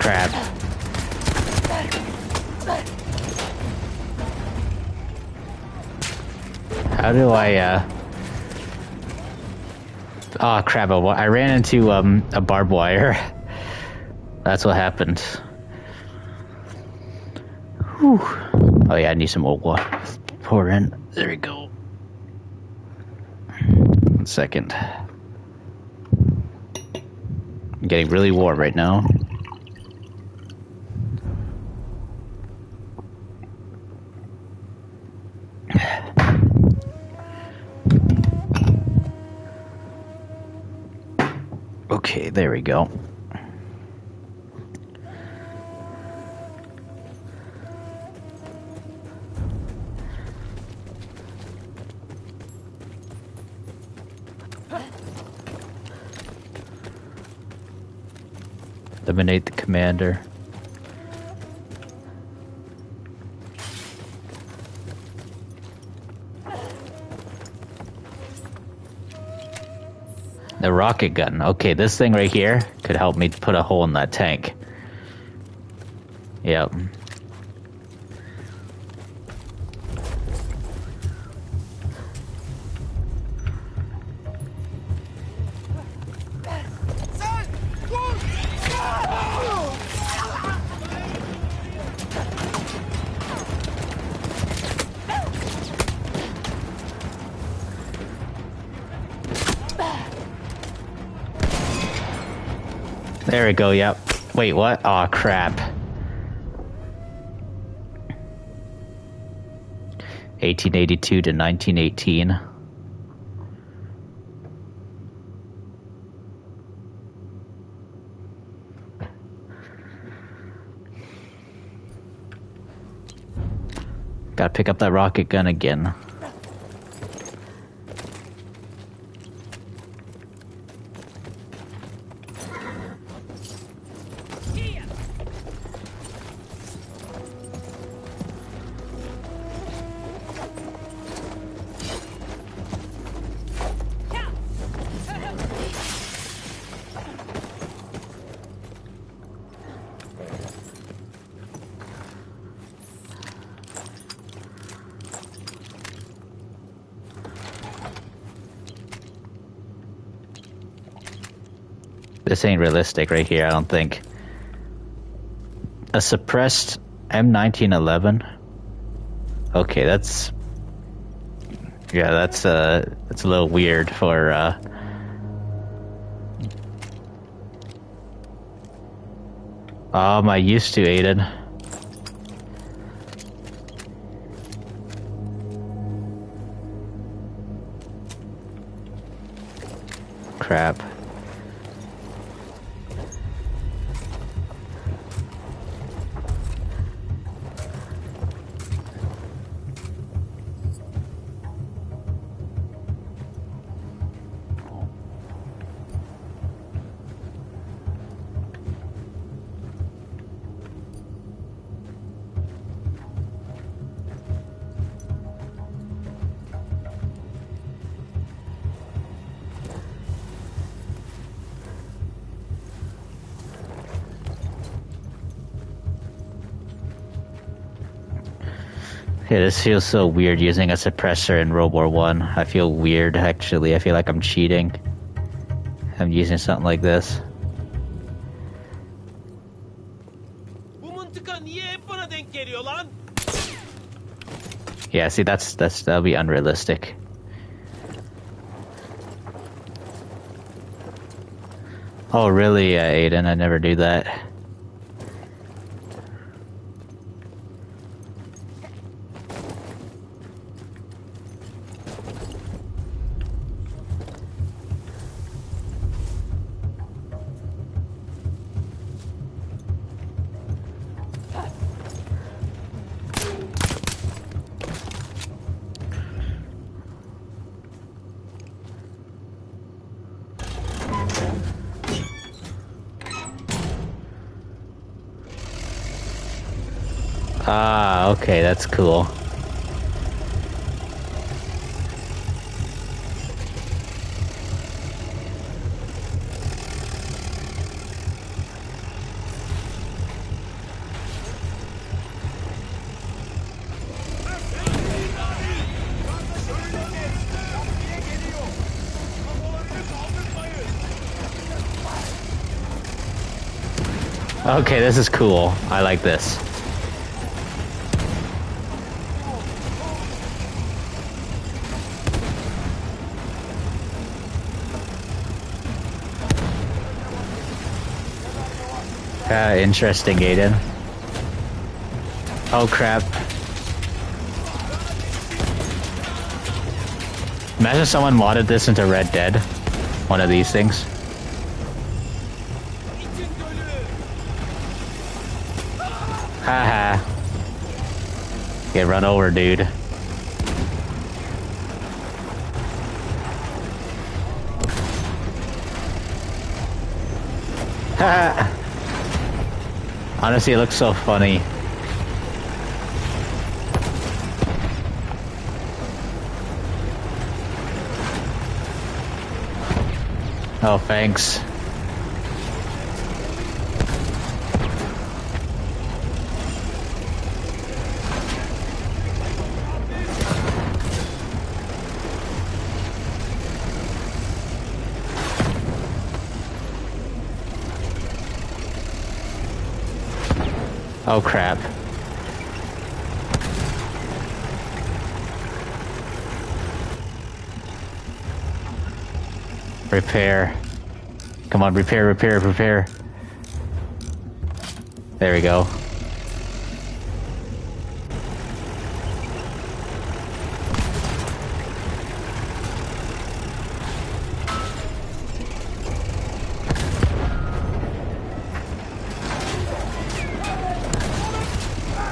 S1: crap. How do I, Oh crap, I ran into, a barbed wire. That's what happened. Whew. Oh yeah, I need some old water. Pour in. There we go. 1 second. I'm getting really warm right now. Okay, there we go. Eliminate the commander. The rocket gun. Okay, this thing right here could help me put a hole in that tank. Yep. There we go, yep. Wait, what? Aw, crap. 1882 to 1918. Gotta pick up that rocket gun again. This ain't realistic right here, I don't think. A suppressed M1911? Okay, that's... Yeah, that's a little weird for, am I used to, Aiden? Crap. Yeah, this feels so weird using a suppressor in World War One. I feel weird, actually. I feel like I'm cheating. I'm using something like this. Yeah, see, that'll be unrealistic. Oh, really, Aiden? I never do that. Ah, okay, that's cool. Okay, this is cool. I like this. Interesting, Aiden. Oh crap. Imagine someone modded this into Red Dead. One of these things. Haha. Get run over, dude. Haha. Honestly, it looks so funny. Oh, thanks. Oh crap. Repair. Come on, repair, repair, repair. There we go.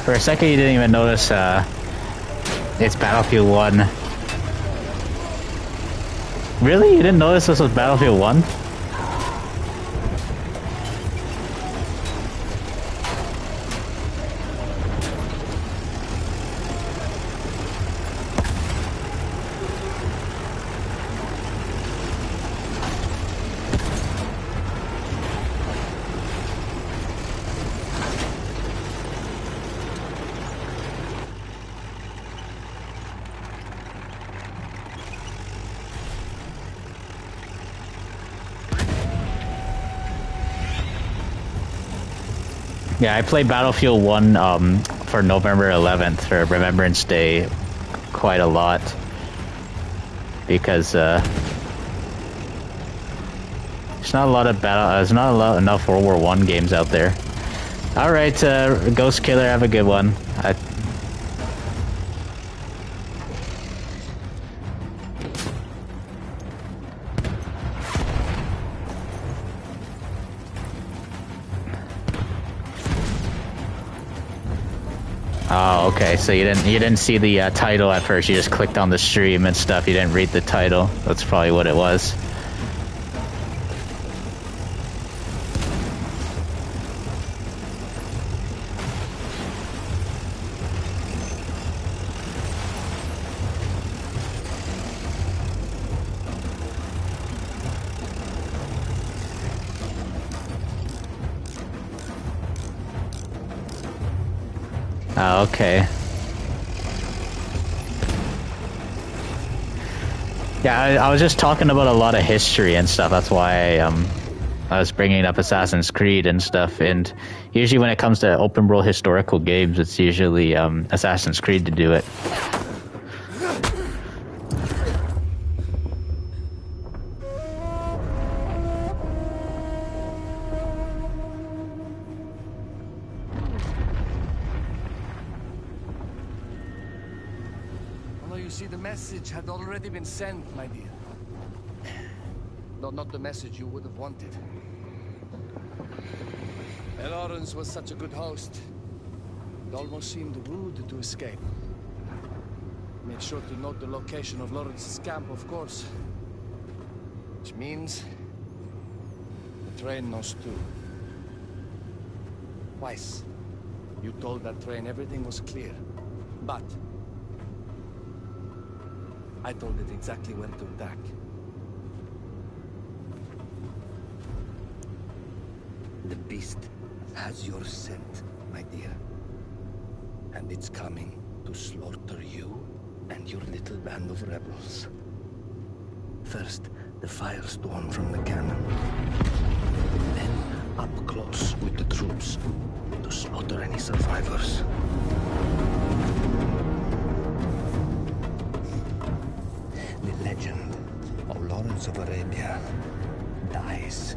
S1: For a second, you didn't even notice, it's Battlefield 1. Really? You didn't notice this was Battlefield 1? Yeah, I played Battlefield 1 for November 11th for Remembrance Day quite a lot because there's not a lot of enough World War I games out there. All right, Ghost Killer, have a good one. Oh, okay. So you didn't see the title at first. You just clicked on the stream and stuff. You didn't read the title. That's probably what it was. Oh, okay. Yeah, I was just talking about a lot of history and stuff. That's why I was bringing up Assassin's Creed and stuff. And usually when it comes to open world historical games, it's usually Assassin's Creed to do it.
S7: Had already been sent, my dear. No, not the message you would have wanted. Lawrence was such a good host. It almost seemed rude to escape. Made sure to note the location of Lawrence's camp, of course. Which means the train knows too. Twice, you told that train everything was clear. But I told it exactly where to attack. The beast has your scent, my dear. And it's coming to slaughter you and your little band of rebels. First, the firestorm from the cannon. Then up close with the troops to slaughter any survivors. The legend of Lawrence of Arabia dies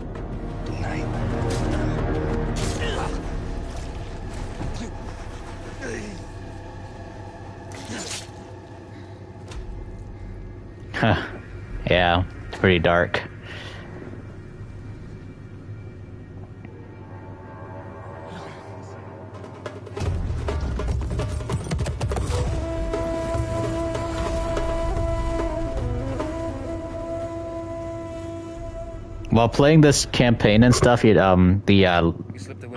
S7: tonight.
S1: Huh. Yeah, it's pretty dark. While playing this campaign and stuff, the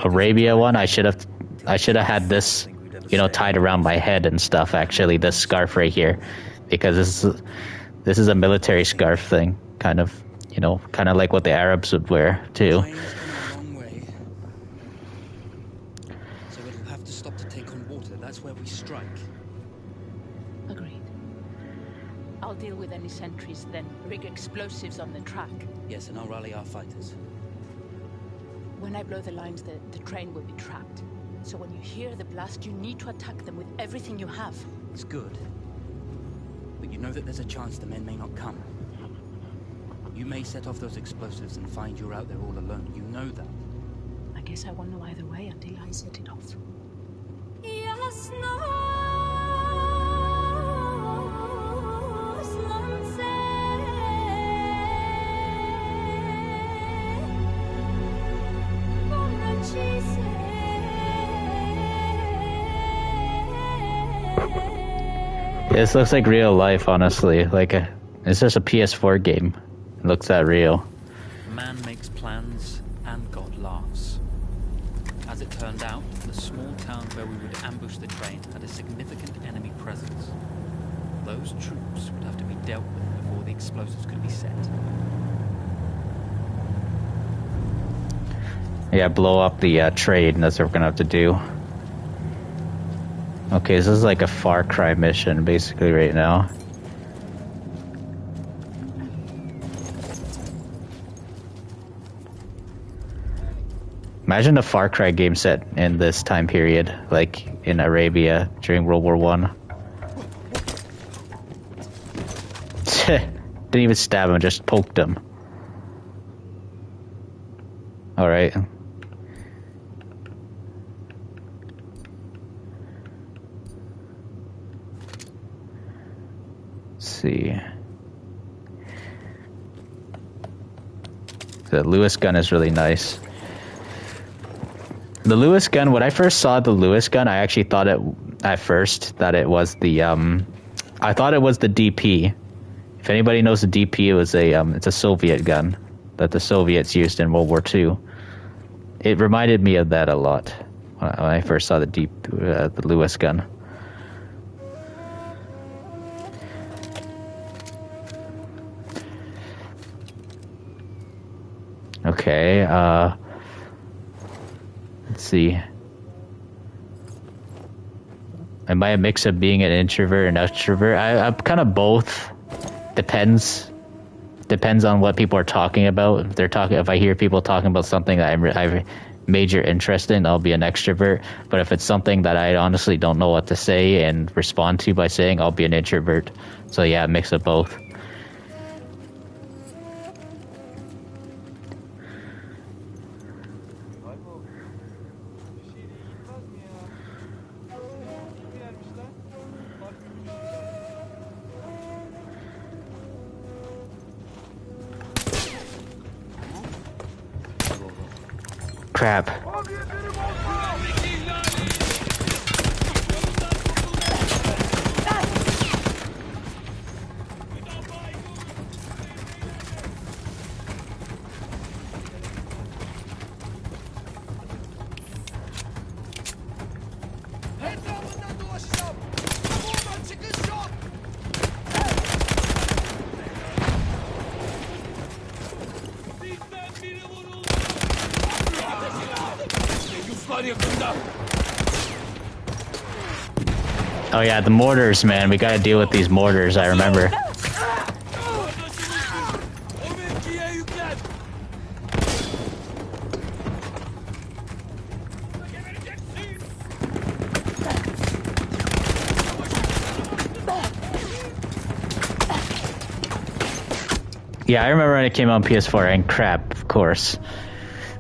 S1: Arabia one, I should have had this, tied around my head and stuff. Actually, this scarf right here, because this is a military scarf thing, kind of like what the Arabs would wear too.
S11: So it'll have to stop to take on water. That's where we strike.
S10: Agreed. I'll deal with any sentries, then rig explosives on the track.
S11: Yes, and I'll rally our fighters.
S10: When I blow the lines, the train will be trapped. So when you hear the blast, you need to attack them with everything you have.
S11: It's good. But you know that there's a chance the men may not come. You may set off those explosives and find you're out there all alone. You know that.
S10: I guess I won't know either way until I set it off.
S1: This looks like real life, honestly. It's just a PS4 game. It looks that real.
S9: Man makes plans, and God laughs. As it turned out, the small town where we would ambush the train had a significant enemy presence. Those troops would have to be dealt with before the explosives could be set.
S1: Yeah, blow up the train. That's what we're gonna have to do. Okay, this is like a Far Cry mission, basically, right now. Imagine a Far Cry game set in this time period, like in Arabia during World War I. Didn't even stab him, just poked him. Alright. See. The Lewis gun is really nice. The Lewis gun, when I first saw the Lewis gun, I actually thought it was the I thought it was the DP. If anybody knows the DP, it was it's a Soviet gun that the Soviets used in World War II. It reminded me of that a lot when I first saw the Lewis gun. Okay, let's see. Am I a mix of being an introvert and extrovert? I'm kind of both. Depends on what people are talking about. If I hear people talking about something that I have major interest in, I'll be an extrovert. But if it's something that I honestly don't know what to say and respond to by saying, I'll be an introvert. So yeah, a mix of both. Crap. Oh yeah, the mortars, man. We gotta deal with these mortars, I remember. Yeah, I remember when it came out on PS4, and crap, of course,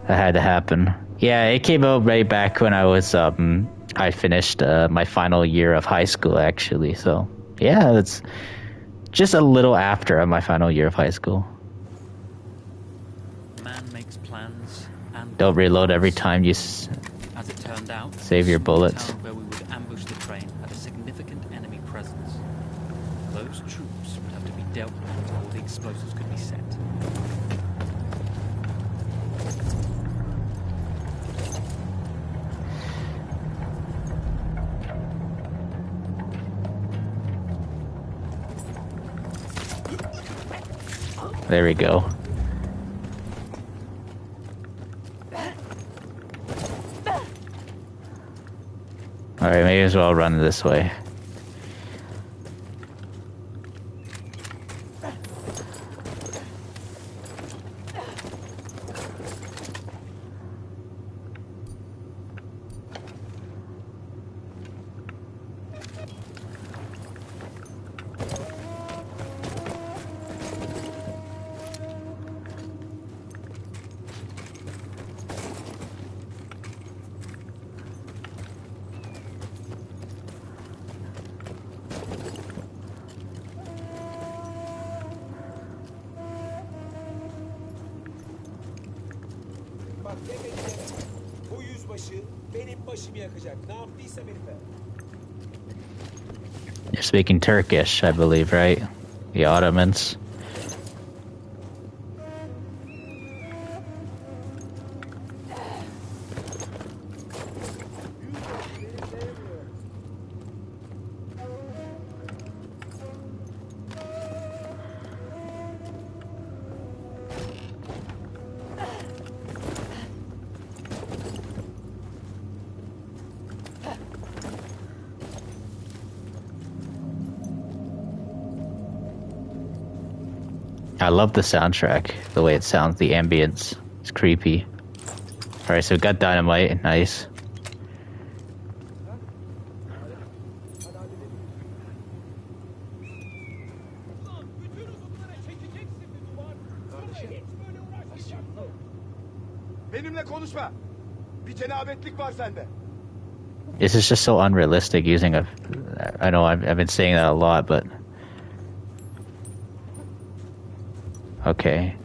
S1: that had to happen. Yeah, it came out right back when I was, I finished my final year of high school, actually. So, yeah, it's just a little after my final year of high school.
S9: Man makes plans and
S1: Don't reload every time you
S9: as it turned out,
S1: save your bullets.
S9: Where we would ambush the train had a significant enemy presence. Those troops would have to be dealt with before the explosives could be set.
S1: There we go. Alright, may as well run this way. You're speaking Turkish, I believe, right? The Ottomans. I love the soundtrack, the way it sounds, the ambience. It's creepy. Alright, so we got dynamite, nice. This is just so unrealistic using a... I know I've been saying that a lot, but... Okay.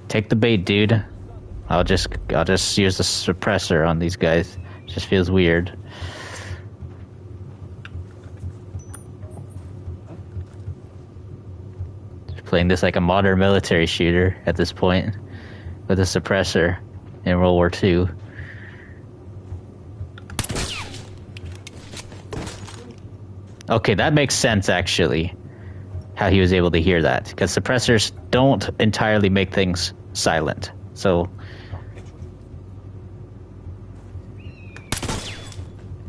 S1: Take the bait, dude. I'll just use the suppressor on these guys. It just feels weird. Just playing this like a modern military shooter at this point. With a suppressor in World War II. Okay, that makes sense actually. How he was able to hear that, because suppressors don't entirely make things silent. So,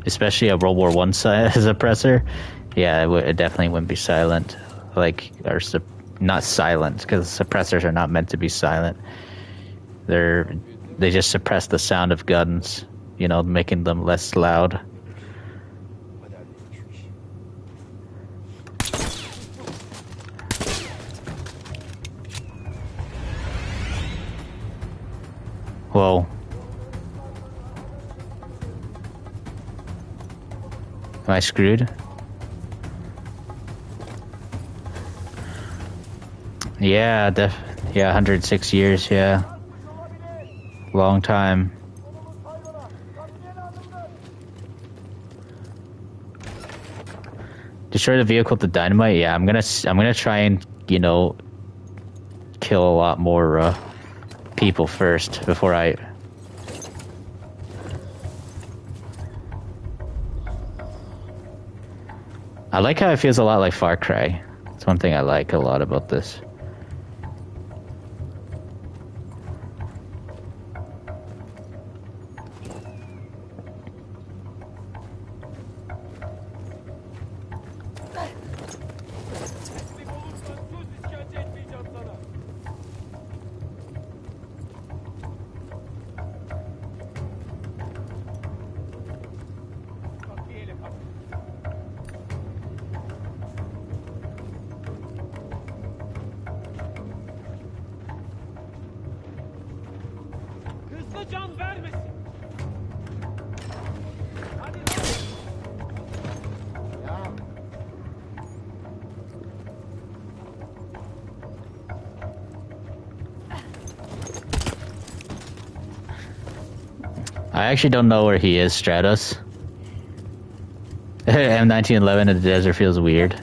S1: especially a World War I suppressor, yeah, it definitely wouldn't be silent. Like, or not silent, because suppressors are not meant to be silent. They just suppress the sound of guns, you know, making them less loud. Whoa. Am I screwed? Yeah, 106 years, yeah. Long time. Destroy the vehicle with the dynamite? Yeah, I'm gonna try and, you know, kill a lot more, people first before I... I like how it feels a lot like Far Cry. It's one thing I like a lot about this. I actually don't know where he is, Stratos. M1911 in the desert feels weird.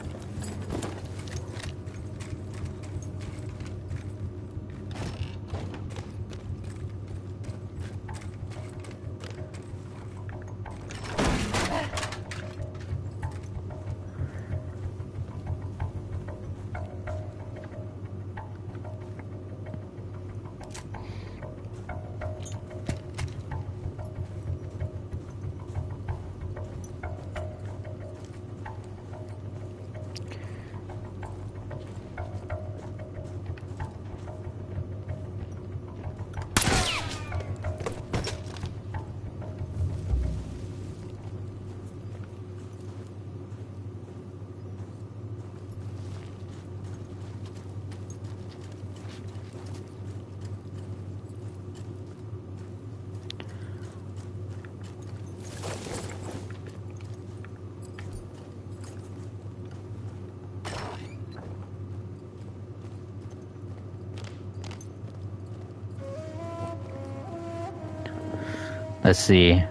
S1: Let's see.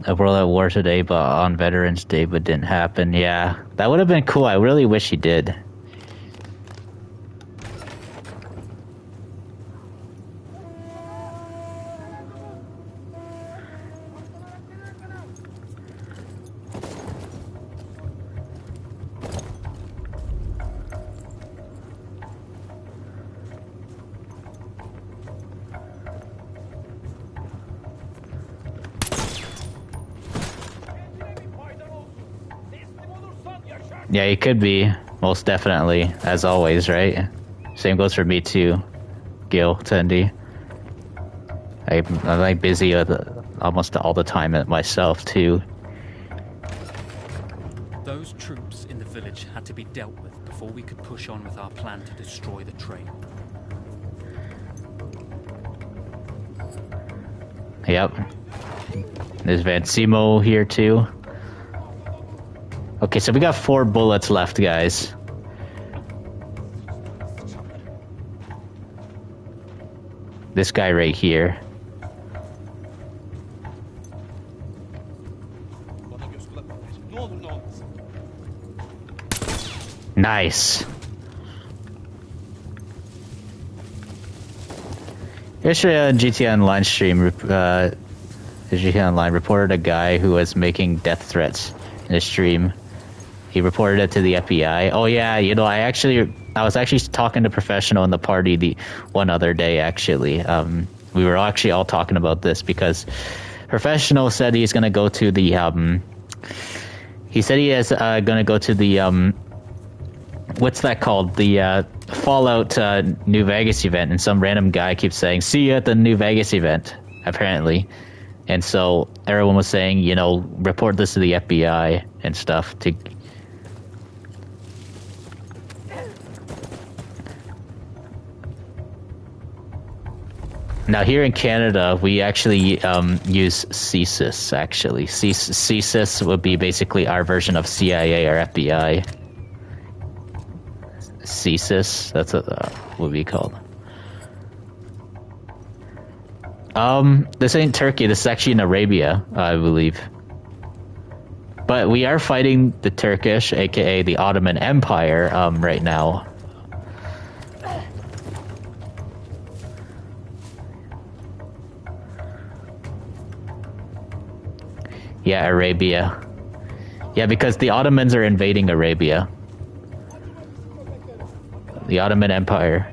S1: A world at war today, but on Veterans Day, but didn't happen. Yeah, that would have been cool. I really wish he did. Yeah, he could be, most definitely, as always, right? Same goes for me too, Gil, Tendi. I'm like busy almost all the time myself too.
S9: Those troops in the village had to be dealt with before we could push on with our plan to destroy the train.
S1: Yep. There's Van Simo here too. Okay, so we got 4 bullets left, guys. This guy right here. Nice. Yesterday on GTA Online stream, GTA Online reported a guy who was making death threats in the stream. He reported it to the FBI. Oh yeah, you know, I was actually talking to Professional in the party the one other day, actually. We were actually all talking about this because Professional said he's going to go to the, he said he is going to go to the, what's that called? The Fallout New Vegas event, and some random guy keeps saying, see you at the New Vegas event, apparently. And so everyone was saying, you know, report this to the FBI and stuff to... Now here in Canada, we actually use CSIS, actually. CSIS would be basically our version of CIA or FBI. CSIS, that's what would be called. This ain't Turkey, this is actually in Arabia, I believe. But we are fighting the Turkish, aka the Ottoman Empire, right now. Yeah, Arabia. Yeah, because the Ottomans are invading Arabia. The Ottoman Empire.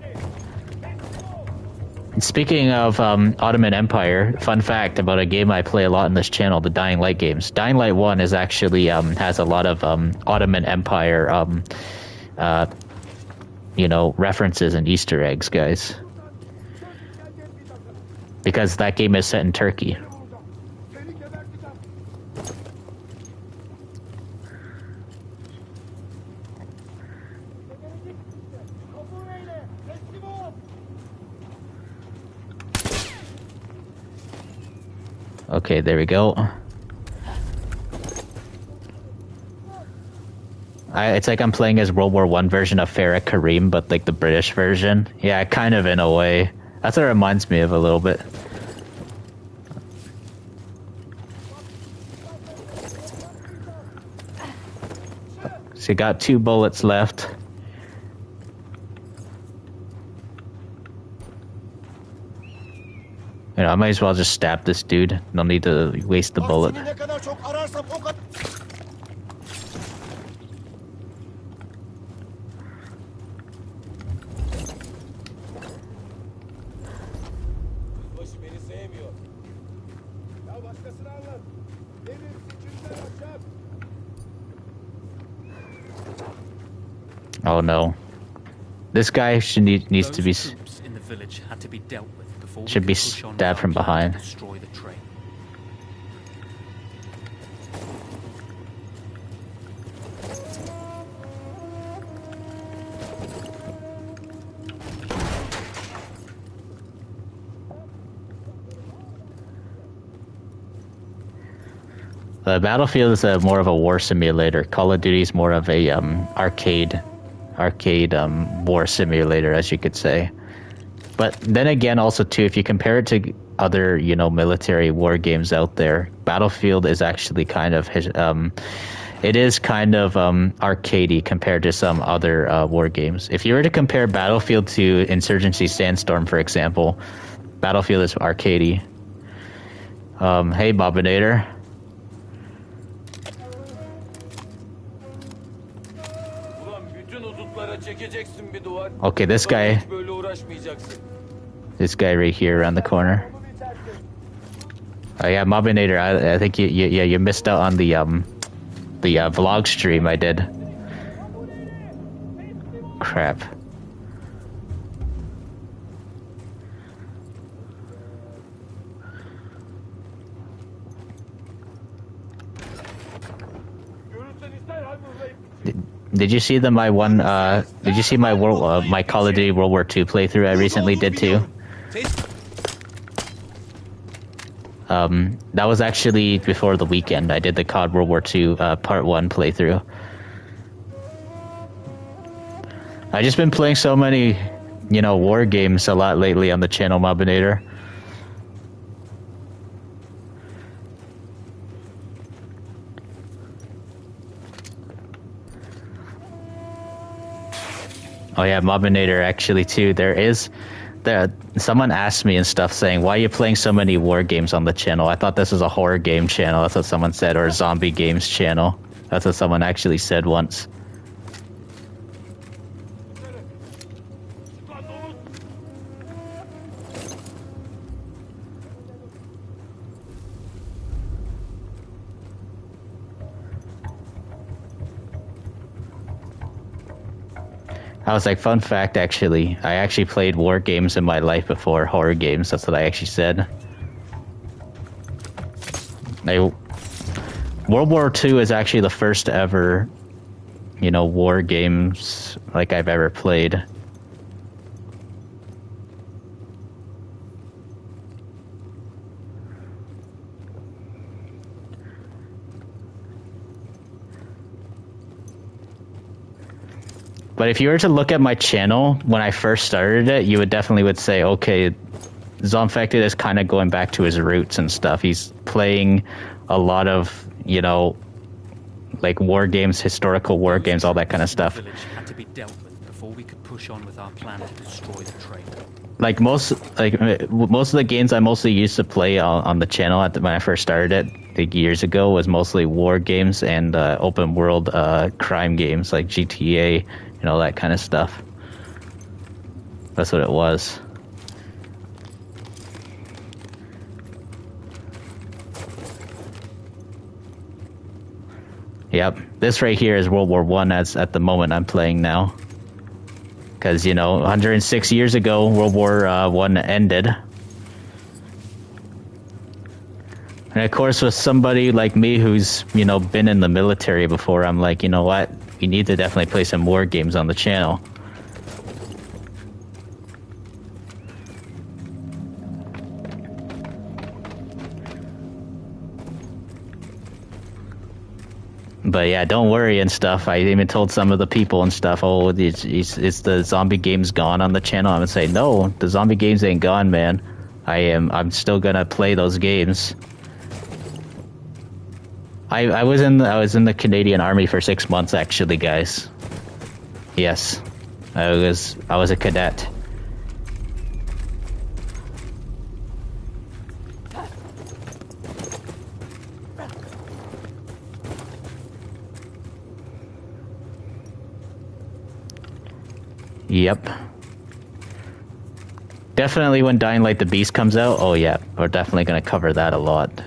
S1: And speaking of Ottoman Empire, fun fact about a game I play a lot in this channel, the Dying Light games. Dying Light 1 is actually has a lot of Ottoman Empire you know, references and Easter eggs, guys. Because that game is set in Turkey. Okay, there we go. It's like I'm playing as World War I version of Farah Kareem, but like the British version. Yeah, kind of in a way. That's what it reminds me of a little bit. So you got 2 bullets left. You know, I might as well just stab this dude. No need to waste the bullet. Oh no. This guy needs to be
S9: in the village had to be dealt with before
S1: should be stabbed from behind.
S9: Destroy the train.
S1: Battlefield is more of a war simulator. Call of Duty is more of a arcade war simulator, as you could say. But then again, also too, if you compare it to other, you know, military war games out there, Battlefield is actually kind of it is kind of arcadey compared to some other war games. If you were to compare Battlefield to Insurgency Sandstorm, for example, Battlefield is arcadey. Hey, Bobinator. Okay, this guy right here around the corner. Oh yeah, Mobinator, I think you missed out on the vlog stream I did. Crap. Did you see my my Call of Duty World War II playthrough I recently did too? That was actually before the weekend. I did the COD World War II Part 1 playthrough. I've just been playing so many, you know, war games a lot lately on the channel, Mobinator. Oh yeah, Mobinator actually too. Someone asked me and stuff saying, why are you playing so many war games on the channel? I thought this was a horror game channel. That's what someone said, or a zombie games channel. That's what someone actually said once. I was like, fun fact, actually, I actually played war games in my life before horror games. That's what I actually said. World War II is actually the first ever, you know, war games like I've ever played. But if you were to look at my channel when I first started it, you would definitely say, okay, Zombfected is kind of going back to his roots and stuff. He's playing a lot of, you know, like war games, historical war games, all that kind of stuff.
S9: Had to be dealt with before we could push on with our plan to destroy the train.
S1: Like most of the games I mostly used to play on the channel when I first started it, like years ago, was mostly war games and open world crime games like GTA. You know, that kind of stuff. That's what it was. Yep, this right here is World War I as at the moment I'm playing now. Because, you know, 106 years ago, World War I ended. And of course, with somebody like me who's, you know, been in the military before, I'm like, you know what? We need to definitely play some war games on the channel. But yeah, don't worry and stuff. I even told some of the people and stuff, oh, is the zombie games gone on the channel? I'm gonna say, no, the zombie games ain't gone, man. I'm still gonna play those games. I was in the Canadian Army for 6 months actually, guys. Yes. I was a cadet. Yep. Definitely when Dying Light the Beast comes out, oh yeah, we're definitely going to cover that a lot.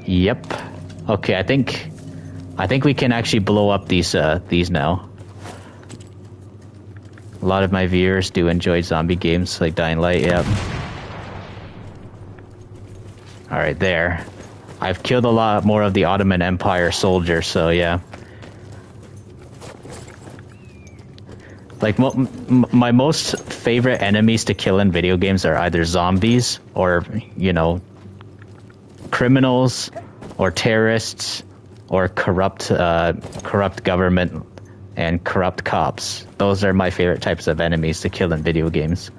S1: Yep. Okay, I think we can actually blow up these now. A lot of my viewers do enjoy zombie games like Dying Light, yep. Alright, there. I've killed a lot more of the Ottoman Empire soldiers, so yeah. Like, my most favorite enemies to kill in video games are either zombies or, you know, criminals or terrorists or corrupt government and corrupt cops. Those are my favorite types of enemies to kill in video games.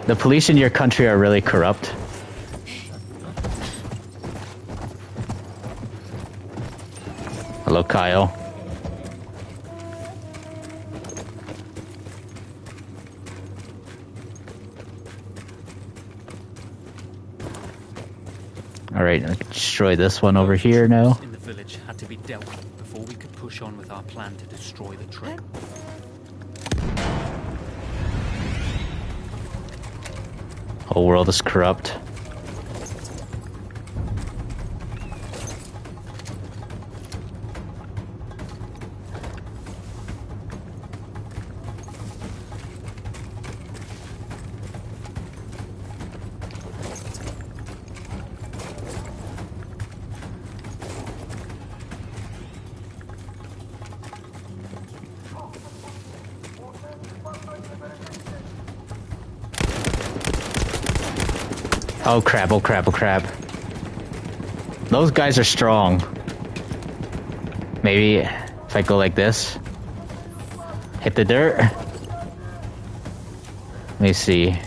S1: The police in your country are really corrupt. Hello, Kyle. Alright, I'll destroy this one over here now.
S9: In the village had to be dealt with before we could push on with our plan to destroy the train.
S1: Whole world is corrupt. Oh crap, oh crap, oh crap. Those guys are strong. Maybe if I go like this. Hit the dirt. Let me see.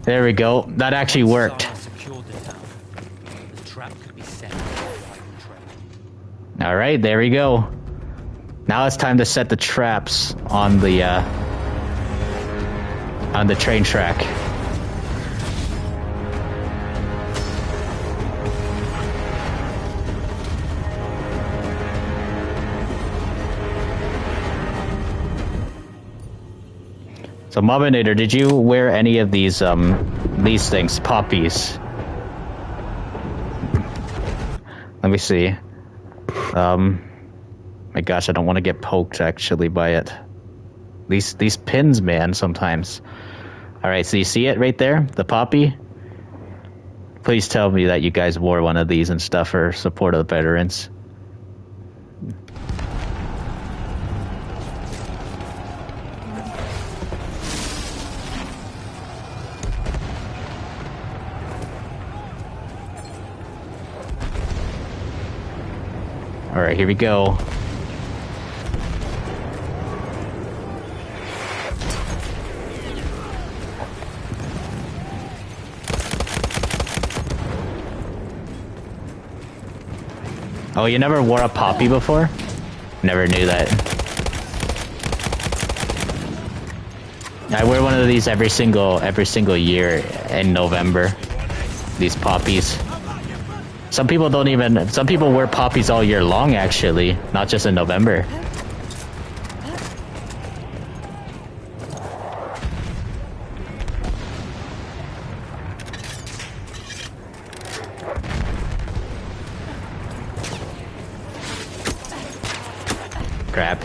S1: There we go. That actually worked. Alright, there we go. Now it's time to set the traps on the train track. So, Mobinator, did you wear any of these things, poppies? Let me see. My gosh, I don't want to get poked actually by it. These pins, man, sometimes. Alright, so you see it right there? The poppy? Please tell me that you guys wore one of these and stuff for support of the veterans. Alright, here we go. Oh, you never wore a poppy before? Never knew that. I wear one of these every single year in November. These poppies. Some people wear poppies all year long actually, not just in November. Crap.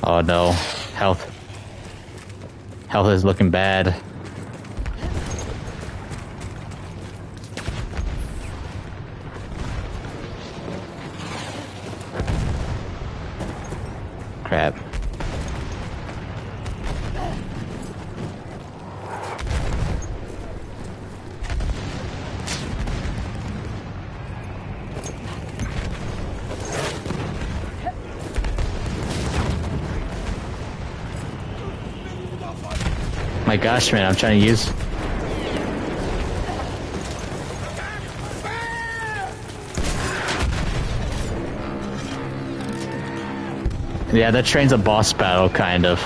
S1: Oh no, health. Health is looking bad. Crap. My gosh, man, I'm trying to use... Yeah, that train's a boss battle, kind of.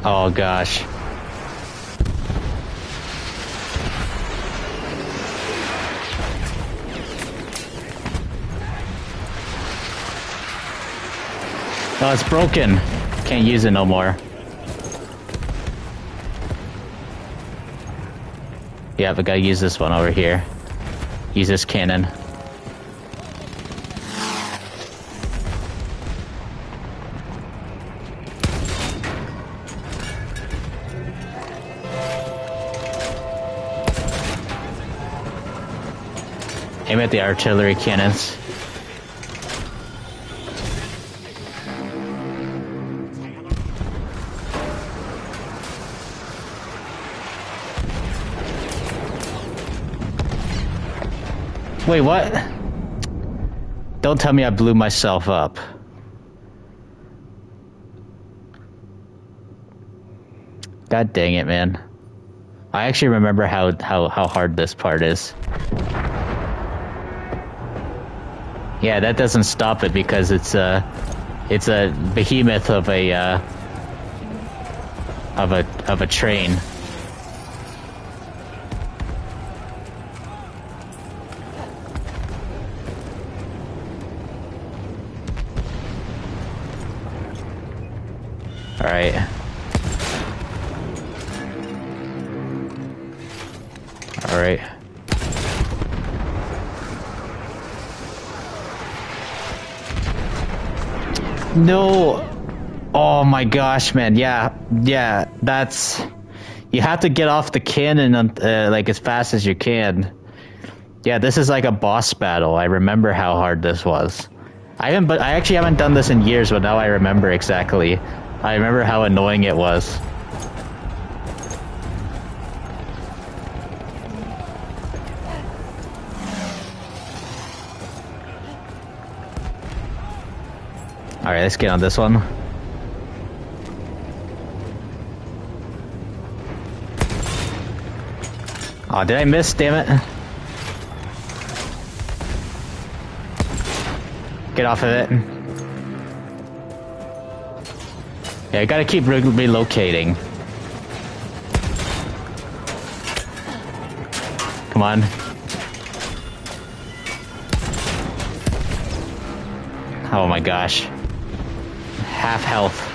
S1: Oh gosh. Oh, it's broken. Can't use it no more. Yeah, but gotta use this one over here. Use this cannon. Aim at the artillery cannons. Wait, what? Don't tell me I blew myself up. God dang it, man. I actually remember how hard this part is. Yeah, that doesn't stop it because it's a behemoth of a train. All right. All right. No. Oh my gosh, man. Yeah, that's... You have to get off the cannon like as fast as you can. Yeah, this is like a boss battle. I remember how hard this was. I actually haven't done this in years, but now I remember exactly. I remember how annoying it was. Alright, let's get on this one. Oh, did I miss? Damn it. Get off of it. Yeah, I gotta keep relocating. Come on. Oh my gosh. Half health.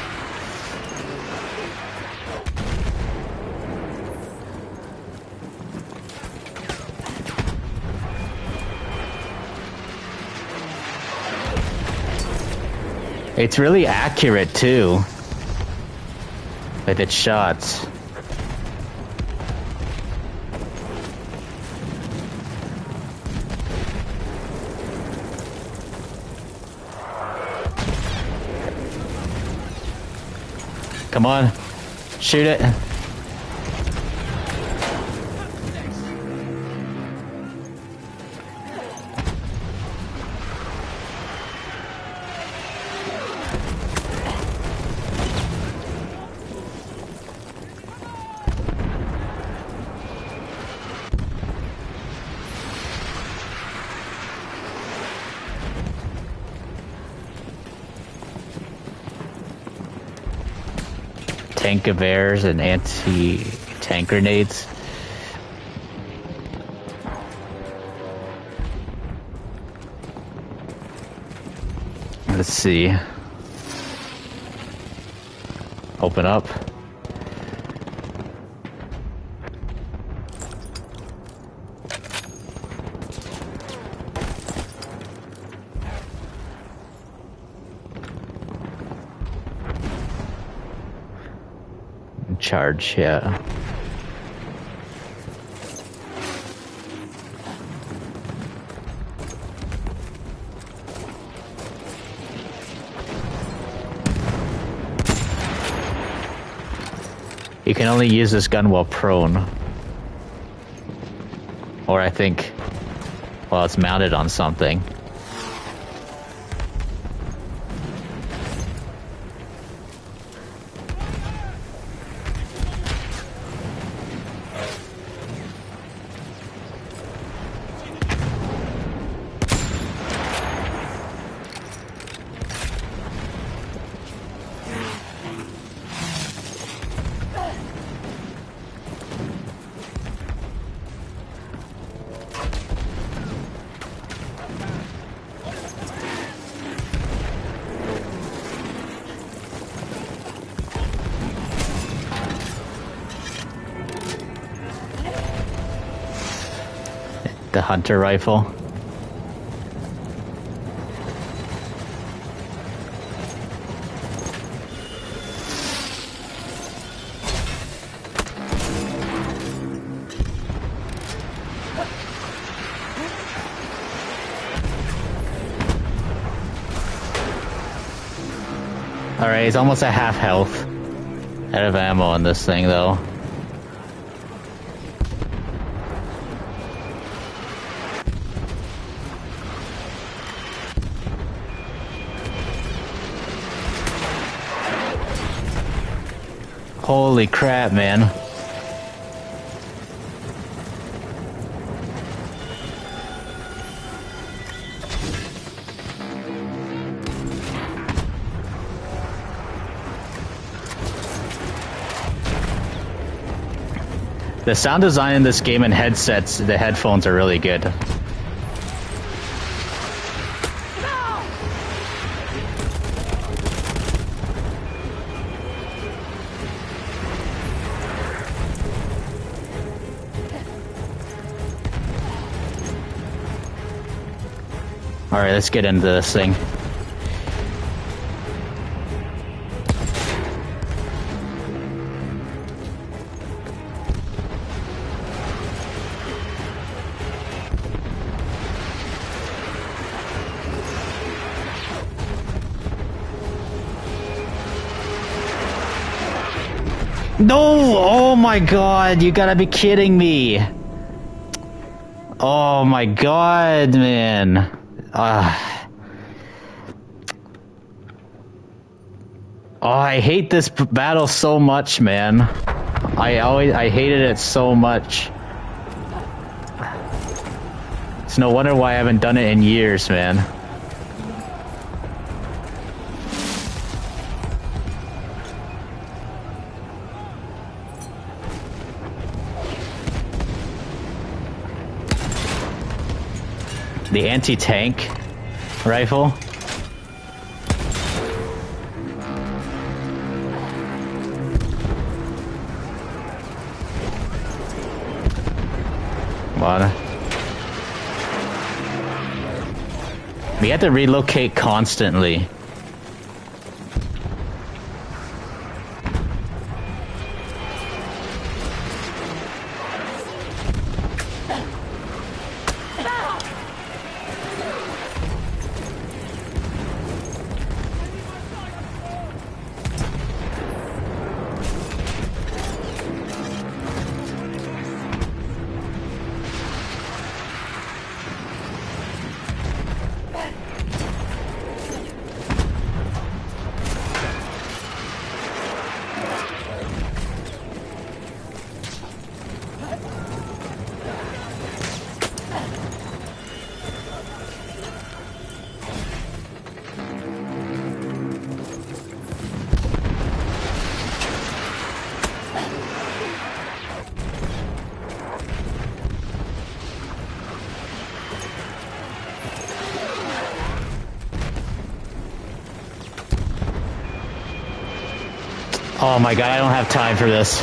S1: It's really accurate too with its shots. Come on, shoot it. tank of airs and anti-tank grenades. Let's see. Open up. Charge, yeah. You can only use this gun while prone. Or I think while it's mounted on something. The hunter rifle. Alright, he's almost at half health. Out of ammo on this thing though. Holy crap, man. The sound design in this game and headsets, the headphones are really good. Alright, let's get into this thing. No! Oh my god, you gotta be kidding me! Oh my god, man. Oh, I hate this battle so much, man. I hated it so much. It's no wonder why I haven't done it in years, man. The anti-tank rifle. What? We have to relocate constantly. Oh my god, I don't have time for this.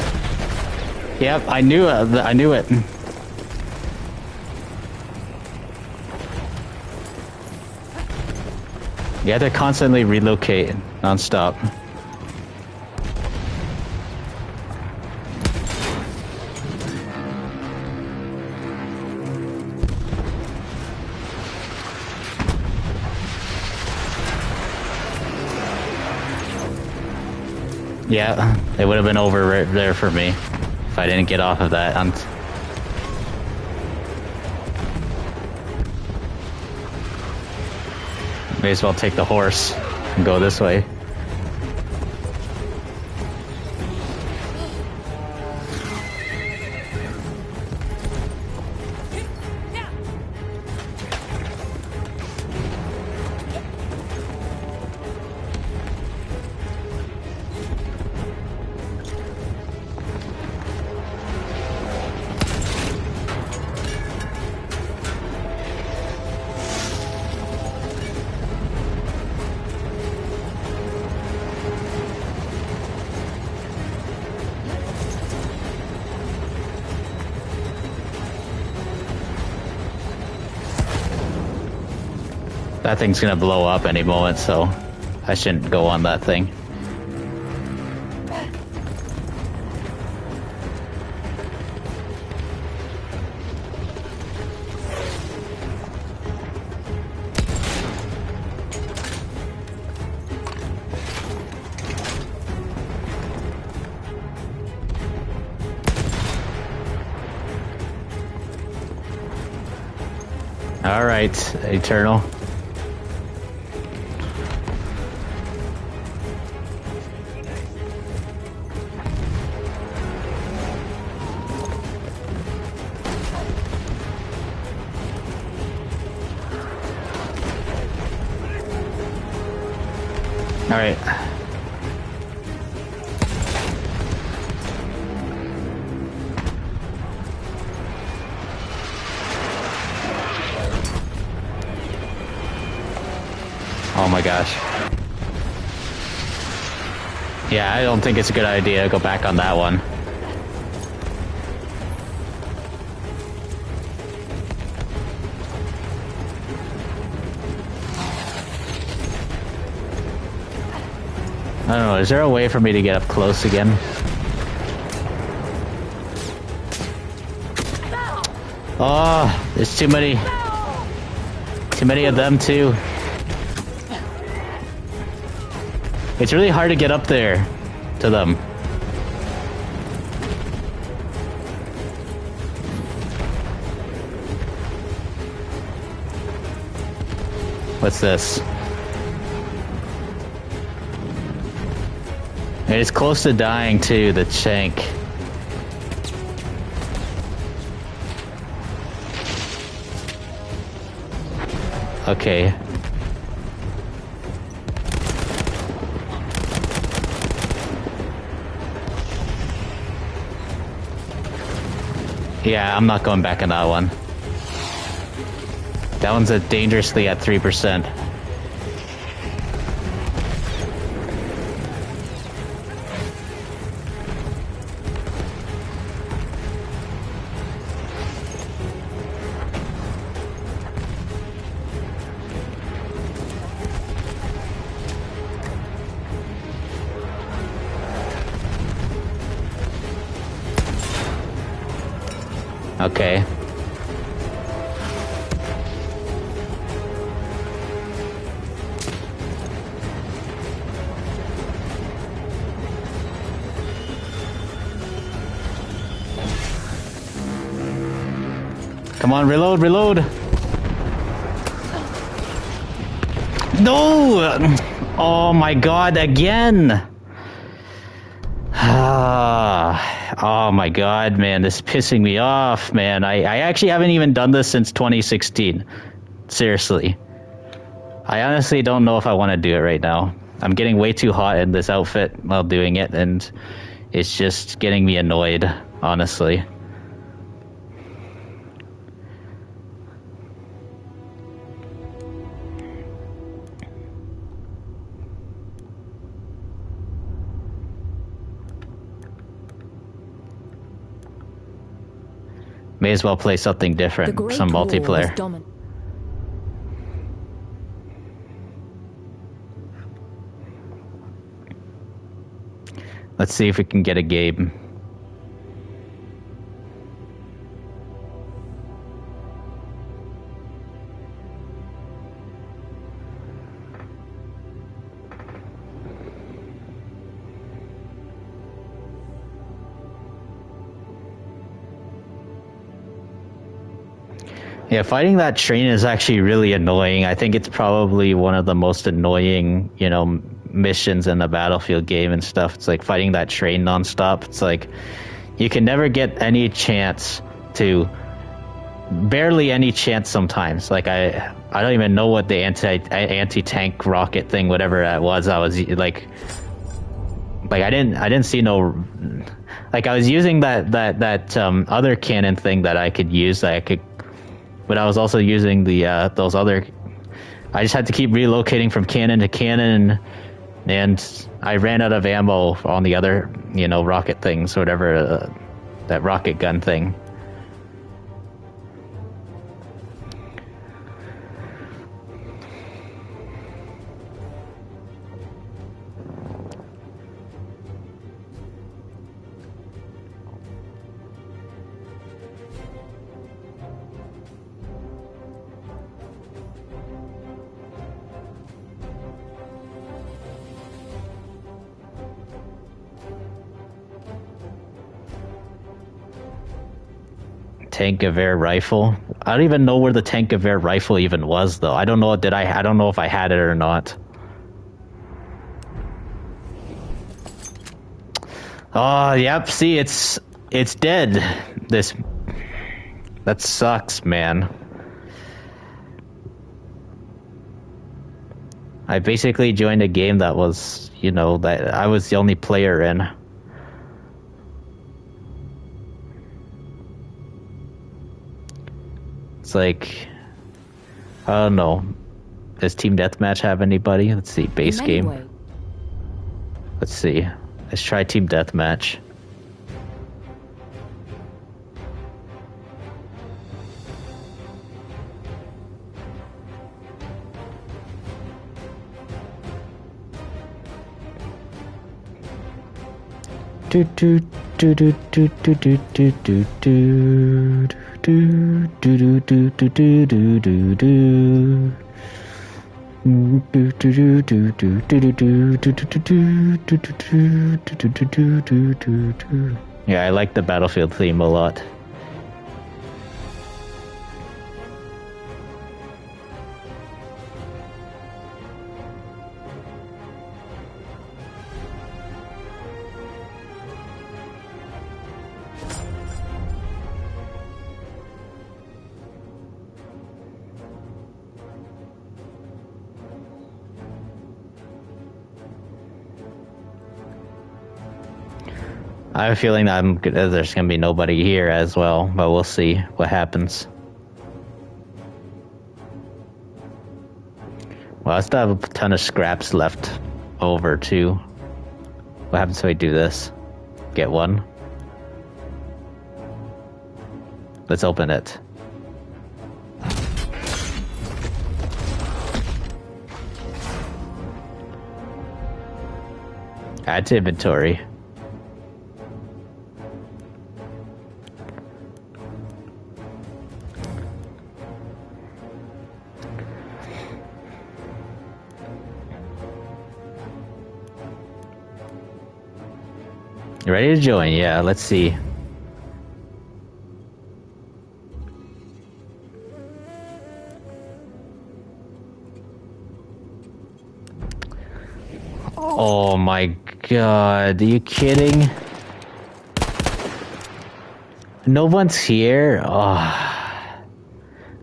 S1: Yep, I knew it. I knew it. You have to constantly relocate non-stop. Yeah, it would have been over right there for me if I didn't get off of that. May as well take the horse and go this way. That thing's gonna blow up any moment, so I shouldn't go on that thing. All right, Eternal. All right. Oh my gosh. Yeah, I don't think it's a good idea to go back on that one. I don't know, is there a way for me to get up close again? Oh, there's too many of them too. It's really hard to get up there to them. What's this? It's close to dying too, the shank. Okay. Yeah, I'm not going back on that one. That one's dangerously at 3%. Okay. Come on, reload, reload! No! Oh my god, again! Oh my god, man, this is pissing me off, man. I actually haven't even done this since 2016. Seriously. I honestly don't know if I want to do it right now. I'm getting way too hot in this outfit while doing it, and it's just getting me annoyed, honestly. May as well play something different, some multiplayer. Let's see if we can get a game. Yeah, fighting that train is actually really annoying. I think it's probably one of the most annoying, you know, missions in the Battlefield game and stuff. It's like fighting that train nonstop. It's like you can never get any chance to, barely any chance sometimes. Like I don't even know what the anti-tank rocket thing, whatever that was. I was like I didn't see no, like I was using that other cannon thing that I could use that I could. But I was also using the those other. I just had to keep relocating from cannon to cannon, and I ran out of ammo on the other, you know, rocket things, whatever, that rocket gun thing. Tank of air rifle. I don't even know where the tank of air rifle even was, though. I don't know. I don't know if I had it or not. Oh, yep. See, it's dead. That sucks, man. I basically joined a game that was, you know, that I was the only player in. It's like, I don't know. Does Team Deathmatch have anybody? Let's see, base game. Let's see. Let's try Team Deathmatch. Do do do do do do do do do do. Do do do do do do do do do. Do do do do do do do do do do do do do. Yeah, I like the Battlefield theme a lot. I have a feeling that there's going to be nobody here as well, but we'll see what happens. Well, I still have a ton of scraps left over, too. What happens if I do this? Get one. Let's open it. Add to inventory. You ready to join? Yeah, let's see. Oh my god, are you kidding? No one's here? Oh.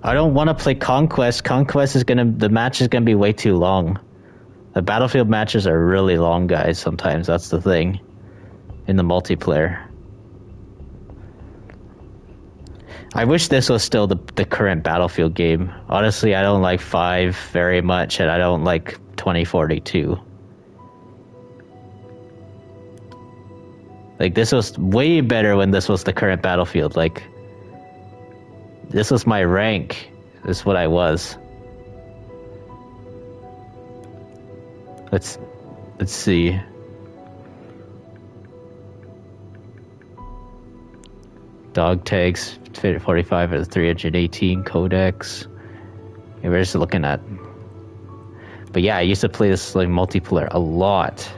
S1: I don't want to play Conquest. The match is gonna be way too long. The Battlefield matches are really long, guys, sometimes. That's the thing. In the multiplayer. I wish this was still the current Battlefield game. Honestly, I don't like 5 very much, and I don't like 2042. Like, this was way better when this was the current Battlefield. Like, This was my rank. This is what I was. Let's see. Dog tags 45 out of 318 codex. Yeah, we're just looking at. But yeah, I used to play this like multiplayer a lot.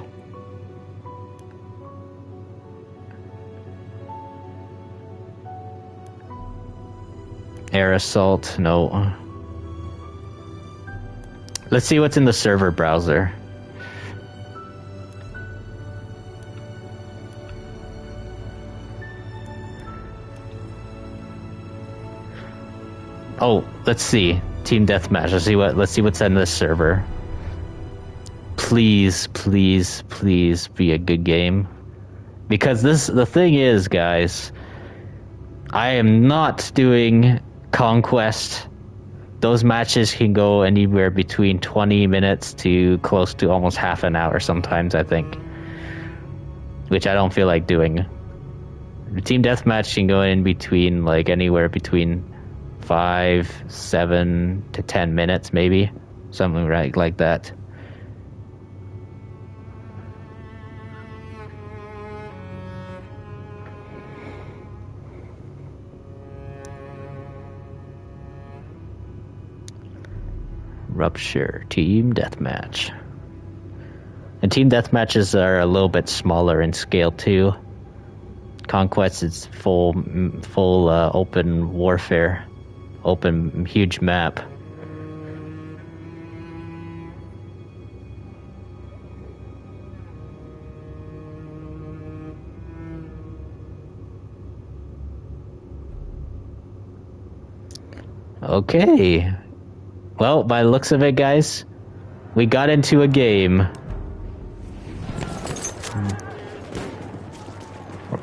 S1: Air assault, no. Let's see what's in the server browser. Oh, let's see. Team deathmatch. Let's see what's in this server. Please, please, please be a good game. Because the thing is, guys, I am not doing Conquest. Those matches can go anywhere between 20 minutes to close to almost half an hour sometimes, I think. Which I don't feel like doing. Team deathmatch can go in between, like, anywhere between 5, 7 to 10 minutes, maybe. Something right like that. Rupture team deathmatch. And team deathmatches are a little bit smaller in scale too. Conquest is full open warfare, open huge map. Okay. Well, by the looks of it, guys, we got into a game.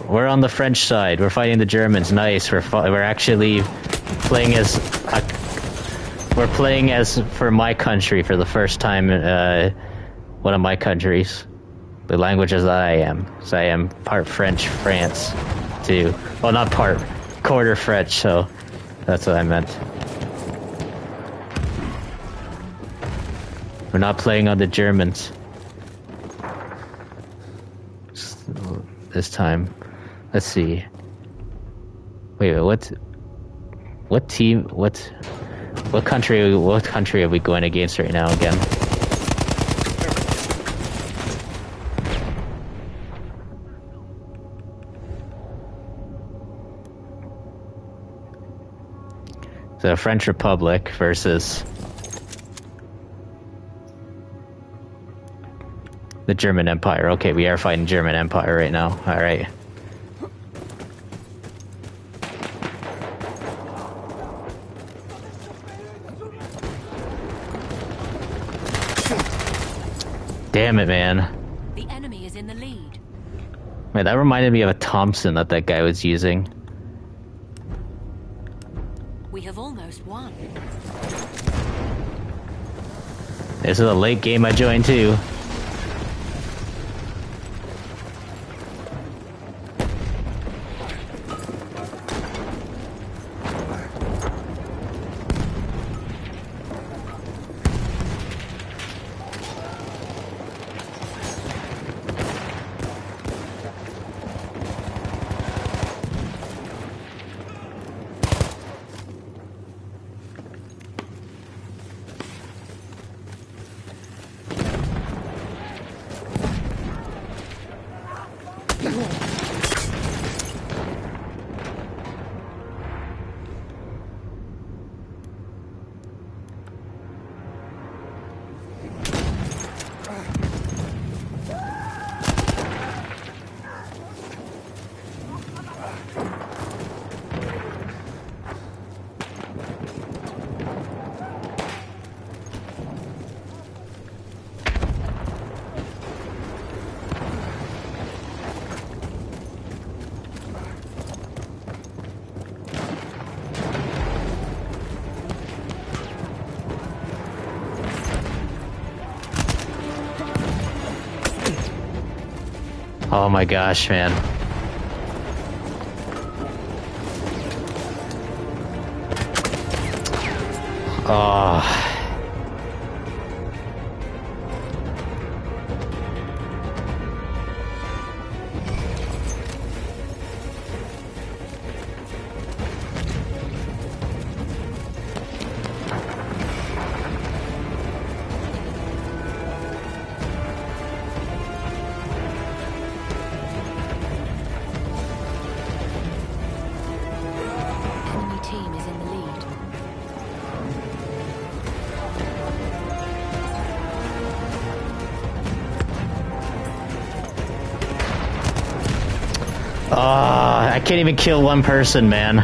S1: We're on the French side. We're fighting the Germans. Nice. We're actually playing as for my country for the first time. One of my countries, the languages that I am. So I am part French, France, too. Well, not part, quarter French. So that's what I meant. We're not playing on the Germans this time. Let's see. Wait, what country are we going against right now again? The French Republic versus the German Empire. Okay, we are fighting German Empire right now. Alright. Damn it, man.
S2: The enemy is in the lead.
S1: Wait, that reminded me of a Thompson that guy was using.
S2: We have almost won.
S1: This is a late game I joined too. Oh my gosh, man. Oh.
S2: Enemy team is in the lead.
S1: I can't even kill one person, man.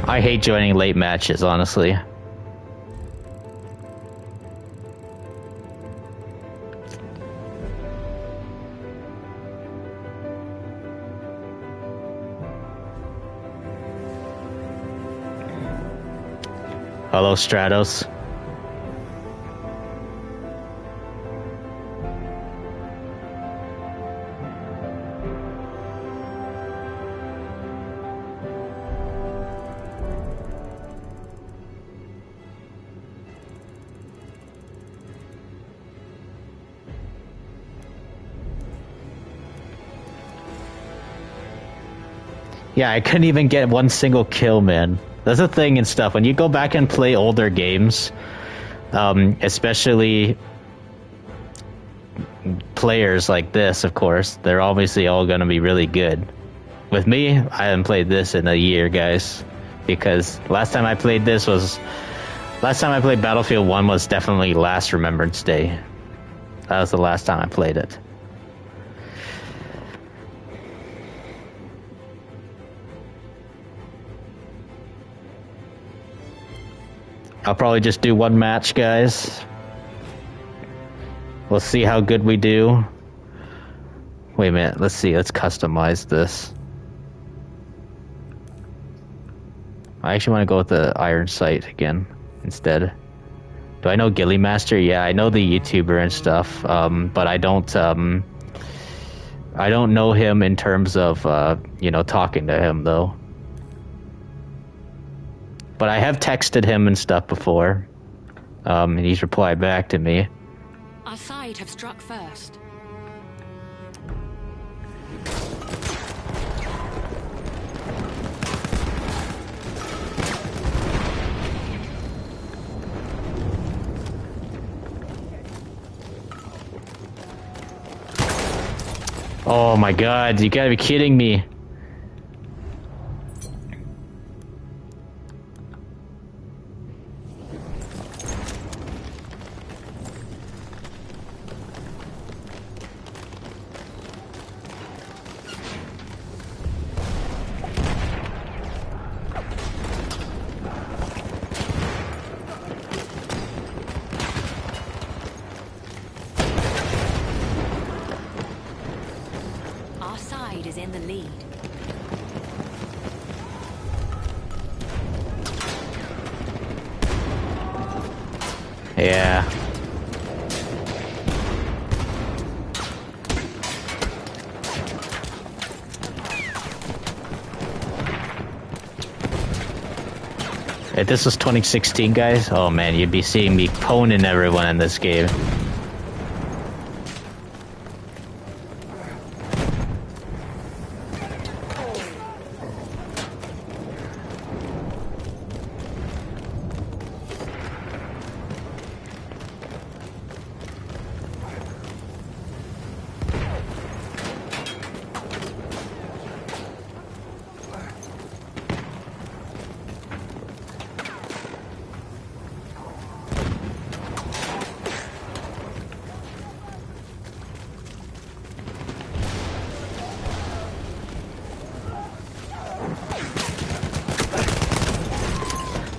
S1: I hate joining late matches, honestly. Hello, Stratos. Yeah, I couldn't even get one single kill, man. That's the thing and stuff. When you go back and play older games, especially players like this, of course, they're obviously all going to be really good. With me, I haven't played this in a year, guys, because last time I played Battlefield 1 was definitely last Remembrance Day. That was the last time I played it. I'll probably just do one match, guys. We'll see how good we do. Wait a minute, let's see, let's customize this. I actually want to go with the Iron Sight again, instead. Do I know Gilly Master? Yeah, I know the YouTuber and stuff, but I don't know him in terms of, you know, talking to him, though. But I have texted him and stuff before, and he's replied back to me.
S2: Our side have struck first.
S1: Oh my god, you gotta be kidding me.
S2: Our side is in the lead.
S1: Yeah. If this was 2016, guys, oh man, you'd be seeing me poning everyone in this game.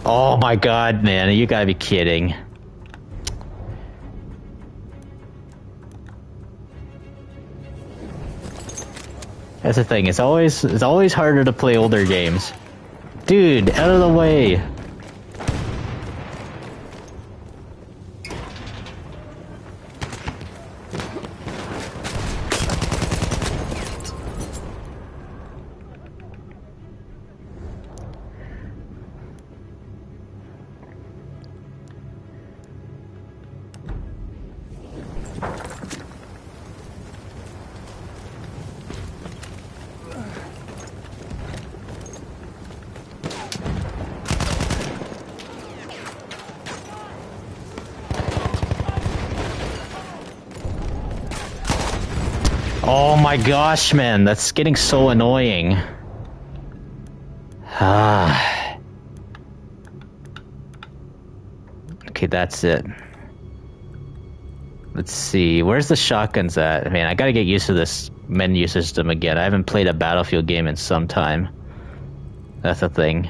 S1: Oh my god, man, you gotta be kidding. That's the thing, it's always harder to play older games. Dude, out of the way. my gosh, man, that's getting so annoying. Ah. Okay, that's it. Let's see, where's the shotguns at? Man, I gotta get used to this menu system again. I haven't played a Battlefield game in some time. That's a thing.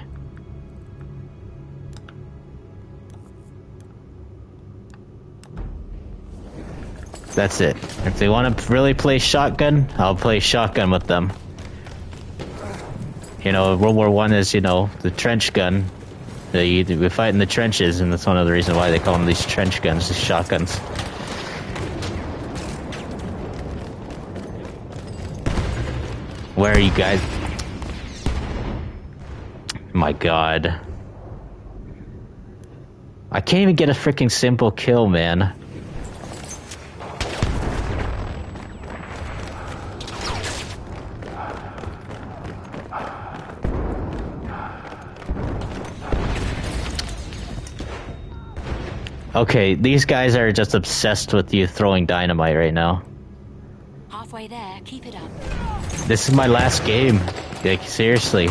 S1: That's it. If they want to really play shotgun, I'll play shotgun with them. You know, World War I is, you know, the trench gun. We fight in the trenches, and that's one of the reasons why they call them these trench guns, these shotguns. Where are you guys? My god. I can't even get a freaking simple kill, man. Okay, these guys are just obsessed with you throwing dynamite right now.
S2: Halfway there, keep it up.
S1: This is my last game. Like, seriously.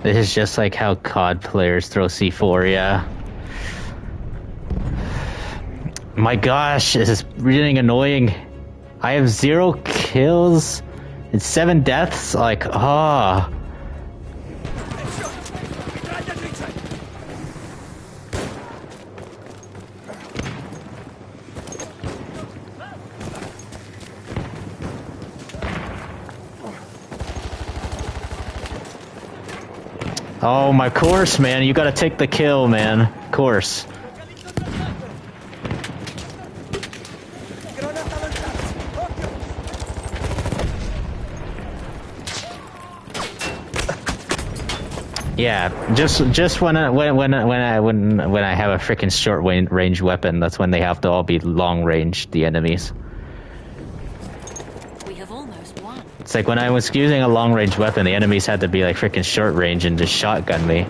S1: This is just like how COD players throw C4, yeah. My gosh, this is really annoying. I have 0 kills and 7 deaths, like, ah. Oh, my course, man. You gotta take the kill, man. Course. Yeah, just when I have a freaking short range weapon, that's when they have to all be long range, the enemies. It's like when I was using a long-range weapon, the enemies had to be like freaking short range and just shotgun me.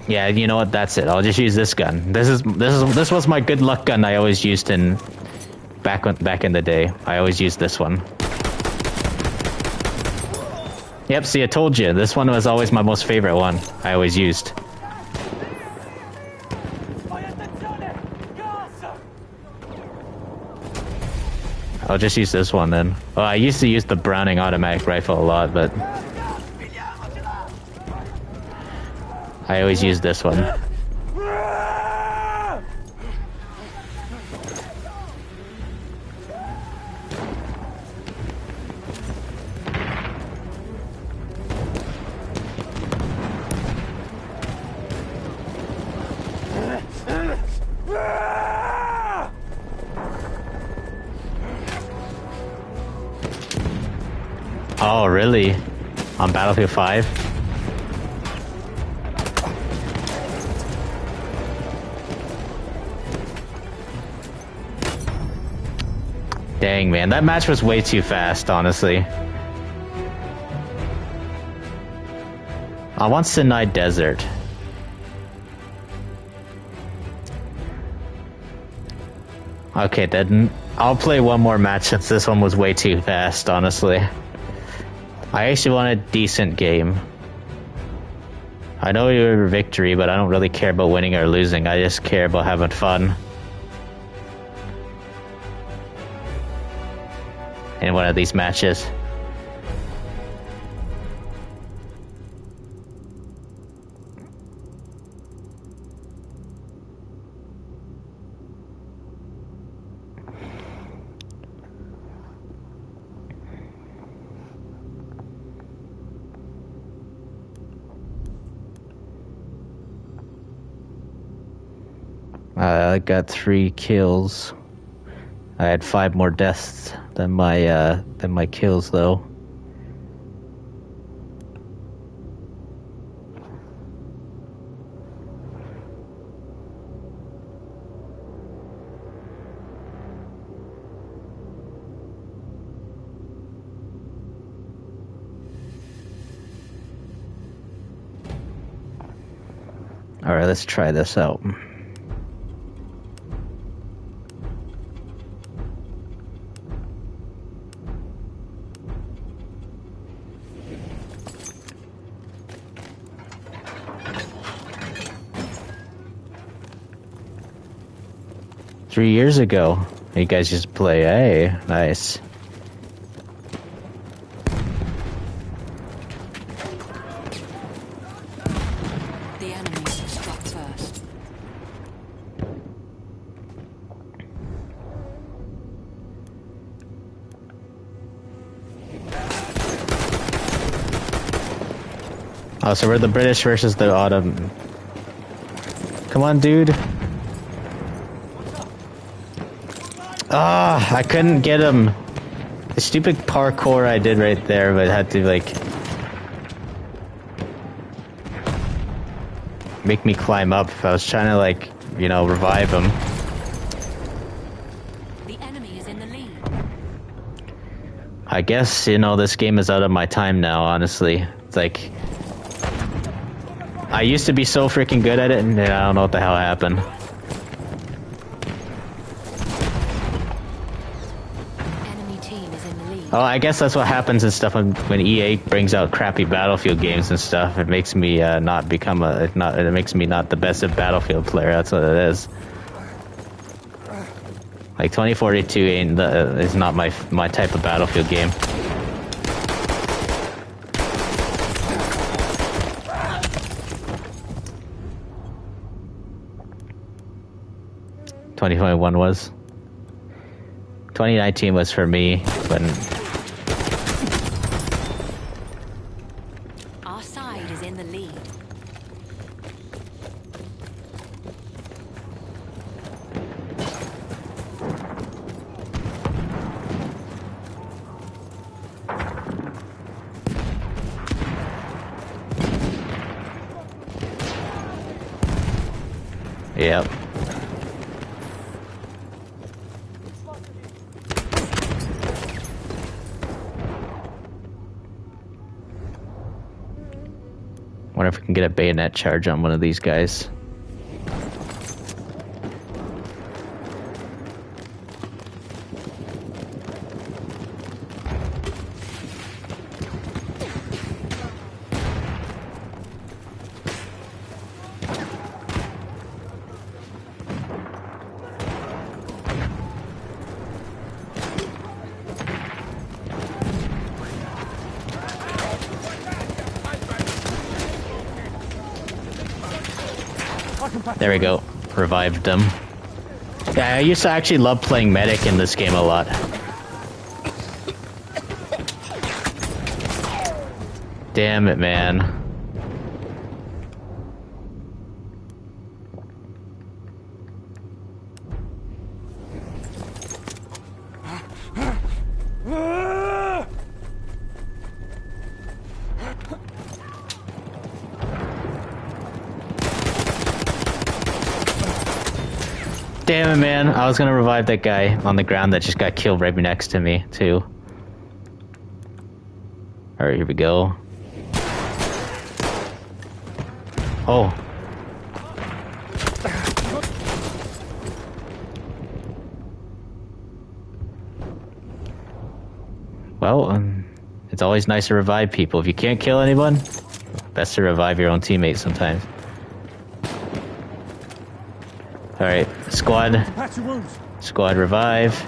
S1: Yeah, you know what? That's it. I'll just use this gun. This was my good luck gun I always used in back in the day. I always used this one. Yep, see, I told you. This one was always my most favorite one. I always used. I'll just use this one then. Well, I used to use the Browning automatic rifle a lot, but I always use this one. Oh, really? On Battlefield 5? Dang, man. That match was way too fast, honestly. I want Sinai Desert. Okay, then I'll play one more match since this one was way too fast, honestly. I actually want a decent game. I know we were victory, but I don't really care about winning or losing. I just care about having fun. In one of these matches. I got 3 kills. I had 5 more deaths than my kills, though. Alright, let's try this out. Three years ago, you guys just play. Hey, nice.
S2: The enemies have struck first.
S1: Oh, so we're the British versus the Autumn. Come on, dude. Ah, I couldn't get him. The stupid parkour I did right there, but had to, like, make me climb up. I was trying to, like, you know, revive him.
S2: The enemy is in the lead.
S1: I guess, you know, this game is out of my time now, honestly. It's like, I used to be so freaking good at it, and I don't know what the hell happened. Oh, I guess that's what happens and stuff when EA brings out crappy Battlefield games and stuff. It makes me not become it makes me not the best of Battlefield player. That's what it is. Like 2042 is not my type of Battlefield game. ...2021 was. 2019 was for me when...
S2: Our side is in the lead.
S1: Yep. Wonder if we can get a bayonet charge on one of these guys. There we go. Revived them. Yeah, I used to actually love playing medic in this game a lot. Damn it, man. Damn it, man. I was gonna revive that guy on the ground that just got killed right next to me, too. Alright, here we go. Oh. Well, it's always nice to revive people. If you can't kill anyone, best to revive your own teammates sometimes. Alright, squad. Squad revive.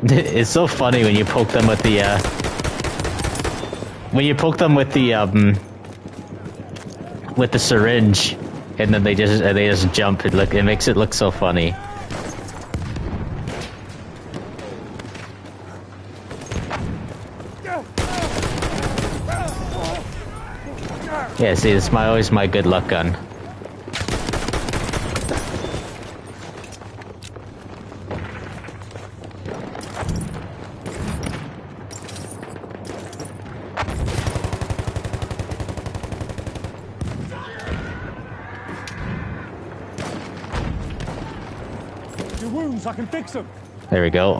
S1: It's so funny when you poke them with the, with the syringe, and then they just jump. It makes it look so funny. Yeah, see, it's always my good luck gun.
S3: Your wounds, I can fix them.
S1: There we go.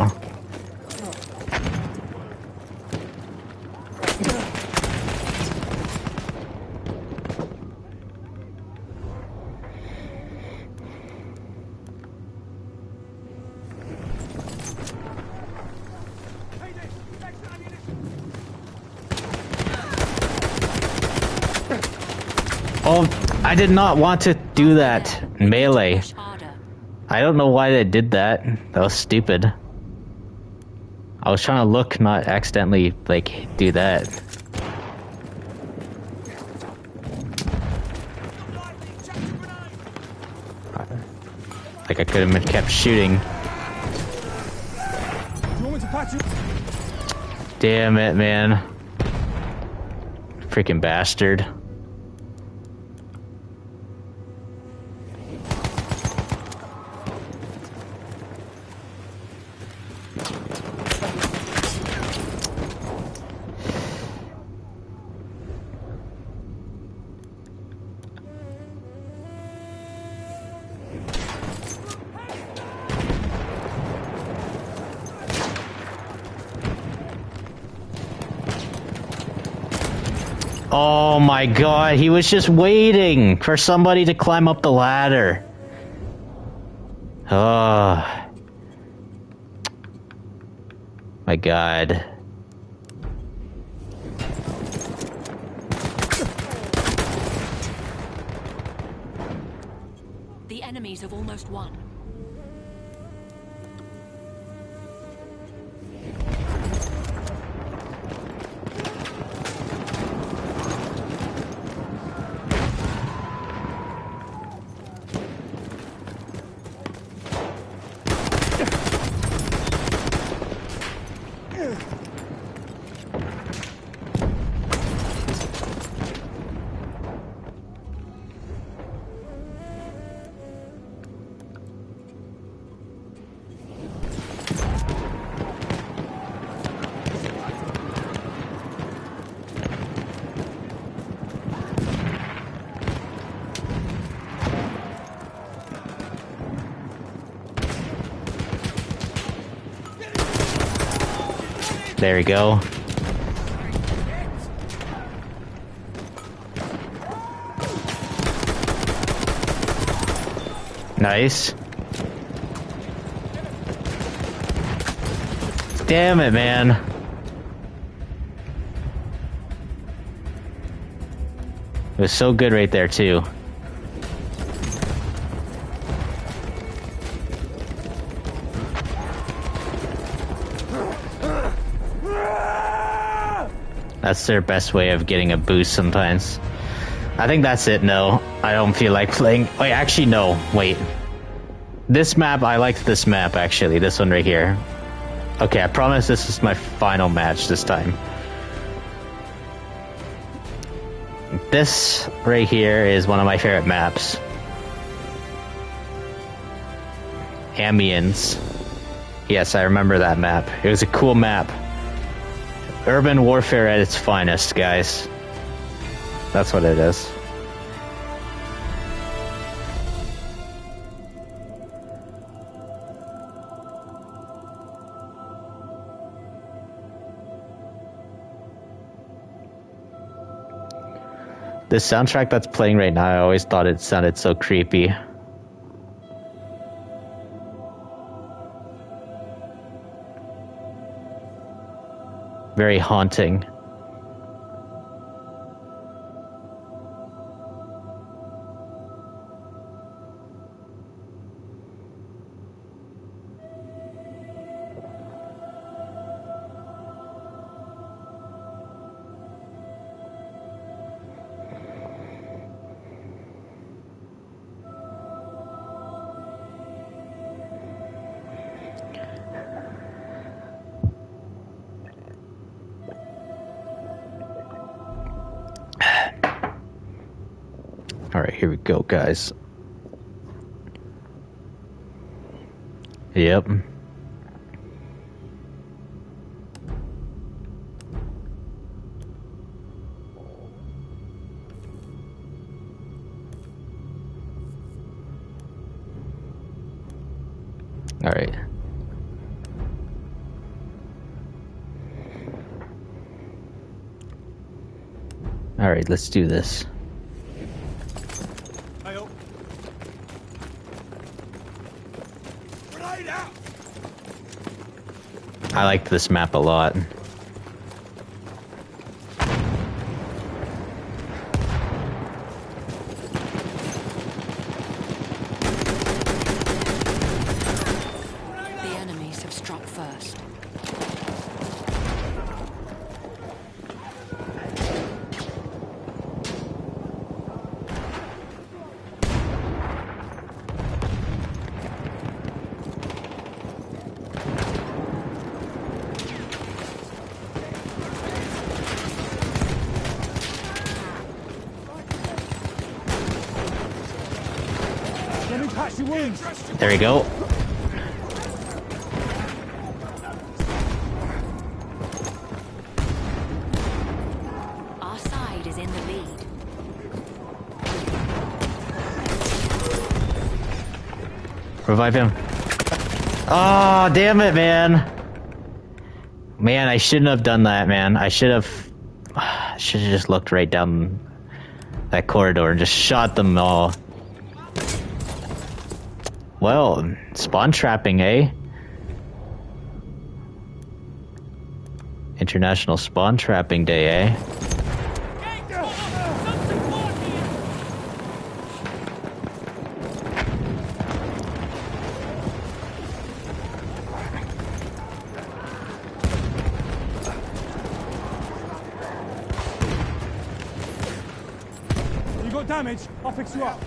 S1: Oh, I did not want to do that. Melee. I don't know why they did that. That was stupid. I was trying to look, not accidentally, like, do that. Like, I could have kept shooting. Damn it, man. Freaking bastard. Oh my god, he was just waiting for somebody to climb up the ladder. Oh. My god.
S2: The enemies have almost won.
S1: There we go. Nice. Damn it, man. It was so good right there, too. That's their best way of getting a boost sometimes. I think that's it, no. I don't feel like playing... Wait, actually, no. Wait. This map, I liked this map, actually. This one right here. Okay, I promise this is my final match this time. This right here is one of my favorite maps. Amiens. Yes, I remember that map. It was a cool map. Urban warfare at its finest, guys. That's what it is. The soundtrack that's playing right now, I always thought it sounded so creepy. Very haunting. Alright, here we go, guys. Yep. Alright. Alright, let's do this. I like this map a lot.
S2: The enemies have struck first.
S1: There we go.
S2: Our side is in the lead.
S1: Revive him. Oh, damn it, man. Man, I shouldn't have done that, man. I should have just looked right down that corridor and just shot them all. Well, spawn trapping, eh? International Spawn Trapping Day, eh?
S3: You got damage? I'll fix you up.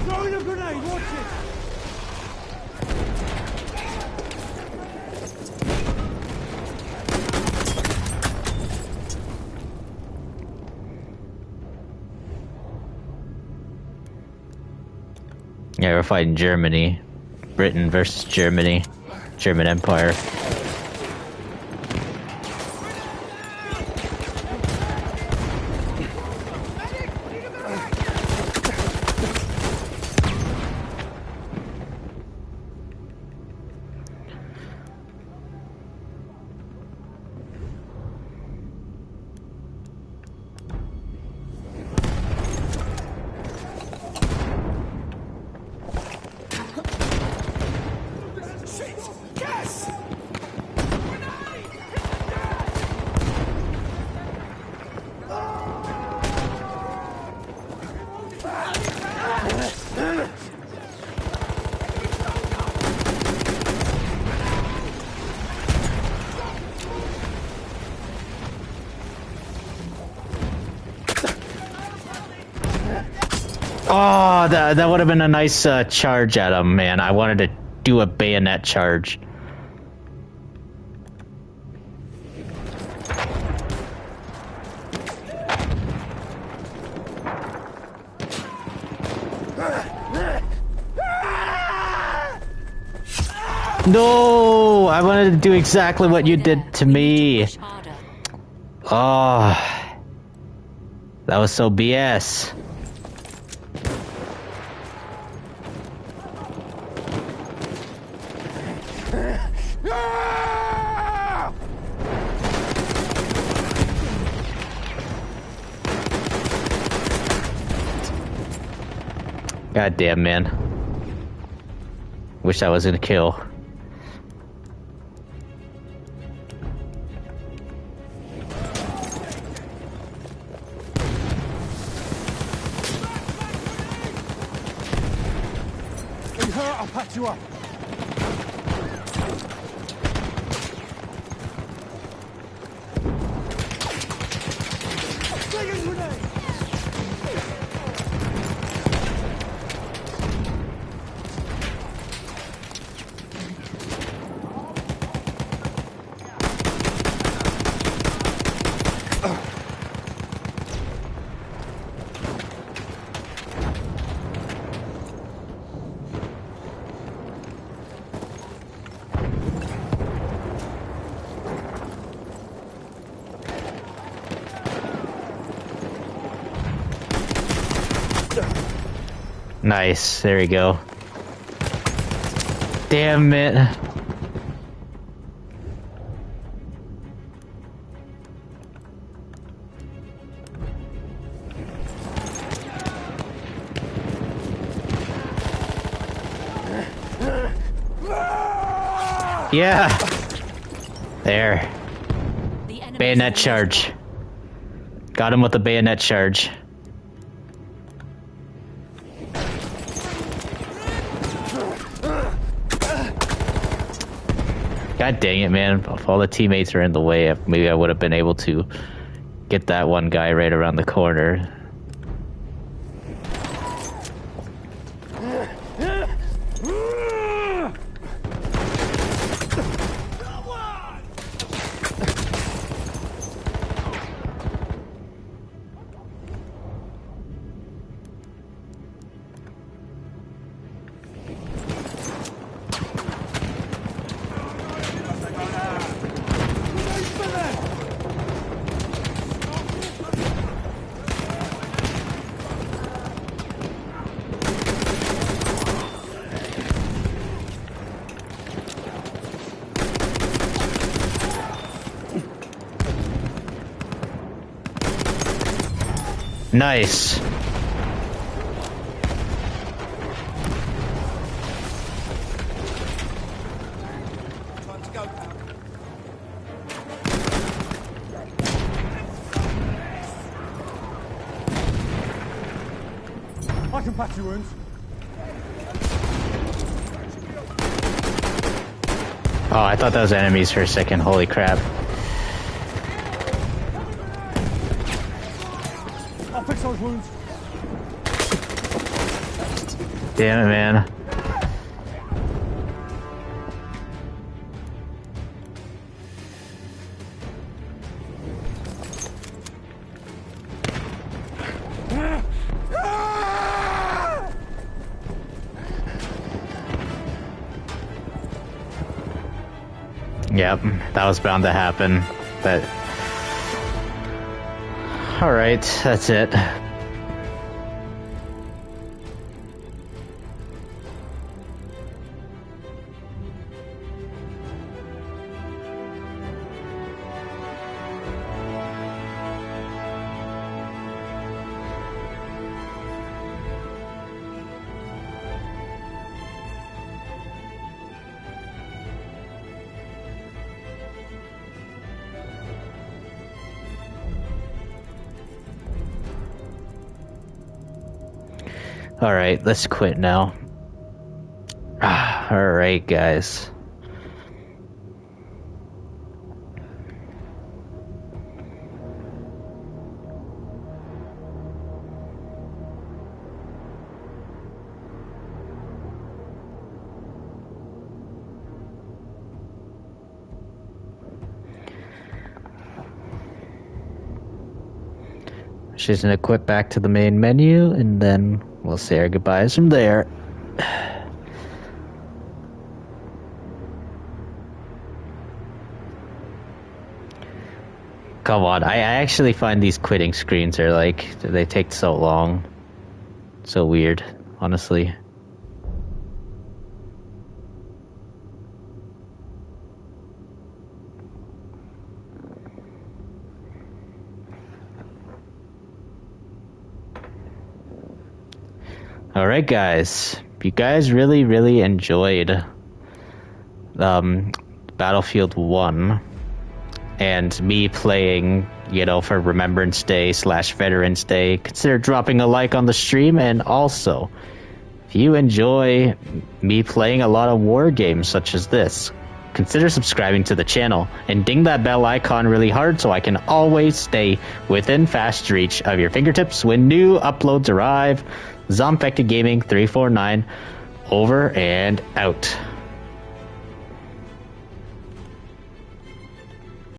S3: Throwing a grenade, watch it!
S1: Yeah, we're fighting Germany. Britain versus Germany. German Empire. Oh, that would have been a nice charge at him, man. I wanted to do a bayonet charge. No! I wanted to do exactly what you did to me. Oh. That was so BS. God damn, man. Wish I was gonna kill.
S3: You hurt, I'll patch you up.
S1: Nice. There we go. Damn it. Yeah. There. Bayonet charge. Got him with the bayonet charge. God dang it, man. If all the teammates are in the way, maybe I would have been able to get that one guy right around the corner. Nice.
S3: I can patch your wounds.
S1: Oh, I thought that was enemies for a second. Holy crap.
S3: I'll fix those wounds.
S1: Damn it, man. Yep, that was bound to happen, but... Alright, that's it. Alright, let's quit now. Alright, guys. She's gonna quit back to the main menu, and then we'll say our goodbyes from there. Come on, I actually find these quitting screens are like, they take so long. So weird, honestly. Alright guys, if you guys really enjoyed Battlefield 1 and me playing, you know, for Remembrance Day / Veterans Day, consider dropping a like on the stream. And also, if you enjoy me playing a lot of war games such as this, consider subscribing to the channel and ding that bell icon really hard so I can always stay within fast reach of your fingertips when new uploads arrive. Zombfected Gaming 349 over and out.